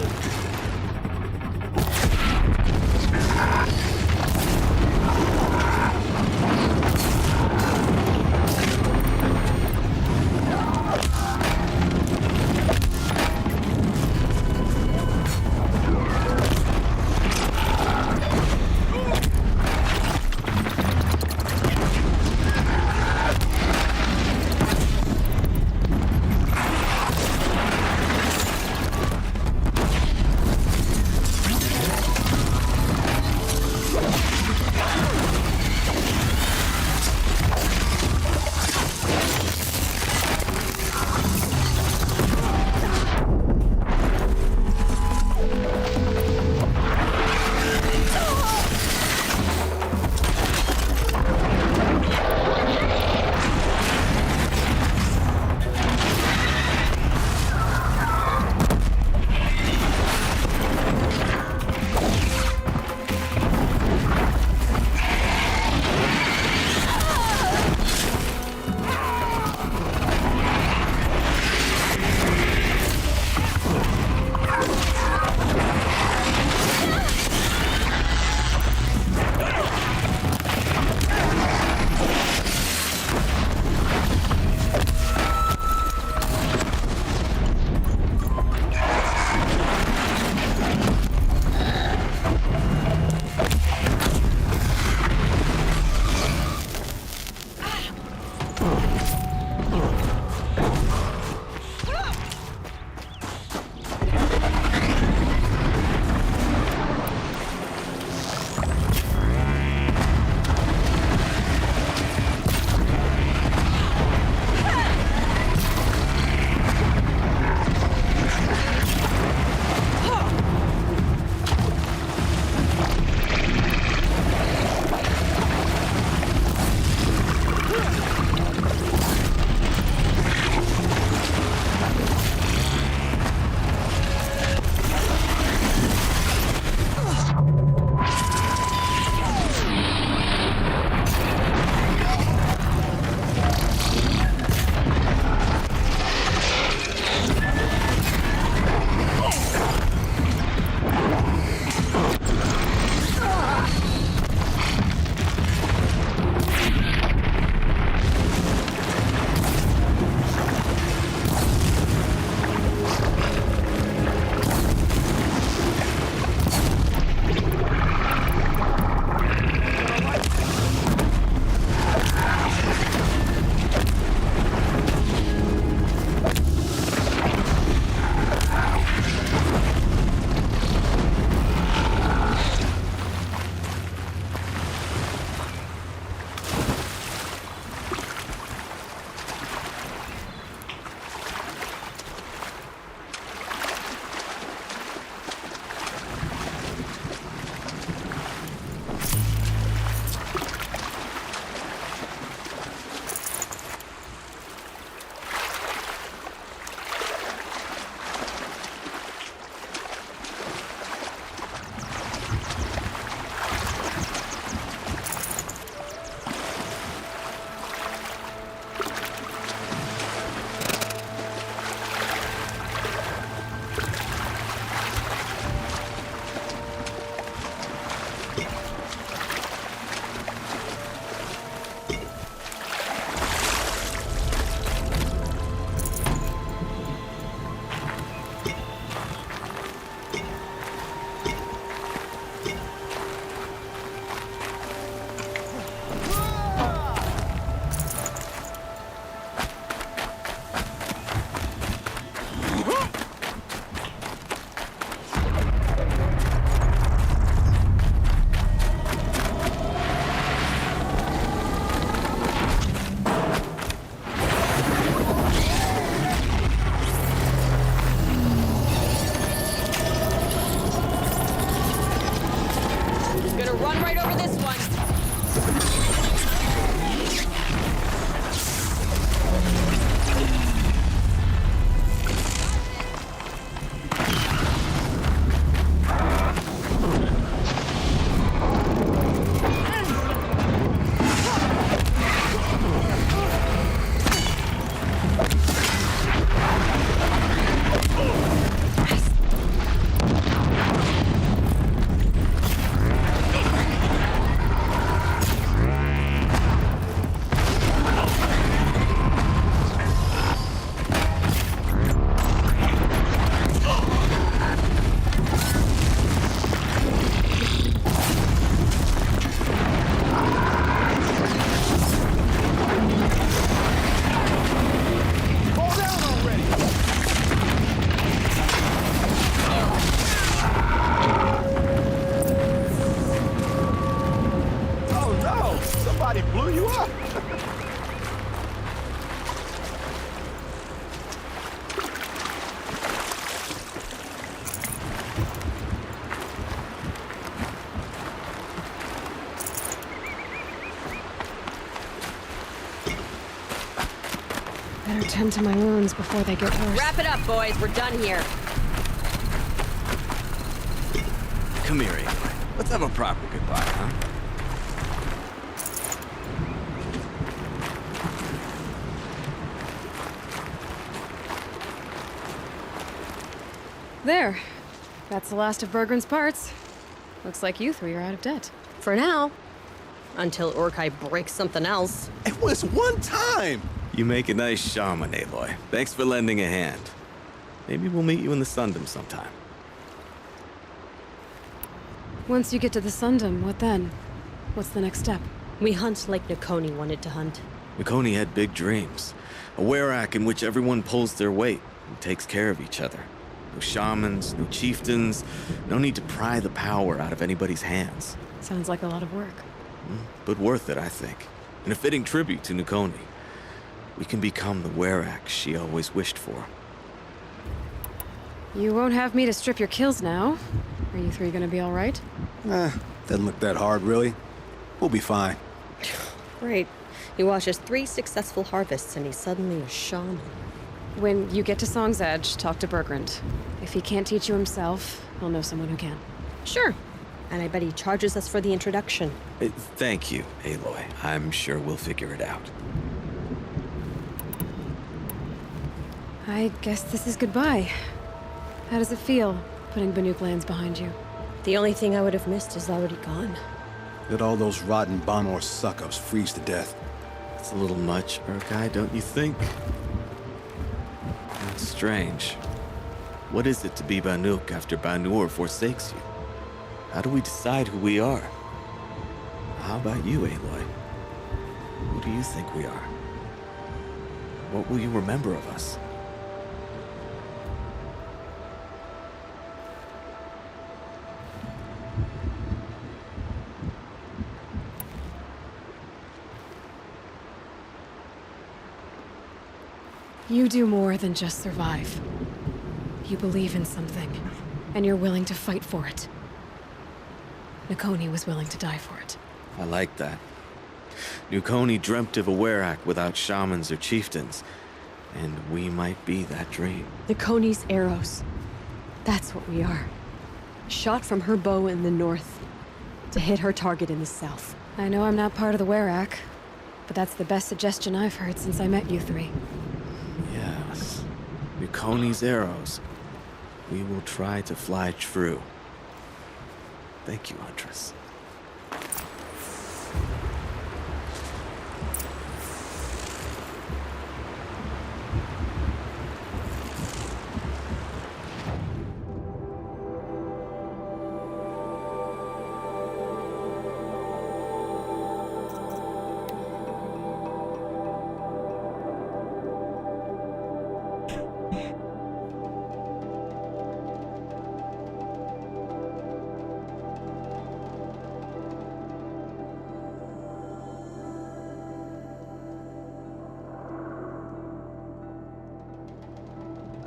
Speaker 2: tend to my wounds before they get worse.
Speaker 9: Wrap it up, boys. We're done here.
Speaker 6: Come here, Aloy. Let's have a proper goodbye, huh?
Speaker 2: There. That's the last of Bergren's parts. Looks like you three are out of debt.
Speaker 9: For now. Until Urkai breaks something else.
Speaker 12: It was one time!
Speaker 6: You make a nice shaman, Aloy. Thanks for lending a hand. Maybe we'll meet you in the Sundom sometime.
Speaker 2: Once you get to the Sundom, what then? What's the next step?
Speaker 9: We hunt like Nakoni wanted to hunt.
Speaker 6: Nakoni had big dreams. A werak in which everyone pulls their weight and takes care of each other. No shamans, no chieftains, no need to pry the power out of anybody's hands.
Speaker 2: Sounds like a lot of work.
Speaker 6: But worth it, I think. And a fitting tribute to Nakoni. We can become the werak she always wished for.
Speaker 2: You won't have me to strip your kills now. Are you three gonna be all right?
Speaker 12: Doesn't look that hard, really. We'll be fine.
Speaker 9: Great. He watches 3 successful harvests and he's suddenly a shaman.
Speaker 2: When you get to Song's Edge, talk to Bergrand. If he can't teach you himself, he'll know someone who can.
Speaker 9: Sure. And I bet he charges us for the introduction.
Speaker 6: Thank you, Aloy. I'm sure we'll figure it out.
Speaker 2: I guess this is goodbye. How does it feel, putting Banuk lands behind you?
Speaker 9: The only thing I would have missed is already gone.
Speaker 12: Let all those rotten Banor suck-ups freeze to death.
Speaker 6: It's a little much, Urkai, don't you think? That's strange. What is it to be Banuk after Banur forsakes you? How do we decide who we are? How about you, Aloy? Who do you think we are? What will you remember of us?
Speaker 2: You do more than just survive. You believe in something, and you're willing to fight for it. Nakoni was willing to die for it.
Speaker 6: I like that. Nakoni dreamt of a werak without shamans or chieftains, and we might be that dream.
Speaker 9: Nakoni's arrows. That's what we are. Shot from her bow in the north, to hit her target in the south.
Speaker 2: I know I'm not part of the werak, but that's the best suggestion I've heard since I met you three.
Speaker 6: Yes. Nakoni's arrows. We will try to fly true. Thank you, Huntress.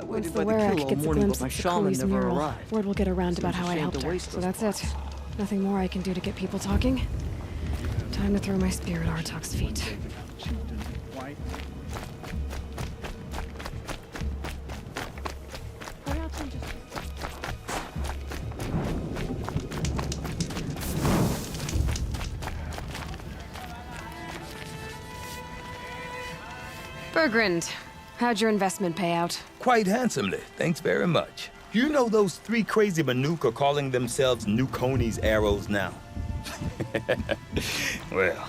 Speaker 2: Once the werak gets a glimpse of Nakoni's mural, word will get around about how I helped her. So that's it. Nothing more I can do to get people talking. Time to throw my spear at Artok's feet. Bergrand, how'd your investment pay out?
Speaker 10: Quite handsomely, thanks very much. You know those 3 crazy Banuk are calling themselves Nakoni's arrows now? Well,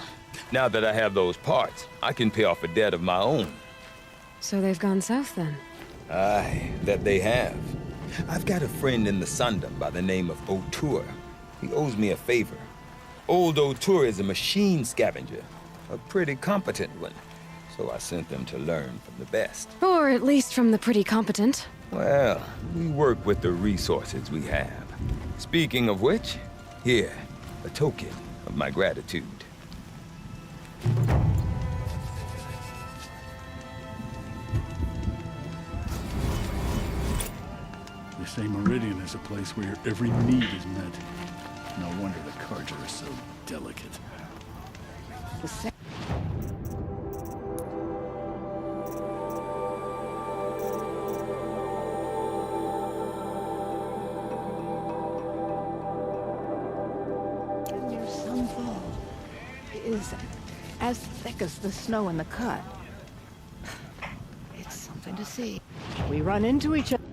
Speaker 10: now that I have those parts, I can pay off a debt of my own.
Speaker 2: So they've gone south then?
Speaker 10: Aye, that they have. I've got a friend in the Sundom by the name of O'Toole. He owes me a favor. Old O'Toole is a machine scavenger, a pretty competent one. So I sent them to learn from the best.
Speaker 2: Or at least from the pretty competent.
Speaker 10: Well, we work with the resources we have. Speaking of which, here, a token of my gratitude.
Speaker 5: They say Meridian is a place where every need is met. No wonder the Carja are so delicate.
Speaker 11: is as thick as the snow in the cut. It's something to see. We run into each other.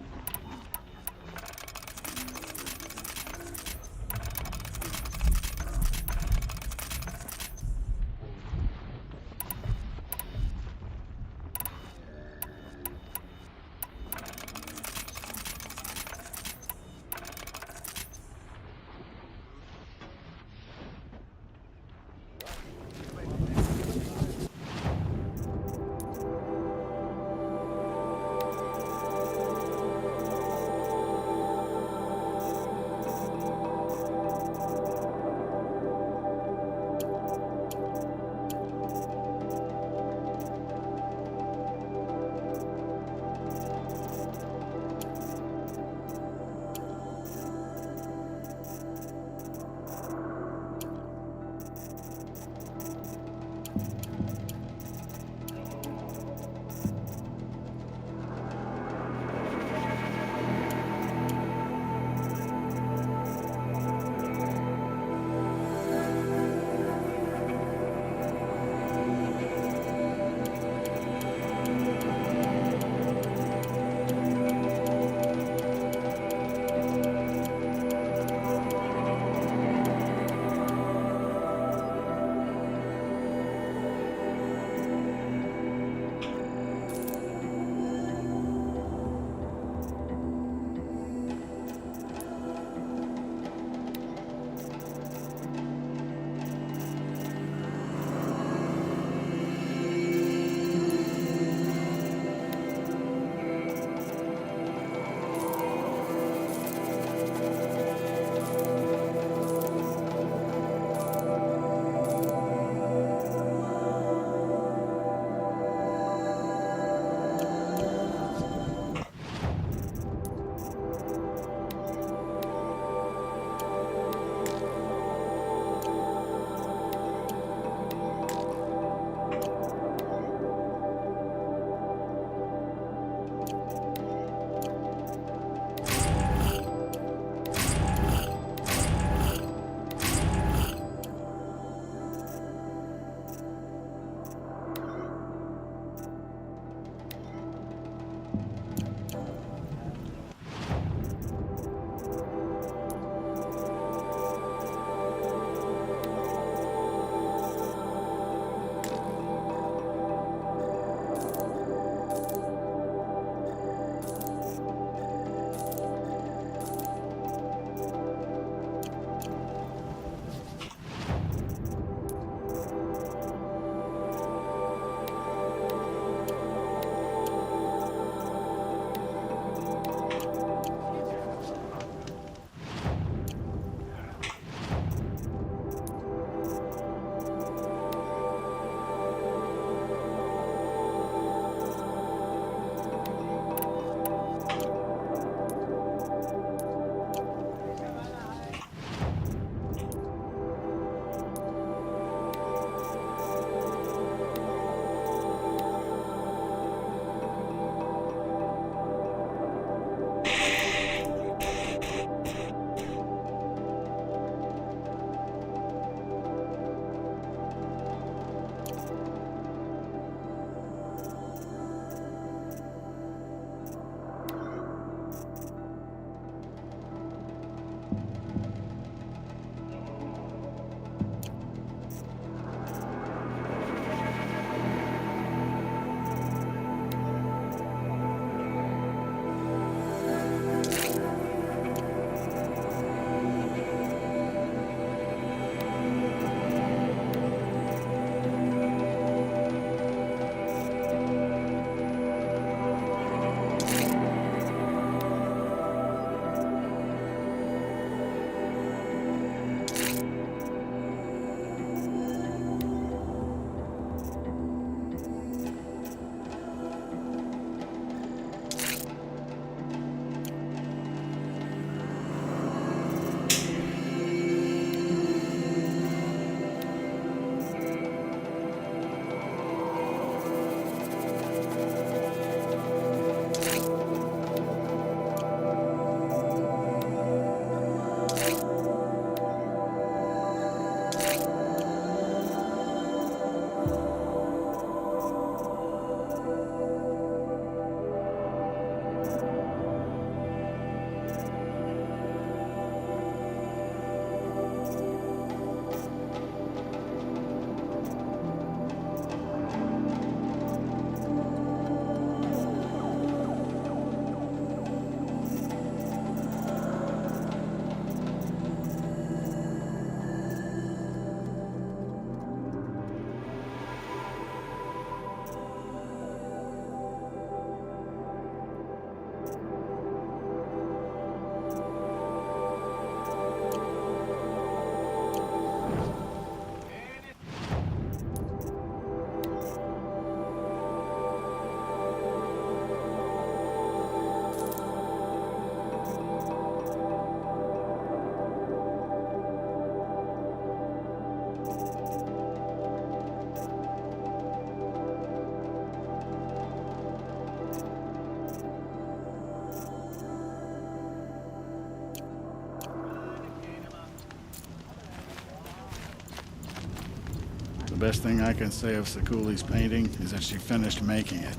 Speaker 5: best thing I can say of Sekuli's painting is that she finished making it.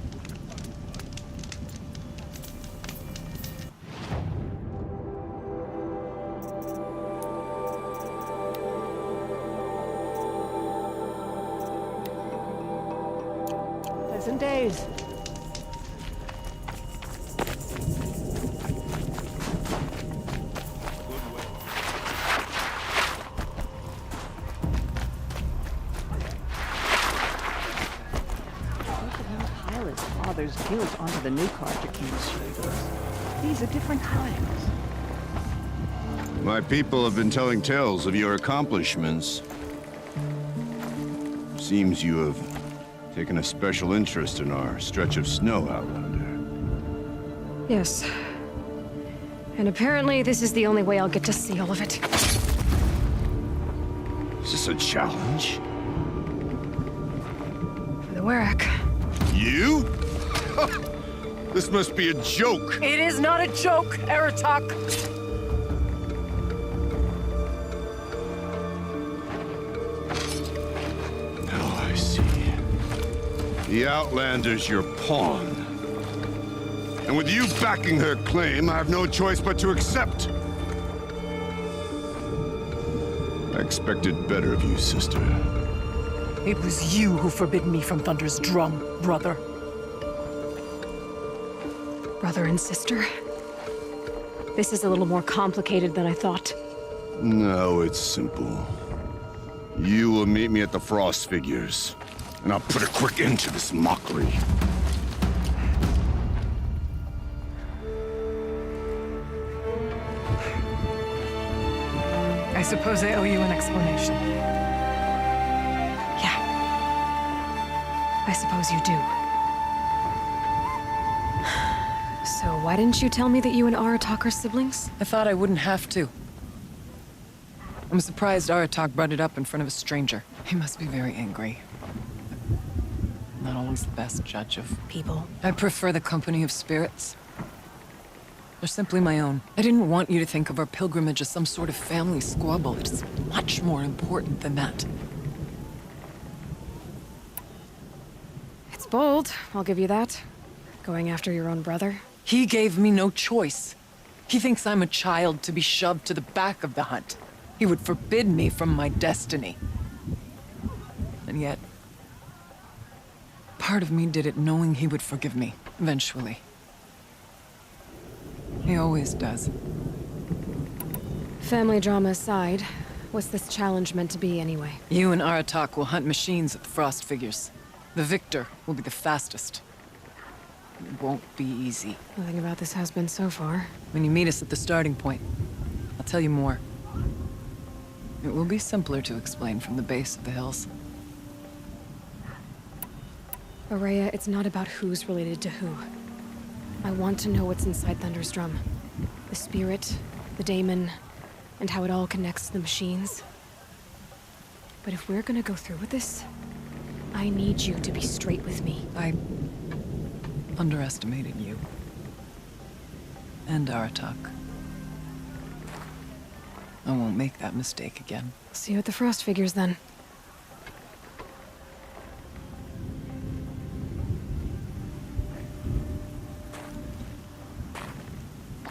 Speaker 11: Pleasant days. Pilot's father's guilt onto the new cartridge shoulders. These are different times.
Speaker 13: My people have been telling tales of your accomplishments. Seems you have taken a special interest in our stretch of snow, Outlander.
Speaker 19: Yes. And apparently this is the only way I'll get to see all of it.
Speaker 13: Is this a challenge?
Speaker 19: For the Warwick.
Speaker 13: You? This must be a joke.
Speaker 21: It is not a joke, Aratak.
Speaker 13: Now I see. The Outlander's your pawn. And with you backing her claim, I have no choice but to accept. I expected better of you, sister.
Speaker 21: It was you who forbid me from Thunder's drum, brother.
Speaker 19: Brother and sister? This is a little more complicated than I thought.
Speaker 13: No, it's simple. You will meet me at the Frost Figures, and I'll put a quick end to this mockery.
Speaker 21: I suppose I owe you an explanation.
Speaker 19: Yeah. I suppose you do. So why didn't you tell me that you and Aratak are siblings?
Speaker 18: I thought I wouldn't have to. I'm surprised Aratak brought it up in front of a stranger. He must be very angry. Not always the best judge of
Speaker 19: people.
Speaker 18: I prefer the company of spirits. They're simply my own. I didn't want you to think of our pilgrimage as some sort of family squabble. It's much more important than that.
Speaker 19: It's bold, I'll give you that. Going after your own brother.
Speaker 18: He gave me no choice. He thinks I'm a child to be shoved to the back of the hunt. He would forbid me from my destiny. And yet, part of me did it knowing he would forgive me, eventually. He always does.
Speaker 19: Family drama aside, what's this challenge meant to be anyway?
Speaker 18: You and Aratak will hunt machines at the Frost Figures. The victor will be the fastest. It won't be easy.
Speaker 19: Nothing about this has been so far.
Speaker 18: When you meet us at the starting point, I'll tell you more. It will be simpler to explain from the base of the hills.
Speaker 19: Araya, it's not about who's related to who. I want to know what's inside Thunder's drum. The spirit, the daemon, and how it all connects to the machines. But if we're gonna go through with this, I need you to be straight with me.
Speaker 18: I underestimated you. And Aratak. I won't make that mistake again.
Speaker 19: See you at the Frost Figures, then.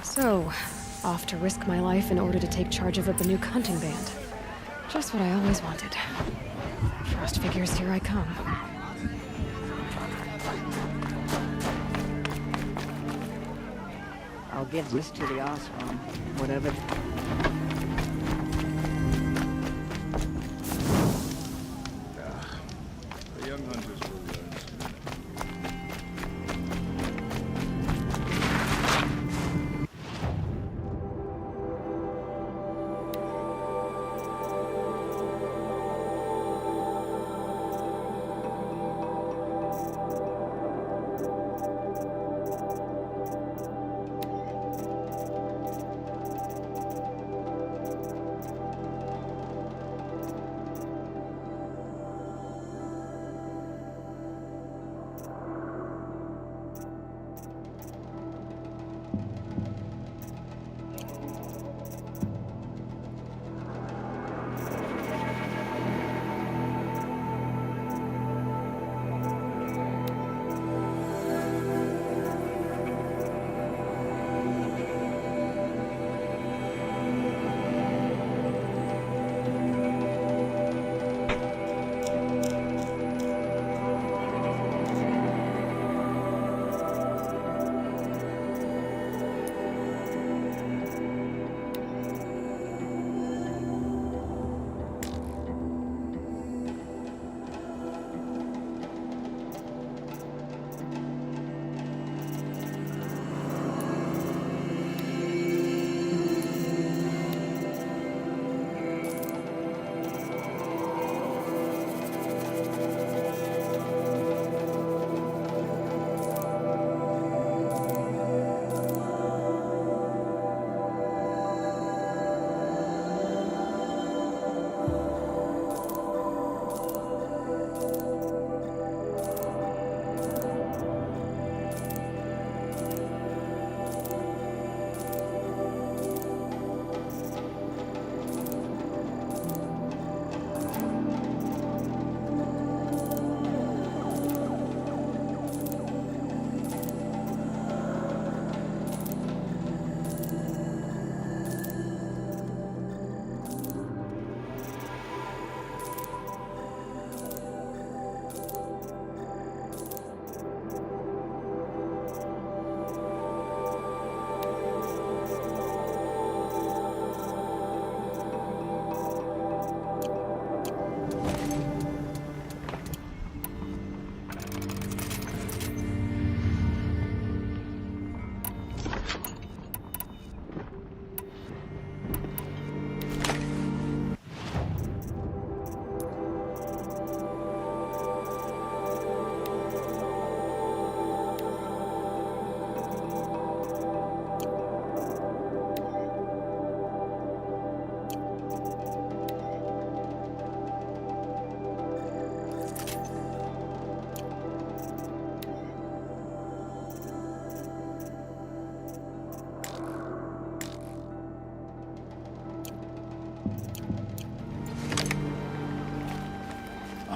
Speaker 19: So, off to risk my life in order to take charge of a Banuk hunting band. Just what I always wanted. Frost Figures, here I come.
Speaker 11: I'll give this to the Osram, whatever.
Speaker 13: The young hunters will learn soon.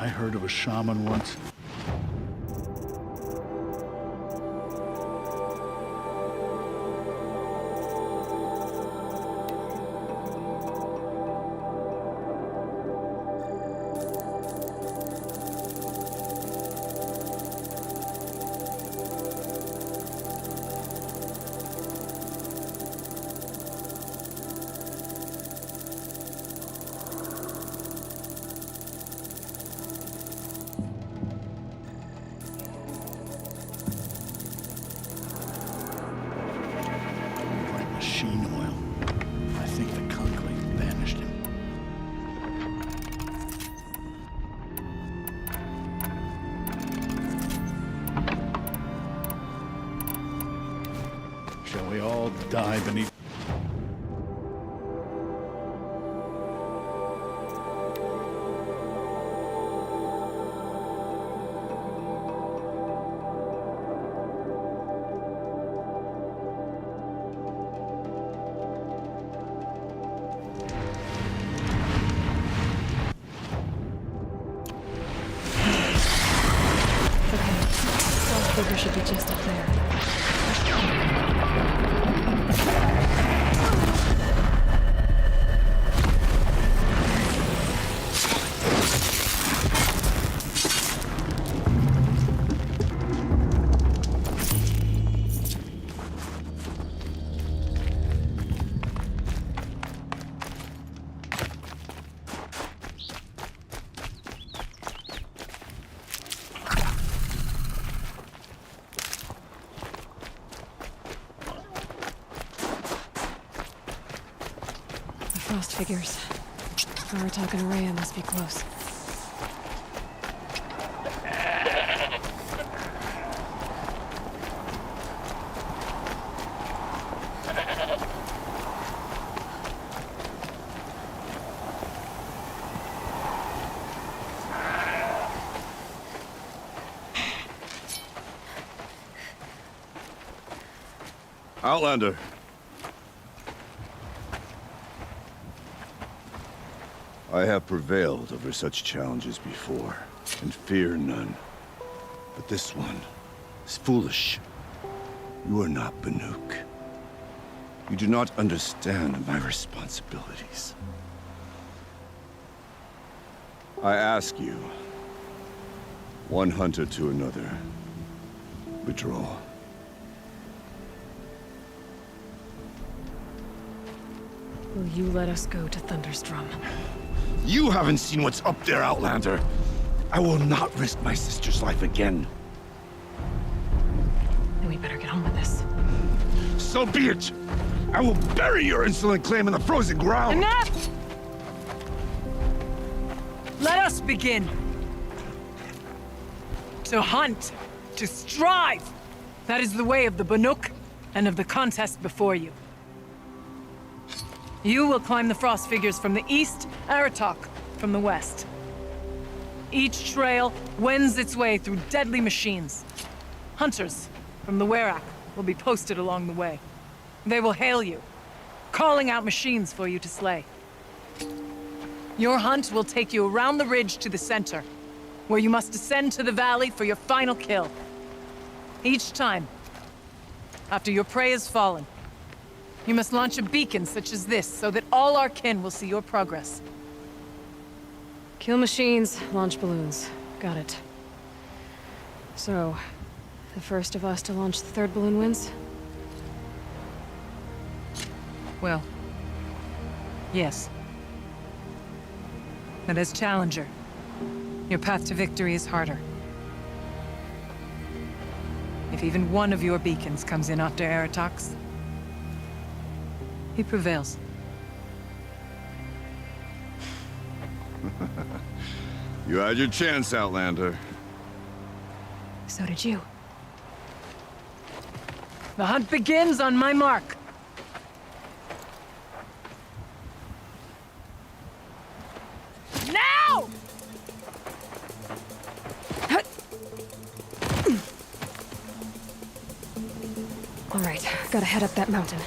Speaker 5: I heard of a shaman once. Machine oil. I think the conclave banished him. Shall we all die beneath...
Speaker 21: Figure should be just up there. Frost figures. Aratak and Araya must be close.
Speaker 13: Outlander. I have prevailed over such challenges before, and fear none. But this one is foolish. You are not Banuk. You do not understand my responsibilities. I ask you, one hunter to another, withdraw.
Speaker 21: Will you let us go to Thunderstrom?
Speaker 13: You haven't seen what's up there, Outlander. I will not risk my sister's life again.
Speaker 21: Then we better get on with this.
Speaker 13: So be it! I will bury your insolent claim in the frozen ground!
Speaker 8: Enough! Let us begin. To hunt, to strive. That is the way of the Banuk and of the contest before you. You will climb the frost figures from the east, Aratak from the west. Each trail wends its way through deadly machines. Hunters from the Werak will be posted along the way. They will hail you, calling out machines for you to slay. Your hunt will take you around the ridge to the center, where you must descend to the valley for your final kill. Each time, after your prey has fallen, you must launch a beacon such as this, so that all our kin will see your progress.
Speaker 21: Kill machines, launch balloons. Got it. So, the first of us to launch the third balloon wins?
Speaker 8: Well, yes. But as challenger, your path to victory is harder. If even one of your beacons comes in after Aratak's, he prevails.
Speaker 13: You had your chance, Outlander.
Speaker 21: So did you.
Speaker 8: The hunt begins on my mark. Now!
Speaker 21: All right, gotta head up that mountain.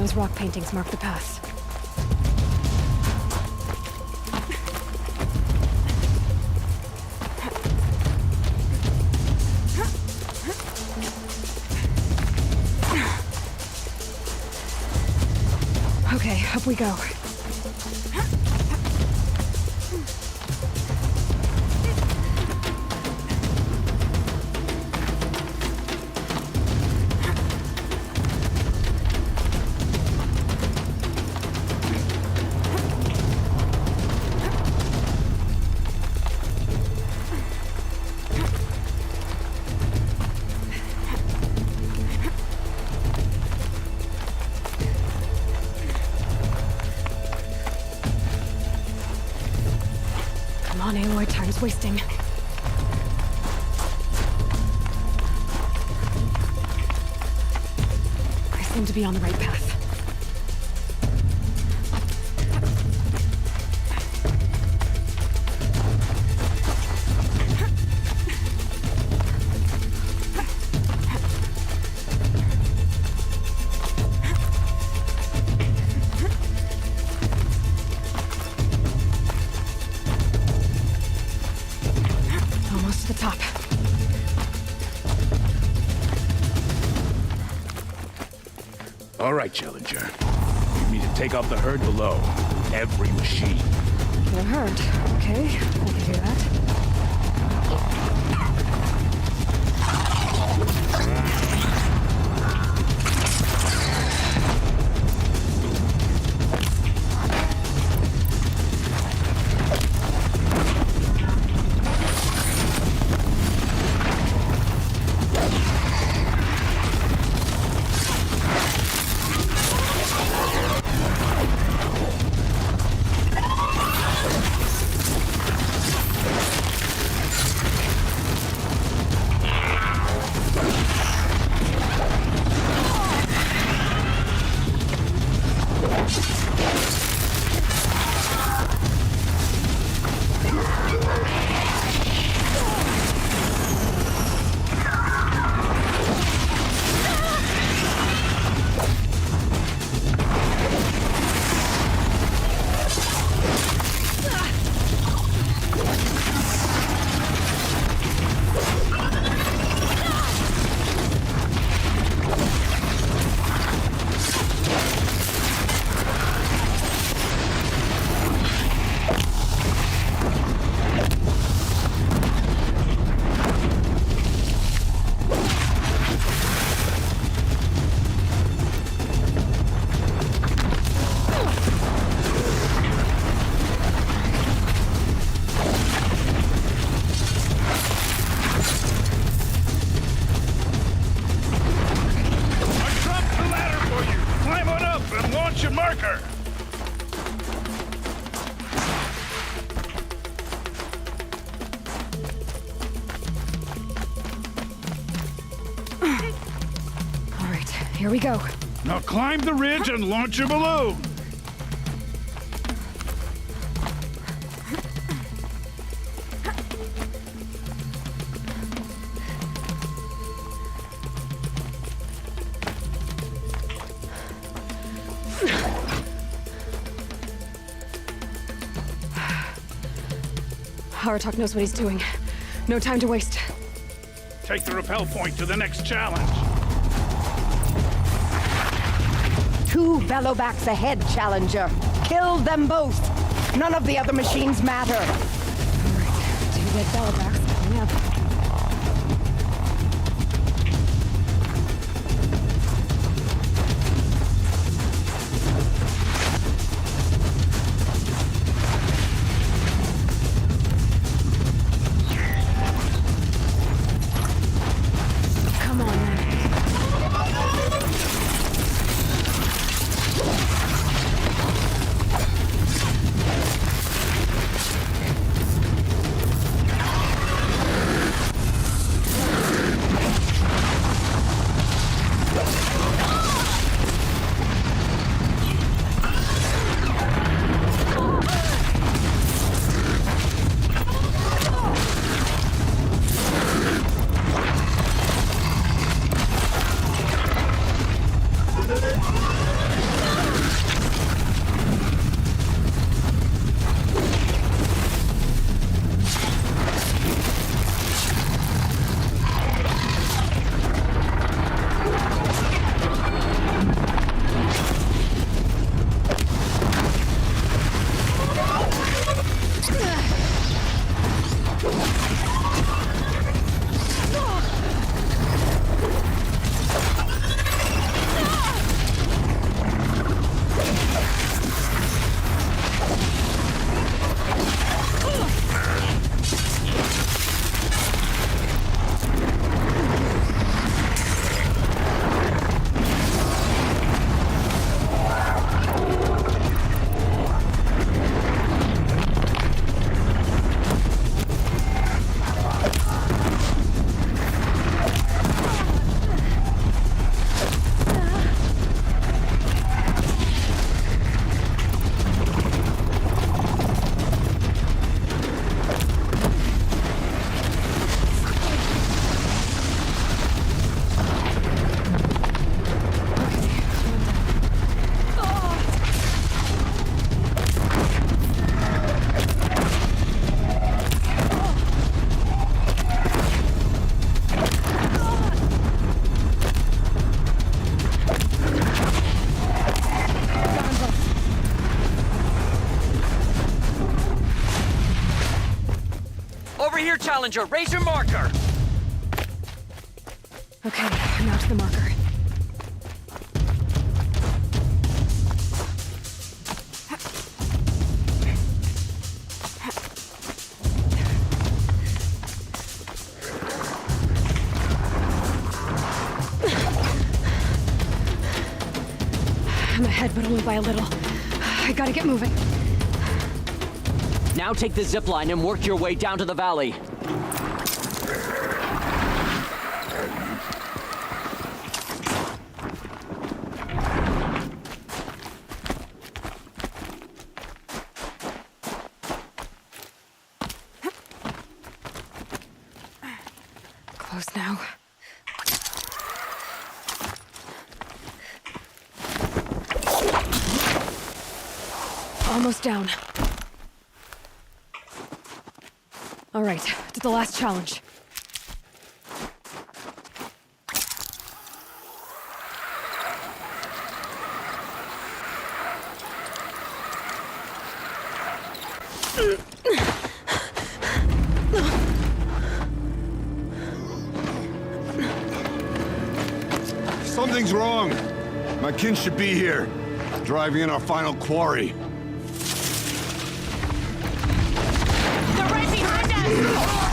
Speaker 2: Those rock paintings mark the path. Okay, up we go. Come on, Aloy, time's wasting. I seem to be on the right path. Almost to the top.
Speaker 5: All right, Challenger. You need to take out the herd below. Every machine.
Speaker 2: The herd. Okay, I can do that. Here we go.
Speaker 5: Now climb the ridge and launch your balloon.
Speaker 2: Aratok knows what he's doing. No time to waste.
Speaker 5: Take the rappel point to the next challenge.
Speaker 11: 2 bellowbacks ahead, Challenger. Kill them both. None of the other machines matter.
Speaker 2: All right, 2 dead bellowbacks coming up.
Speaker 3: Over here, Challenger! Raise your marker!
Speaker 2: Okay, now to the marker. I'm ahead, but only by a little. I gotta get moving.
Speaker 3: Now take the zip line and work your way down to the valley.
Speaker 2: Close now. Almost down. All right, to the last challenge.
Speaker 13: Something's wrong. My kin should be here, driving in our final quarry.
Speaker 15: They're right behind us!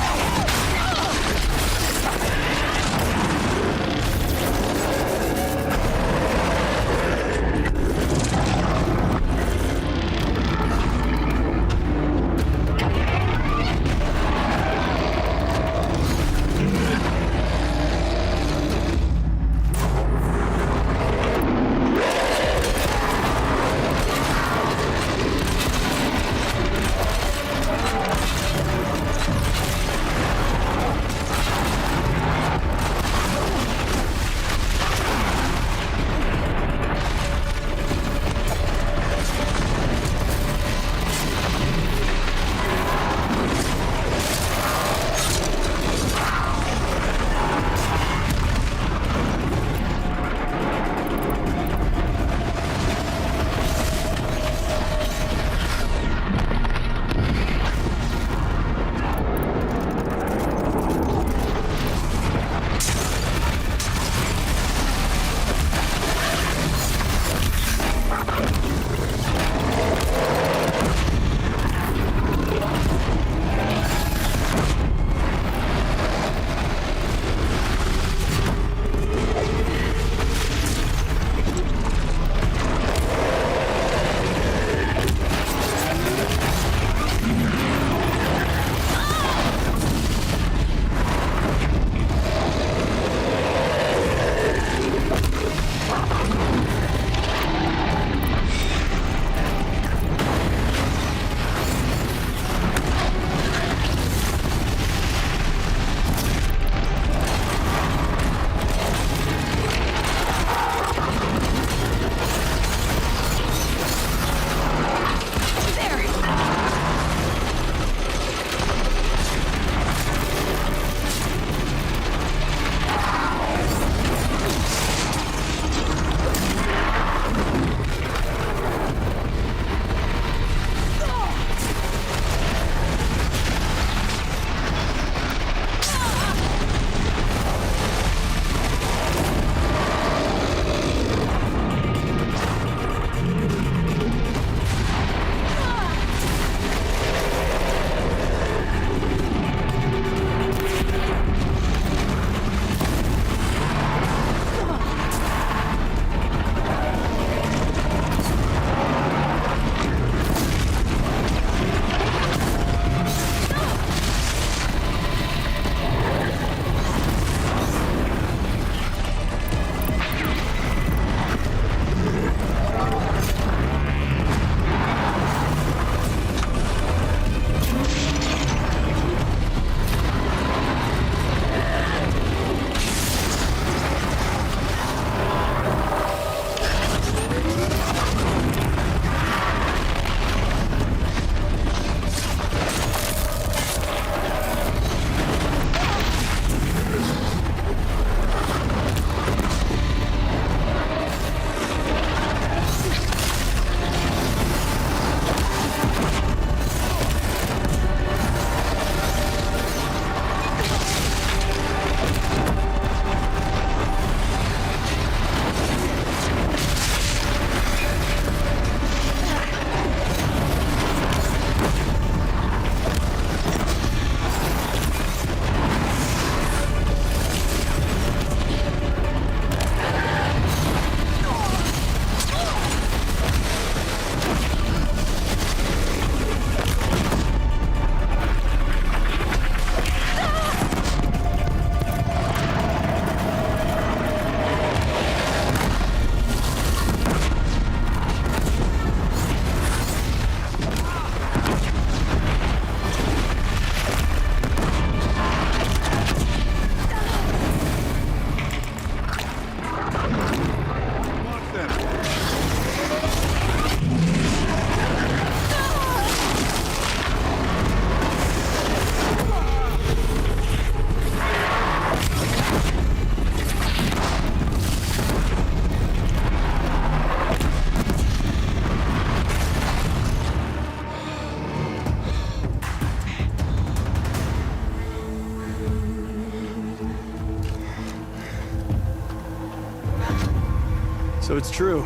Speaker 14: So it's true.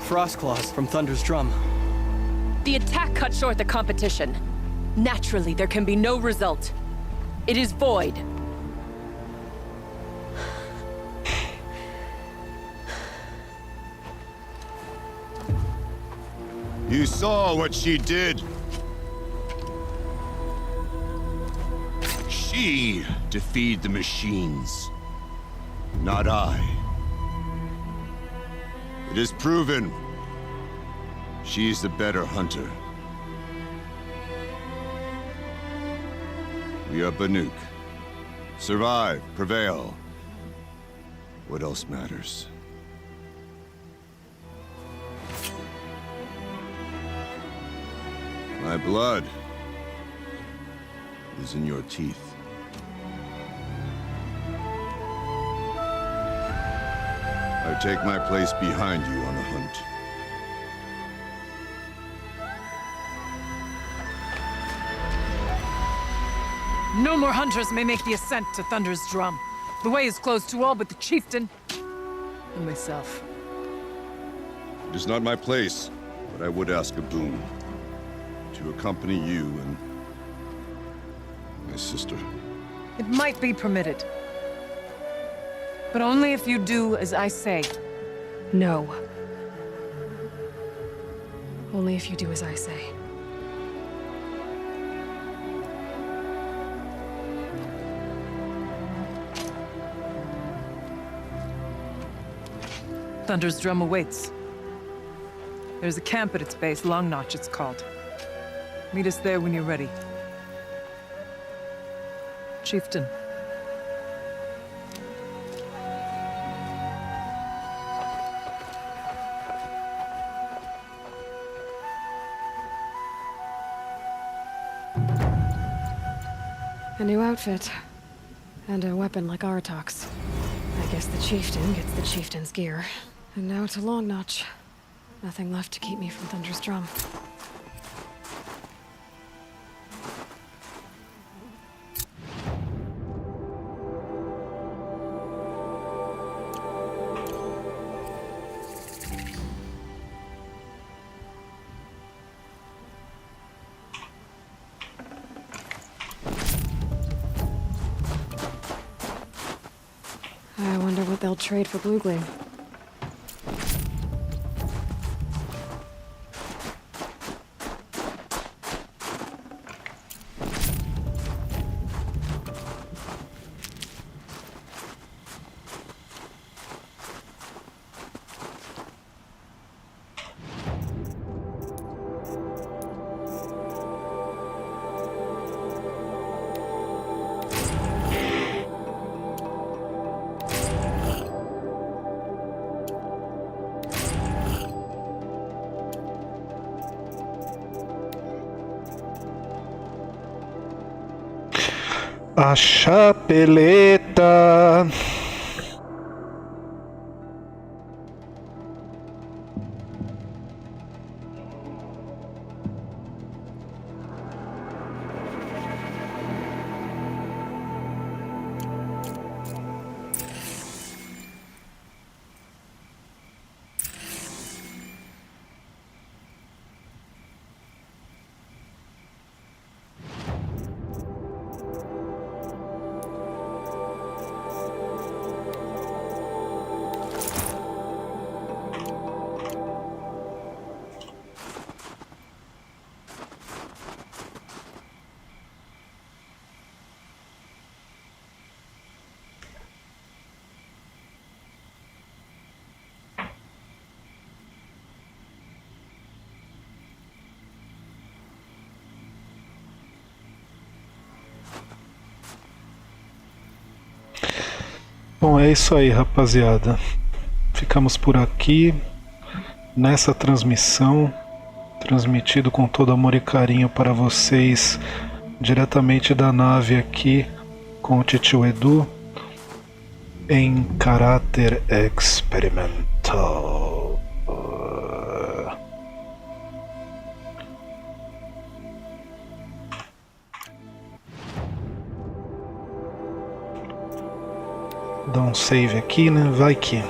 Speaker 14: Frost claws from Thunder's drum.
Speaker 21: The attack cut short the competition. Naturally, there can be no result. It is void.
Speaker 13: You saw what she did. She defeated the machines, not I. It is proven. She's the better hunter. We are Banuk. Survive, prevail. What else matters? My blood is in your teeth. I take my place behind you on the hunt.
Speaker 8: No more hunters may make the ascent to Thunder's drum. The way is closed to all but the chieftain and myself.
Speaker 13: It is not my place, but I would ask a boon. To accompany you and my sister.
Speaker 8: It might be permitted. But only if you do as I say.
Speaker 21: No. Only if you do as I say.
Speaker 8: Thunder's drum awaits. There's a camp at its base, Long Notch it's called. Meet us there when you're ready. Chieftain.
Speaker 21: A new outfit. And a weapon like Artok's. I guess the chieftain gets the chieftain's gear. And now to Long Notch. Nothing left to keep me from Thunder's drum. I wonder what they'll trade for Blue Gleam.
Speaker 1: A chapeleta. Bom, é isso aí, rapaziada. Ficamos por aqui nessa transmissão, transmitido com todo amor e carinho para vocês, diretamente da nave aqui com o Tio Edu, em caráter experimental. Dá um save aqui, né? Vai que.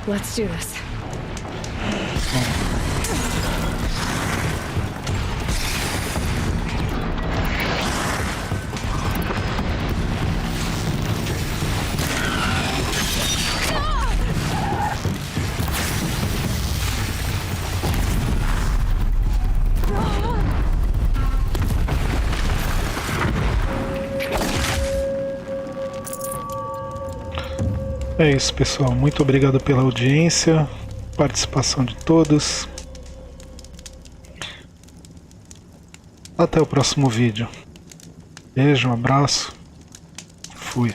Speaker 2: Let's do this.
Speaker 1: É isso, pessoal. Muito obrigado pela audiência, participação de todos. Até o próximo vídeo. Beijo, um abraço. Fui.